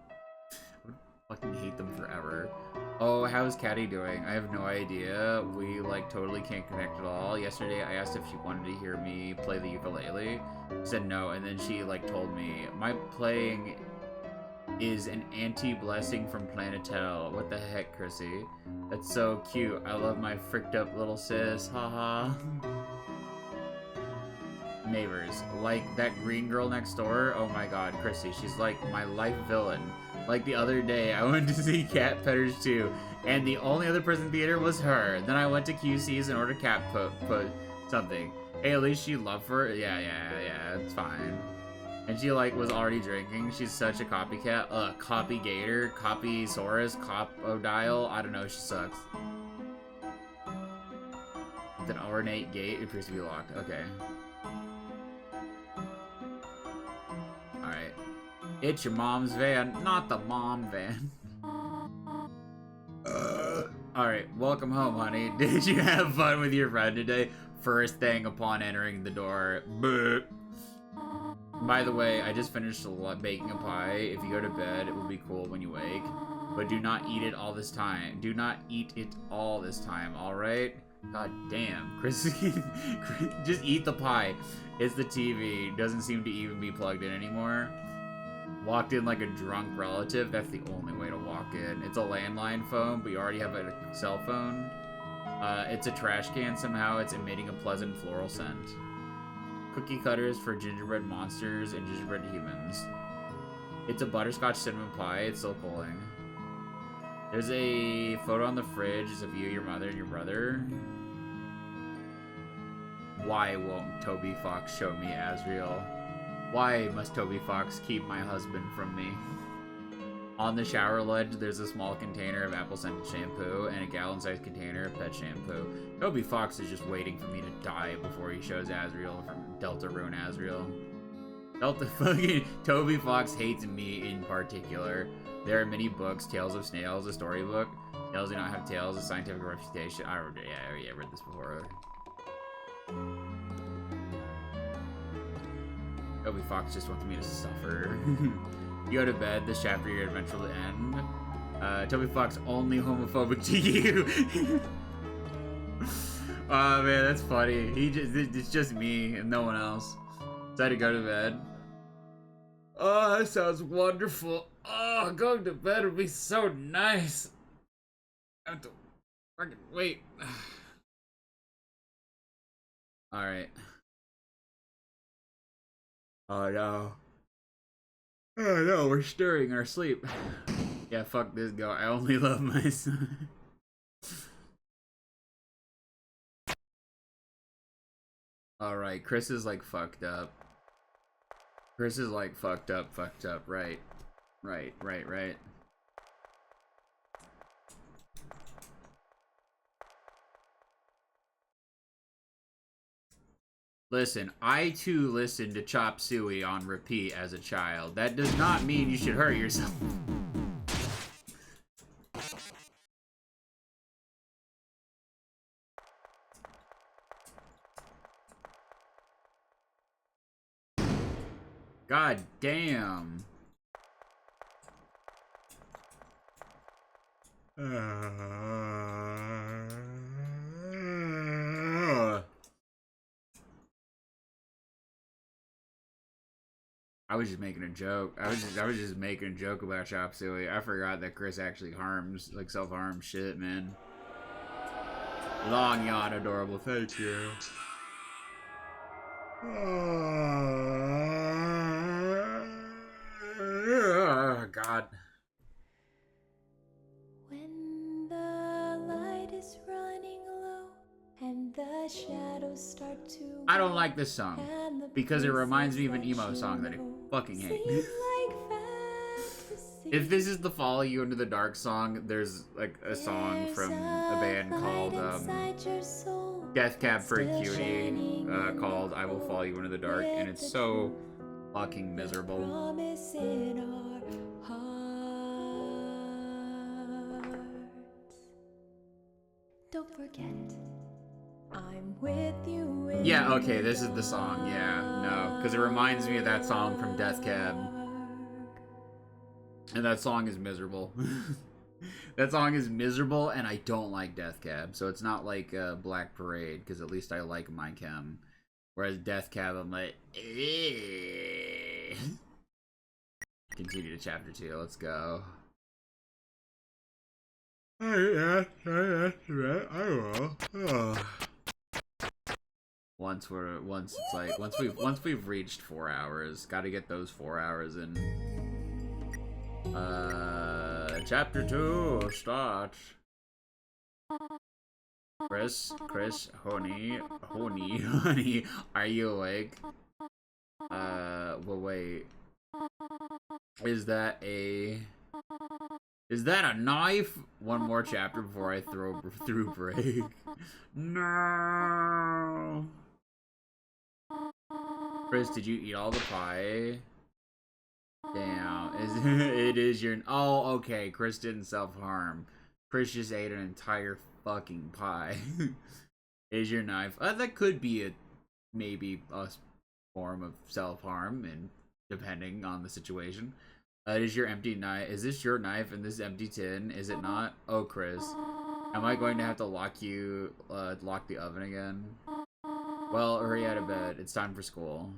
Speaker 1: hate them forever. Oh, how's Caddy doing? I have no idea. We, like, totally can't connect at all. Yesterday, I asked if she wanted to hear me play the ukulele. She said no, and then she, like, told me, my playing is an anti-blessing from Planet Hell. What the heck, Chrissy? That's so cute. I love my fricked up little sis. Haha. Neighbors, like that green girl next door? Oh my god, Chrissy, she's like my life villain. Like the other day, I went to see Cat Petters 2, and the only other person in the theater was her. Then I went to QC's and ordered cat put something. Hey, at least she loved her. Yeah, it's fine. And she, like, was already drinking. She's such a copycat. Copy Gator, Copy Saurus, Copodile. I don't know, she sucks. With an ornate gate, it appears to be locked. Okay. Alright. It's your mom's van, not the mom van. Alright, welcome home, honey. Did you have fun with your friend today? First thing upon entering the door. Bleh. By the way, I just finished baking a pie. If you go to bed, it will be cool when you wake. But do not eat it all this time. Do not eat it all this time, alright? God damn. Chris, just eat the pie. It's the TV. Doesn't seem to even be plugged in anymore. Walked in like a drunk relative. That's the only way to walk in. It's a landline phone, but you already have a cell phone. It's a trash can somehow. It's emitting a pleasant floral scent. Cookie cutters for gingerbread monsters and gingerbread humans. It's a butterscotch cinnamon pie. It's still cooling. There's a photo on the fridge. It's of you, your mother, and your brother. Why won't Toby Fox show me Azriel? Why must Toby Fox keep my husband from me? On the shower ledge, there's a small container of apple-scented shampoo and a gallon-sized container of pet shampoo. Toby Fox is just waiting for me to die before he shows Azriel from Deltarune Azriel. Toby Fox hates me in particular. There are many books. Tales of Snails, a storybook. Snails do not have tails, a scientific refutation. I read this before. Toby Fox just wants me to suffer. You go to bed, this chapter of your adventure will end. Toby Fox only homophobic to you. Oh man, that's funny. It's just me and no one else. Decided to go to bed. Oh, that sounds wonderful. Oh, going to bed would be so nice. I have to fucking wait. Alright. Oh no. Oh no, we're stirring our sleep. Yeah, fuck this guy. I only love my son. Alright, Chris is like fucked up. Chris is like fucked up, right. Right. Listen, I too listened to Chop Suey on repeat as a child. That does not mean you should hurt yourself. God damn. I was just making a joke. I was just making a joke about Chop Suey. I forgot that Chris actually harms, like, self-harm shit, man. Long yawn, adorable. Thank you. Oh, God.
Speaker 3: When the light is running low and the shadows start to
Speaker 1: I don't like this song because it reminds me of an emo song that I fucking hate. If this is the Follow You Into the Dark song, there's like a song from a band called Death Cab for a Cutie called I Will Follow You Into the Dark, and it's so fucking miserable.
Speaker 3: Don't forget, I'm with you.
Speaker 1: Yeah, okay, this is the song. Yeah, no, because it reminds me of that song from Death Cab. And that song is miserable. That song is miserable, and I don't like Death Cab. So it's not like Black Parade, because at least I like My Chem. Whereas Death Cab, I'm like, eh. Continue to chapter 2. Let's go. I will. Once we've reached 4 hours, gotta get those 4 hours in. Chapter 2, start. Chris, honey, are you awake? Well, wait. Is that a knife? One more chapter before I throw through break. No. Chris, did you eat all the pie? Damn, it is your... Oh, okay, Chris didn't self-harm. Chris just ate an entire fucking pie. Is your knife... that could be maybe a form of self-harm, and depending on the situation. It is your empty knife. Is this your knife in this empty tin? Is it not? Oh, Chris. Am I going to have to lock the oven again? Well, hurry out of bed. It's time for school.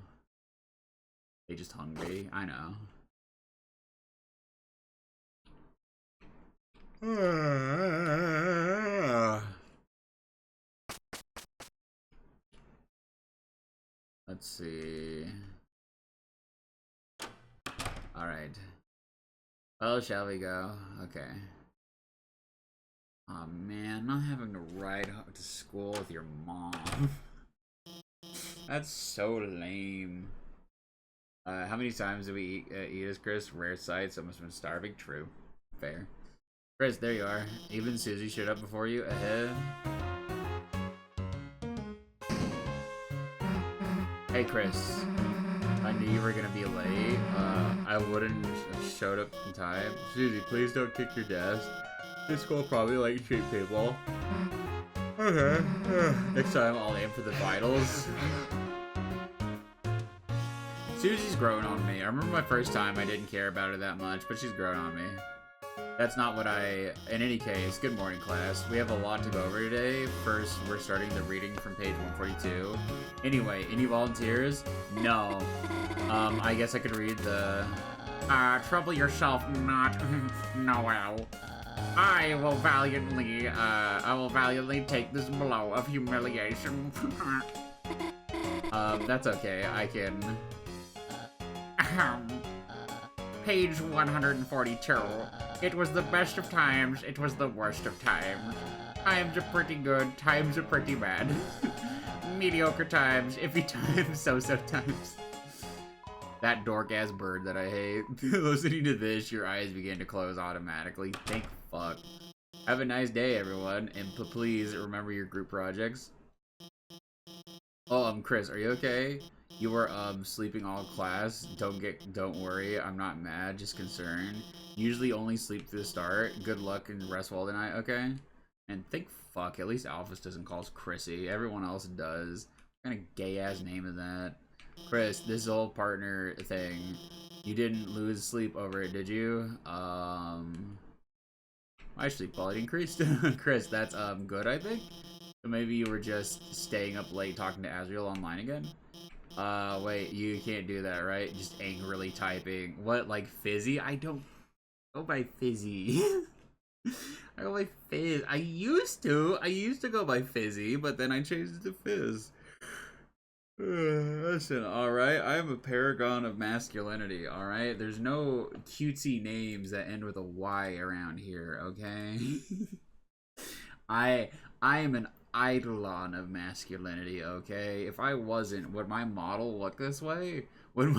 Speaker 1: They just hungry. I know. Let's see. Alright. Well, shall we go? Okay. Oh man, not having to ride to school with your mom. That's so lame. How many times did we eat as Chris? Rare sights. I must have been starving. True. Fair. Chris, there you are. Even Susie showed up before you. Ahead. Hey, Chris. I knew you were gonna be late. I wouldn't have showed up in time. Susie, please don't kick your desk. This school probably let you treat people. Okay. Next time I'll aim for the vitals. Susie's grown on me. I remember my first time I didn't care about her that much, but she's grown on me. That's not what I... In any case, good morning, class. We have a lot to go over today. First, we're starting the reading from page 142. Anyway, any volunteers? No. I guess I could read the... trouble yourself not, Noel. I will valiantly take this blow of humiliation. That's okay. I can... Page 142. It was the best of times, it was the worst of times. Times are pretty good, times are pretty bad. Mediocre times, iffy times, so-so times. That dork-ass bird that I hate. Listening to this, your eyes begin to close automatically. Thank fuck. Have a nice day, everyone, and please remember your group projects. Oh, Chris, are you okay? You were, sleeping all class. Don't worry, I'm not mad, just concerned. Usually only sleep through the start. Good luck and rest well tonight, okay? And thank fuck, at least Alphys doesn't call us Chrissy. Everyone else does. What kind of gay-ass name is that? Chris, this whole partner thing, you didn't lose sleep over it, did you? My sleep quality increased. Chris, that's, good, I think? So maybe you were just staying up late talking to Azriel online again? Wait, you can't do that, right? Just angrily typing. What, like Fizzy? I don't go by Fizzy. I go by Fizz. I used to go by Fizzy, but then I changed it to Fizz. Listen, alright, I am a paragon of masculinity, alright? There's no cutesy names that end with a Y around here, okay? I am an eidolon of masculinity, okay? If I wasn't, would my model look this way? Would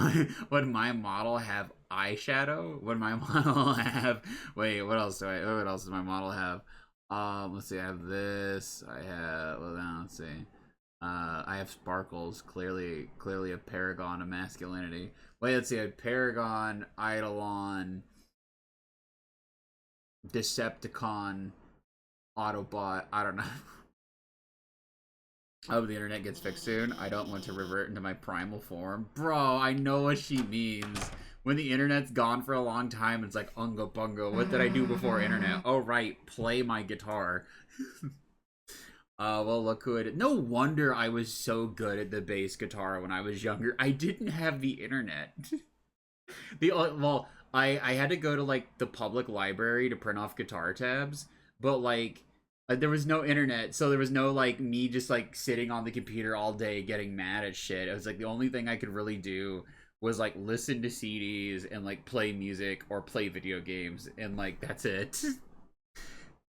Speaker 1: my model have eyeshadow? Would my model have what else does my model have? Let's see, I have this, I have, well now let's see. I have sparkles, clearly a paragon of masculinity. Wait, let's see, I have paragon, eidolon, Decepticon, Autobot, I don't know. I hope the internet gets fixed soon. I don't want to revert into my primal form. Bro, I know what she means. When the internet's gone for a long time, it's like, unga bunga, what did I do before internet? Oh right, play my guitar. Well, look who it is. No wonder I was so good at the bass guitar when I was younger. I didn't have the internet. I had to go to, like, the public library to print off guitar tabs, but, like, there was no internet, so there was no, like, me just, like, sitting on the computer all day getting mad at shit. It was, like, the only thing I could really do was, like, listen to CDs and, like, play music or play video games, and, like, that's it.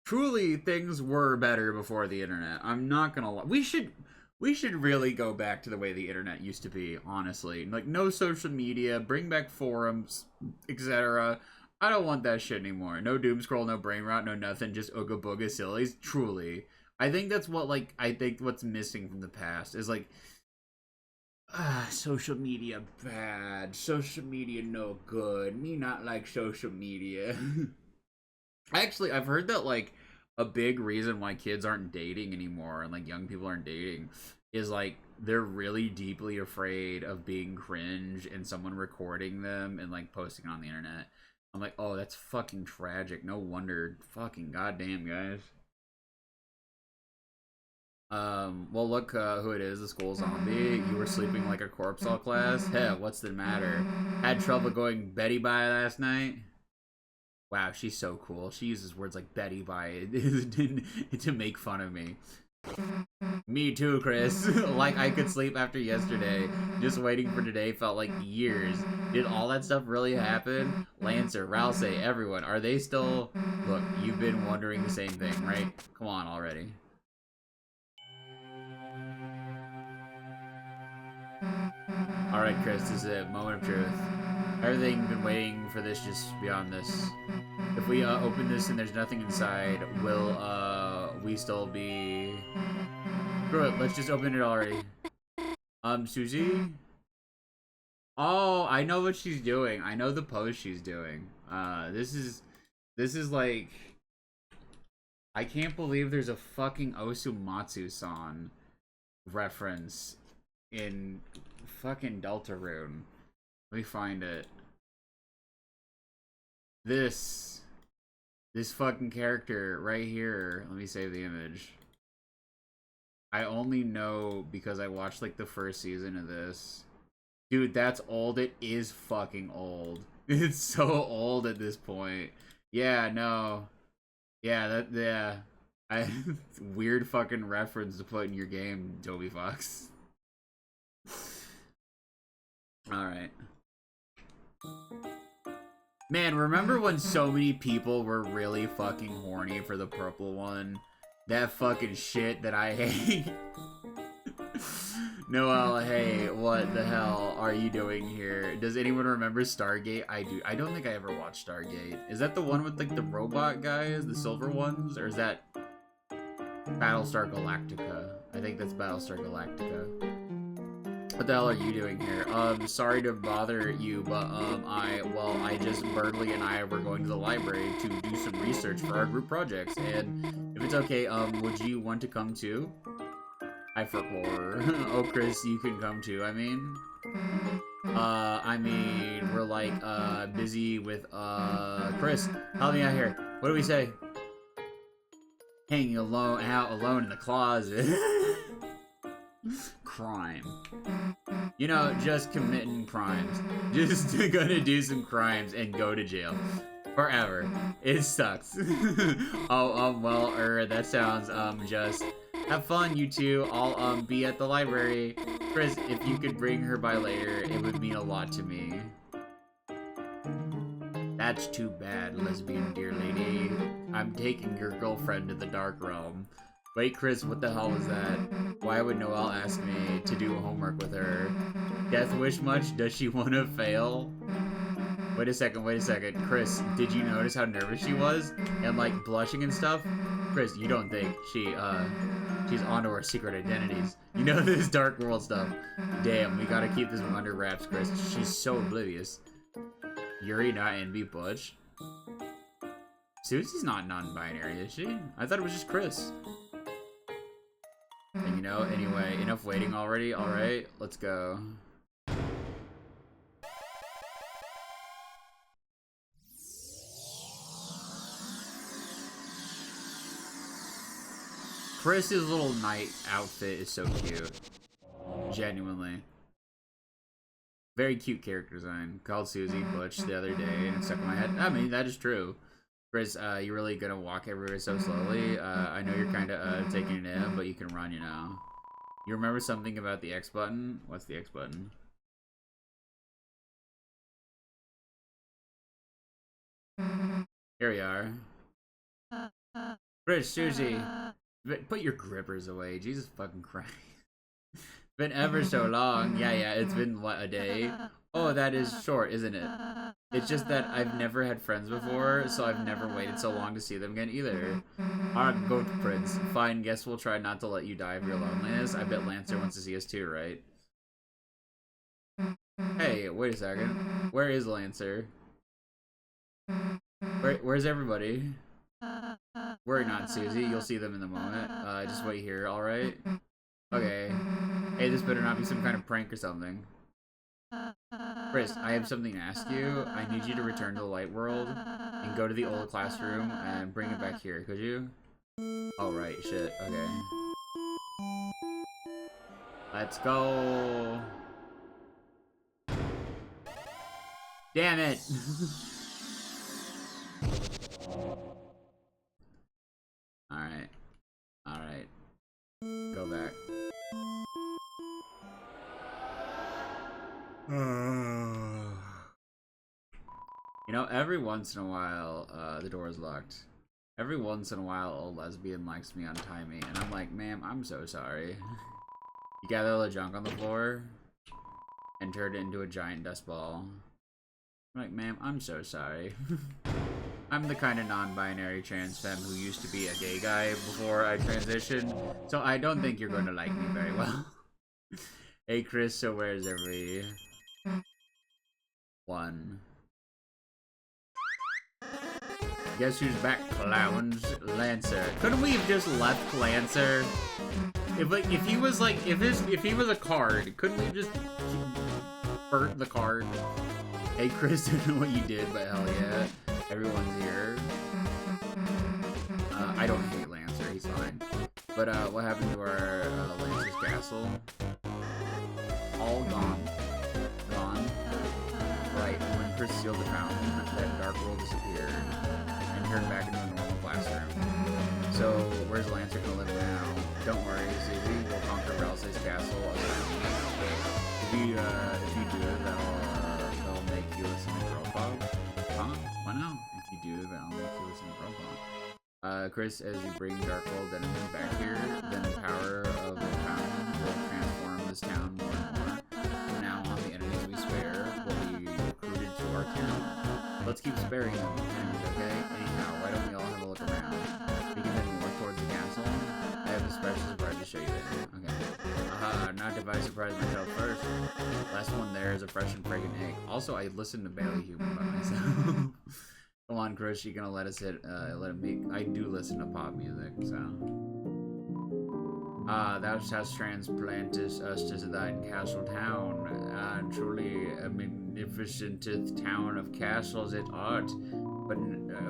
Speaker 1: Truly, things were better before the internet. I'm not gonna lie. We should really go back to the way the internet used to be, honestly. Like, no social media, bring back forums, etc. I don't want that shit anymore. No doom scroll, no brain rot, no nothing, just ooga booga sillies. Truly. I think that's what, like, what's missing from the past is, like, social media bad. Social media no good. Me not like social media. Actually, I've heard that, like, a big reason why kids aren't dating anymore and, like, young people aren't dating is, like, they're really deeply afraid of being cringe and someone recording them and, like, posting it on the internet. I'm like, oh, that's fucking tragic. No wonder. Fucking goddamn, guys. Well, look who it is, the school zombie. You were sleeping like a corpse all class? Heh, what's the matter? Had trouble going Betty by last night? Wow, she's so cool. She uses words like Betty by to make fun of me. Me too, Chris. Like I could sleep after yesterday. Just waiting for today felt like years. Did all that stuff really happen? Lancer, Rouse, everyone. Are they still... Look, you've been wondering the same thing, right? Come on already. Alright, Chris, this is a moment of truth. Everything been waiting for this just beyond this. If we open this and there's nothing inside, will we still be... Screw it, let's just open it already. Susie? Oh, I know what she's doing. I know the pose she's doing. This is like... I can't believe there's a fucking Osumatsu-san reference in fucking Deltarune. Let me find it. This fucking character right here. Let me save the image. I only know because I watched like the first season of this. Dude, that's old. It is fucking old. It's so old at this point. Yeah, no. Yeah. Weird fucking reference to put in your game, Toby Fox. Alright. Man, remember when so many people were really fucking horny for the purple one? That fucking shit that I hate. Noel, hey, what the hell are you doing here? Does anyone remember Stargate? I do. I don't think I ever watched Stargate. Is that the one with like the robot guys, the silver ones? Or is that Battlestar Galactica? I think that's Battlestar Galactica. What the hell are you doing here? Sorry to bother you, but, Burnley and I were going to the library to do some research for our group projects, and if it's okay, would you want to come too? I forgot. Oh, Chris, you can come too, I mean, we're, like, busy with, Chris, help me out here. What do we say? Hanging out alone in the closet. Crime. You know, just committing crimes. Just gonna do some crimes and go to jail. Forever. It sucks. That sounds, just... Have fun, you two. I'll, be at the library. Chris, if you could bring her by later, it would mean a lot to me. That's too bad, lesbian dear lady. I'm taking your girlfriend to the dark realm. Wait, Chris, what the hell was that? Why would Noelle ask me to do homework with her? Death wish much? Does she want to fail? Wait a second. Chris, did you notice how nervous she was? And, like, blushing and stuff? Chris, you don't think she's onto her secret identities. You know, this dark world stuff. Damn, we gotta keep this one under wraps, Chris. She's so oblivious. Yuri, not Envy, Butch. Susie's not non-binary, is she? I thought it was just Chris. And you know, anyway, enough waiting already. Alright, let's go. Chris's little night outfit is so cute. Genuinely. Very cute character design. Called Susie Butch the other day and it stuck in my head. I mean, that is true. Chris, you really gonna walk everywhere so slowly? I know you're kinda, taking it in, but you can run, you know. You remember something about the X button? What's the X button? Here we are. Chris, Susie, put your grippers away. Jesus fucking Christ. Been ever so long. Yeah, it's been, what, a day? Oh, that is short, isn't it? It's just that I've never had friends before, so I've never waited so long to see them again either. Alright, go Prince. Fine, guess we'll try not to let you die of your loneliness. I bet Lancer wants to see us too, right? Hey, wait a second. Where is Lancer? Where's everybody? Worry not, Susie. You'll see them in the moment. Just wait here, alright? Okay. Hey, this better not be some kind of prank or something. Chris, I have something to ask you. I need you to return to the light world and go to the old classroom and bring it back here, could you? Oh, right, shit, okay. Let's go! Damn it! Alright. Alright. Go back. You know, every once in a while, the door is locked. Every once in a while, a lesbian likes me untie me, and I'm like, ma'am, I'm so sorry. You gather all the junk on the floor and turn it into a giant dust ball. I'm like, ma'am, I'm so sorry. I'm the kind of non-binary trans femme who used to be a gay guy before I transitioned, so I don't think you're going to like me very well. Hey, Chris, so where's everyone? Guess who's back, clowns? Lancer. Couldn't we have just left Lancer? If he was like, if he was a card, couldn't we just burnt the card? Hey, Chris, don't know what you did, but hell yeah. Everyone's here. I don't hate Lancer, he's fine. But what happened to our Lancer's castle? All gone. Gone. Right, when Chris sealed the fountain, that dark world disappeared and turned back into a normal classroom. So, where's Lancer gonna live now? Don't worry, Susie, we'll conquer Ralsei's castle. If you do, that'll make you listen to Girl Pop. Huh? know. If you do, then I'll make you listen to Robot. Chris, as you bring Darkworld enemies back here, then the power of the fountain will transform this town more and more. From now on, the enemies we spare will be recruited to our town. Let's keep sparing them, okay? Anyhow, why don't we all have a look around? We can head more towards the castle. I have a special surprise to show you later. Okay. Aha, not if I surprise myself first. Last one there is a fresh and fragrant egg. Also, I listened to Barely Human by myself. Come on, Chris, you gonna let us let it make. I do listen to pop music, so. Thou hast transplanted us to thine castle town, truly a magnificent town of castles it art, but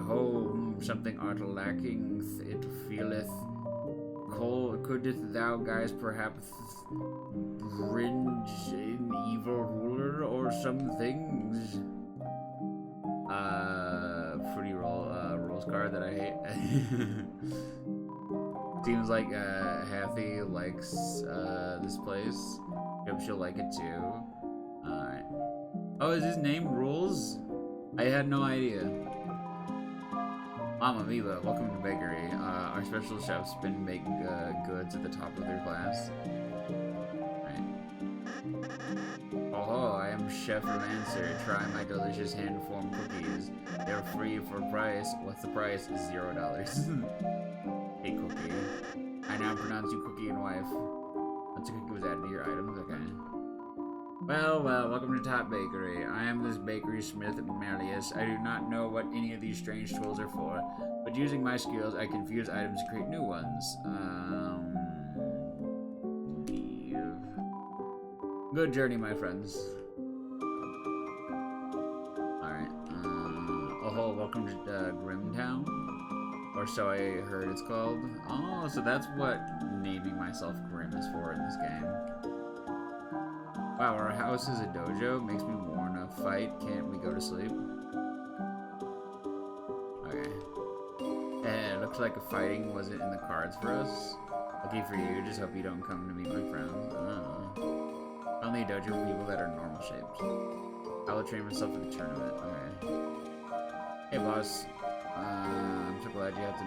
Speaker 1: home something art lacking, it feeleth cold. Couldst thou guys perhaps bring an evil ruler or some things? Pretty rules card that I hate. Seems like Hathy likes this place. Hope she'll like it too. Alright. Oh, is his name Rules? I had no idea. Mama Miba, welcome to Bakery. Our special chefs been making goods at the top of their class. Oh, I am Chef Romancer. Try my delicious hand-formed cookies. They're free for price. What's the price? $0. Hey, Cookie. I now pronounce you Cookie and Wife. Once a cookie was added to your items, okay. Well, welcome to Top Bakery. I am this bakery smith Malleus. I do not know what any of these strange tools are for, but using my skills, I can fuse items to create new ones. Good journey, my friends. Alright, oh, welcome to Grimtown. Or so I heard it's called. Oh, so that's what naming myself Grim is for in this game. Wow, our house is a dojo. Makes me wanna fight. Can't we go to sleep? Okay. Looks like fighting wasn't in the cards for us. Lucky for you, just hope you don't come to meet my friends. Only a dojo for people that are normal shapes. I will train myself for the tournament. Okay. Hey, boss. I'm so glad you have to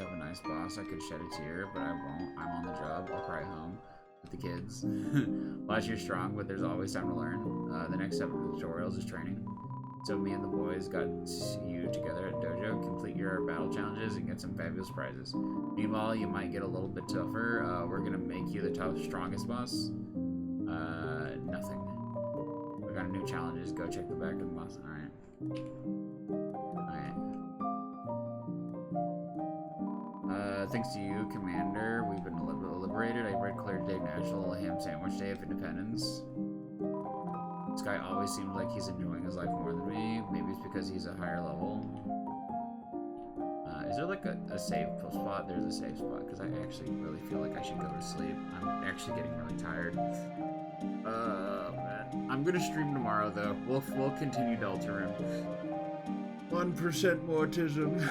Speaker 1: have a nice boss. I could shed a tear, but I won't. I'm on the job. I'll cry home with the kids. Boss, you're strong, but there's always time to learn. The next step of the tutorials is training. So me and the boys got you together at dojo, complete your battle challenges, and get some fabulous prizes. Meanwhile, you might get a little bit tougher. We're gonna make you the toughest, strongest boss. Nothing. We got new challenges. Go check the back of the boss. Alright. Thanks to you, Commander, we've been liberated. I declared today National Ham Sandwich Day of Independence. This guy always seems like he's enjoying his life more than me. Maybe it's because he's a higher level. Is there like a save spot? There's a save spot, because I actually really feel like I should go to sleep. I'm actually getting really tired. Man. I'm gonna stream tomorrow, though. We'll continue Deltarune. 1% mortism.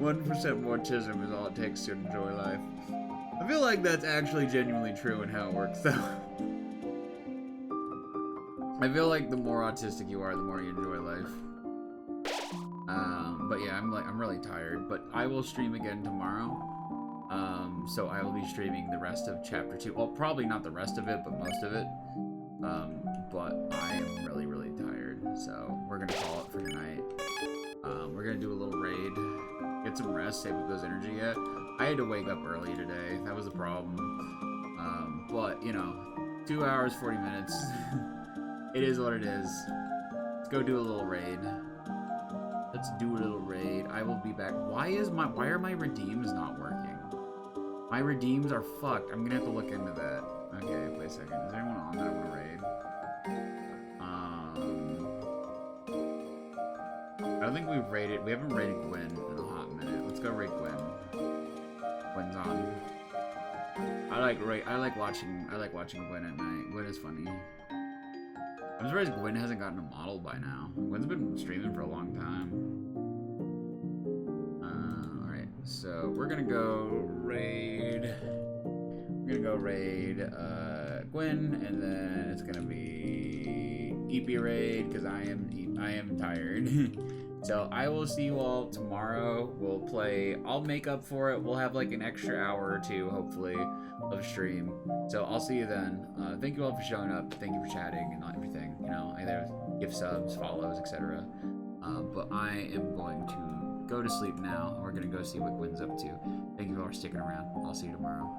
Speaker 1: 1% mortism is all it takes to enjoy life. I feel like that's actually genuinely true in how it works, though. I feel like the more autistic you are, the more you enjoy life. But yeah, I'm really tired. But I will stream again tomorrow. So I will be streaming the rest of Chapter 2. Well, probably not the rest of it, but most of it. But I am really, really tired. So we're gonna call it for tonight. We're gonna do a little raid. Get some rest, save up those energy yet. I had to wake up early today. That was the problem. But, you know, 2 hours, 40 minutes. It is what it is. Let's go do a little raid. Let's do a little raid. I will be back. Why are my redeems not working? My redeems are fucked. I'm gonna have to look into that. Okay, wait a second. Is there anyone on that I want to raid? I don't think we haven't raided Gwen in a hot minute. Let's go raid Gwen. Gwen's on. I like watching Gwen at night. Gwen is funny. I'm surprised Gwen hasn't gotten a model by now. Gwen's been streaming for a long time. Alright, so we're gonna go raid. We're gonna go raid Gwen, and then it's gonna be EP raid because I am tired. So I will see you all tomorrow. We'll play. I'll make up for it. We'll have like an extra hour or two, hopefully, of stream. So I'll see you then. Thank you all for showing up. Thank you for chatting and everything. You know, either gift subs, follows, etc. But I am going to go to sleep now. We're gonna go see what Quinn's up to. Thank you all for sticking around. I'll see you tomorrow.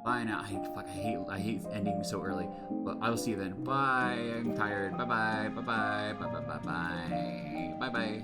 Speaker 1: Bye now. I hate ending so early. But I will see you then. Bye. I'm tired. Bye bye. Bye bye. Bye bye. Bye bye. Bye bye.